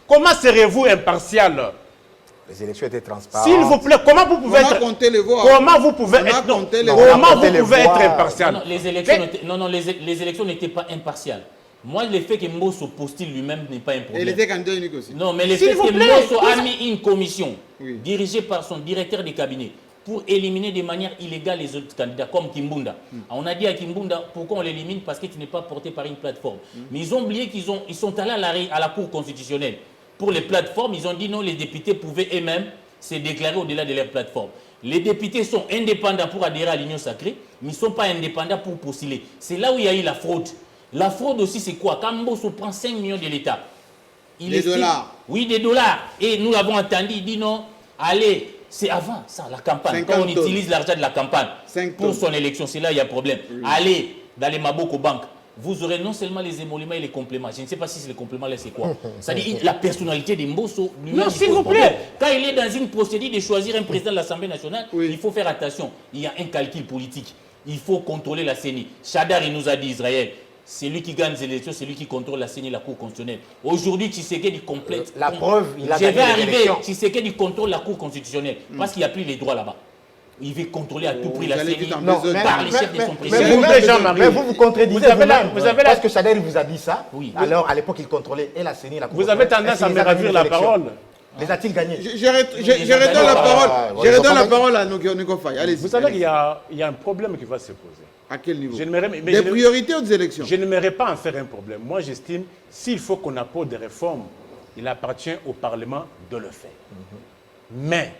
Comment serez-vous impartial? Les élections étaient transparentes. S'il vous plaît, comment vous pouvez être... compter les voix. Comment vous pouvez être... Comment vous pouvez être impartial? Non, les élections n'étaient pas impartiales. Moi, le fait que Mbosso postule lui-même n'est pas un problème. Et il était candidat unique aussi. Non, mais le fait que Mbosso a mis une commission dirigée par son directeur de cabinet pour éliminer de manière illégale les autres candidats, comme Kimbunda. On a dit à Kimbunda, pourquoi on l'élimine? Parce que tu n'es pas porté par une plateforme. Mais ils ont oublié qu'ils sont allés à la Cour constitutionnelle. Pour les plateformes, ils ont dit non, les députés pouvaient eux-mêmes se déclarer au-delà de leur plateforme. Les députés sont indépendants pour adhérer à l'Union sacrée, mais ils ne sont pas indépendants pour postuler. C'est là où il y a eu la fraude. La fraude aussi, c'est quoi? Quand Mbosso prend 5 millions de l'État, Des dollars. Oui, des dollars. Et nous l'avons entendu, il dit non, allez, c'est avant ça, la campagne. Quand on utilise l'argent de la campagne pour son élection, c'est là il y a problème. Allez dans les Maboko Bank, vous aurez non seulement les émoluments et les compléments. Je ne sais pas si c'est les compléments là, c'est quoi. C'est-à-dire la personnalité de Mbosso. Non, s'il vous plaît. Quand il est dans une procédure de choisir un président de l'Assemblée nationale, il faut faire attention. Il y a un calcul politique. Il faut contrôler la CENI. Chadar, il nous a dit, Israël, c'est lui qui gagne les élections, c'est lui qui contrôle la CENI, la Cour constitutionnelle. Aujourd'hui, Tshisekedi complète. La preuve, il a Je vais gagné arriver, l'élection. Tshisekedi contrôle la Cour constitutionnelle. Parce qu'il n'y a plus les droits là-bas. Il veut contrôler à tout prix la CENI par les chefs de son président. Mais vous contredisez vous-même. Parce que Chadel vous a dit ça. Oui. Alors, à l'époque, il contrôlait et la CENI, la Cour Vous avez constitutionnelle. tendance à me ravir la parole. Les a-t-il gagnés? Je redonne la parole. Je redonne la parole à Ngo Faye. Allez, Vous savez qu'il y a un problème qui va se poser. À quel niveau? Des priorités ou des élections? Je n'aimerais pas en faire un problème. Moi, j'estime s'il faut qu'on apporte des réformes, il appartient au Parlement de le faire. Mais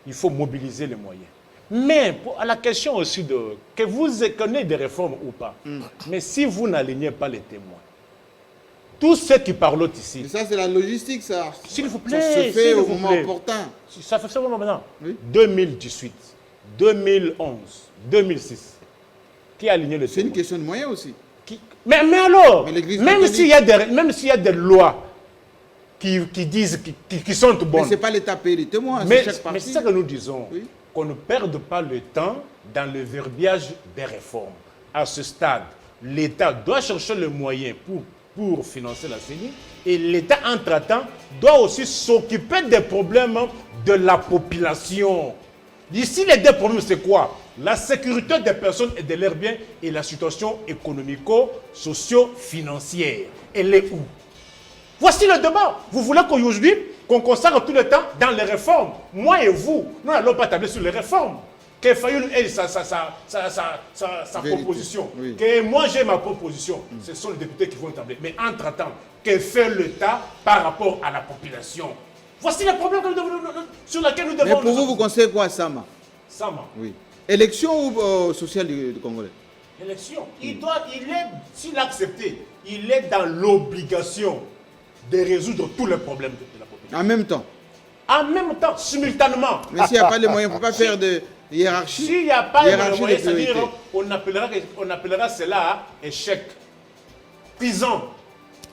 il faut mobiliser les moyens. Mais à la question aussi de que vous connaissez des réformes ou pas, mais si vous n'alignez pas les témoins, tous ceux qui parlent ici... Mais ça, c'est la logistique, ça. S'il vous plaît, ça se fait au moment opportun. Ça fait ça au moment maintenant. Oui. 2018, 2011, 2006. Qui a aligné le témoin? C'est une question de moyens aussi. Mais alors, Mais même s'il y a des lois qui disent, qui sont bonnes... Mais ce n'est pas l'État payé les témoins, Mais c'est chaque parti. c'est ça que nous disons. Oui. Qu'on ne perde pas le temps dans le verbiage des réformes. À ce stade, l'État doit chercher le moyen pour financer la CENI et l'État, entre-temps, doit aussi s'occuper des problèmes de la population. Ici, les deux problèmes, c'est quoi? La sécurité des personnes et de leurs biens et la situation économico-socio-financière. Elle est où? Voici le débat. Vous voulez qu'aujourd'hui, qu'on consacre tout le temps dans les réformes. Moi et vous, nous n'allons pas tabler sur les réformes. Que Fayoul ait sa proposition. Oui. Que moi j'ai ma proposition. Ce sont les députés qui vont tabler. Mais entre-temps, que fait l'État par rapport à la population? Voici le problème sur lequel nous devons... Mais pour vous, vous conseillez quoi, Sama? Sama. Oui. Élection ou sociale du Congolais? Élection. S'il a accepté, il est dans l'obligation de résoudre tous les problèmes de la population. En même temps? En même temps, simultanément. Mais s'il n'y a pas de moyens, on ne peut pas faire de hiérarchie. S'il n'y a pas de moyens, c'est-à-dire on appellera cela échec. Prison.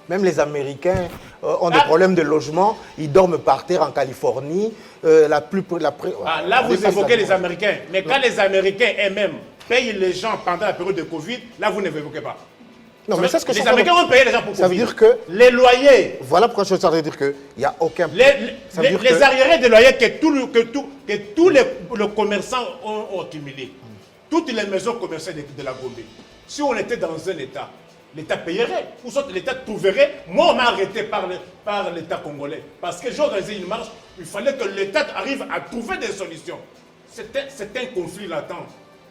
Même les Américains ont des problèmes de logement. Ils dorment par terre en Californie. Là, vous évoquez les Américains. Mais quand les Américains eux-mêmes payent les gens pendant la période de Covid, là, vous ne l'évoquez pas. Non, mais c'est ce que les Américains ont payé les gens pour ça Covid. veut dire que les loyers. Voilà pourquoi je suis en train de dire qu'il n'y a aucun... Les arriérés de loyers que tous les commerçants ont accumulés. Toutes les maisons commerciales de la Gombe. Si on était dans un État, l'État payerait. Ou soit l'État trouverait. Moi, on m'a arrêté par l'État congolais. Parce que j'ai organisé une marche. Il fallait que l'État arrive à trouver des solutions. C'est un conflit latent.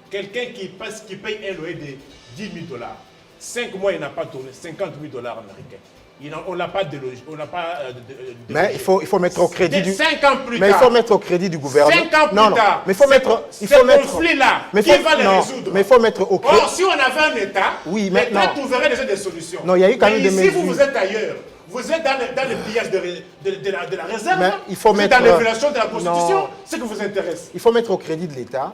Quelqu'un qui paye un loyer de 10 000 $. 5 mois, il n'a pas tourné. 50 000 $ américains. On n'a pas de logis. Mais il faut mettre au crédit du... 5 ans plus tard. Mais il faut mettre au crédit du gouvernement. 5 ans plus tard. Mais il faut mettre... Ce conflit-là, qui va les résoudre? Mais il faut mettre au crédit... Or, si on avait un État, l'État trouverait déjà des solutions. Non, il y a eu quand même des mesures. Ici, vous êtes ailleurs. Vous êtes dans le pillage de la réserve. Mais il faut vous êtes dans les violations de la Constitution. C'est ce qui vous intéresse. Il faut mettre au crédit de l'État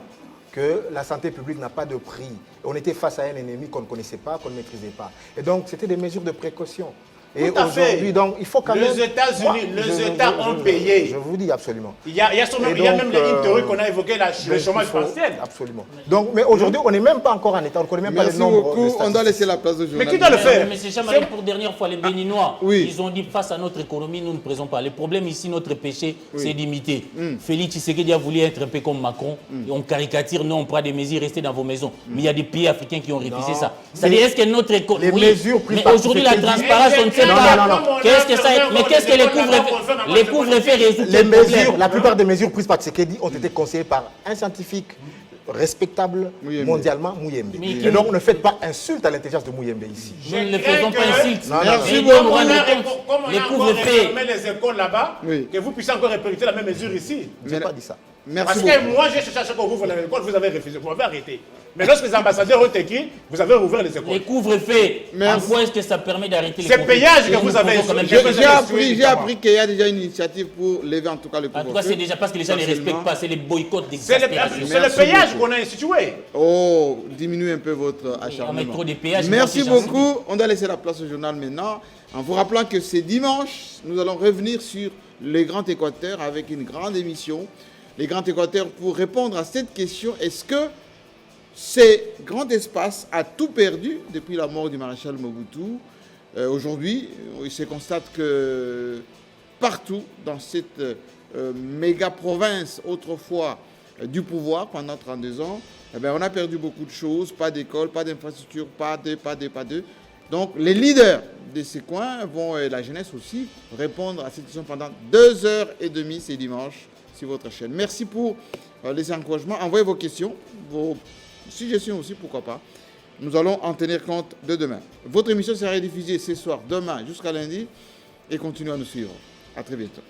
que la santé publique n'a pas de prix. On était face à un ennemi qu'on ne connaissait pas, qu'on ne maîtrisait pas. Et donc, c'était des mesures de précaution. Et aujourd'hui, donc, il faut quand même... Les États-Unis, les États ont payé. Je vous dis absolument. Il y a même une théorie qu'on a évoquée, le chômage partiel. Absolument. Donc, mais aujourd'hui, on n'est même pas encore en État, on ne connaît même pas le nombre. Merci beaucoup, on doit laisser la place aux journalistes. Mais qui doit le faire? Mais c'est jamais pour dernière fois, les Béninois, ils ont dit face à notre économie, nous ne présentons pas. Le problème ici, notre péché, c'est d'imiter. Félix Tshisekedi a voulu être un peu comme Macron. On caricature, non, on prend des mesures, restez dans vos maisons. Mais il y a des pays africains qui ont refusé ça. C'est-à-dire, est-ce que notre économie... Les mesures prises mais aujourd'hui, la transparence, on ne sait pas. Qu'est-ce que ça est? Mais qu'est-ce que les couvre-feux résout les problèmes? La plupart des mesures prises par Tshisekedi ont été conseillées par un scientifique respectable mondialement, Mouyembe. Et donc, ne faites pas insulte à l'intelligence de Mouyembe ici. Nous ne le faisons pas insulte. Merci beaucoup. Les couvre-feux. Les écoles là-bas, que vous puissiez encore répéter la même mesure ici. Je n'ai pas dit ça. Merci Parce beaucoup. que moi, j'ai cherché à chaque fois, vous l'avez l'école, vous avez refusé, vous m'avez arrêté. Mais lorsque les ambassadeurs ont écrit, vous avez ouvert les écoles. Les couvre-feux, en Merci. quoi est-ce que ça permet d'arrêter les C'est couvre-feux? payage que Et vous nous avez- pouvons quand même Je- faire- J'ai appris qu'il y a déjà une initiative pour lever en tout cas le En tout cas, couvre-feu. c'est déjà parce que les gens ne respectent pas, c'est les boycotts C'est d'exaspération. le Merci payage beaucoup. qu'on a institué. Oh, diminue un peu votre On met acharnement. trop de péages. Merci moi, c'est beaucoup. On doit laisser la place au journal maintenant. En vous rappelant que c'est dimanche, nous allons revenir sur les Grands Équateurs avec une grande émission. Les Grands Équateurs pour répondre à cette question. Est-ce que ces grands espaces a tout perdu depuis la mort du maréchal Mobutu? Aujourd'hui, il se constate que partout dans cette méga province autrefois du pouvoir pendant 32 ans, eh bien, on a perdu beaucoup de choses, pas d'école, pas d'infrastructure, pas de. Donc les leaders de ces coins vont, et la jeunesse aussi, répondre à cette question pendant 2h30 ce dimanche sur votre chaîne. Merci pour les encouragements. Envoyez vos questions, vos suggestions aussi, pourquoi pas. Nous allons en tenir compte de demain. Votre émission sera diffusée ce soir, demain jusqu'à lundi, et continuez à nous suivre. À très bientôt.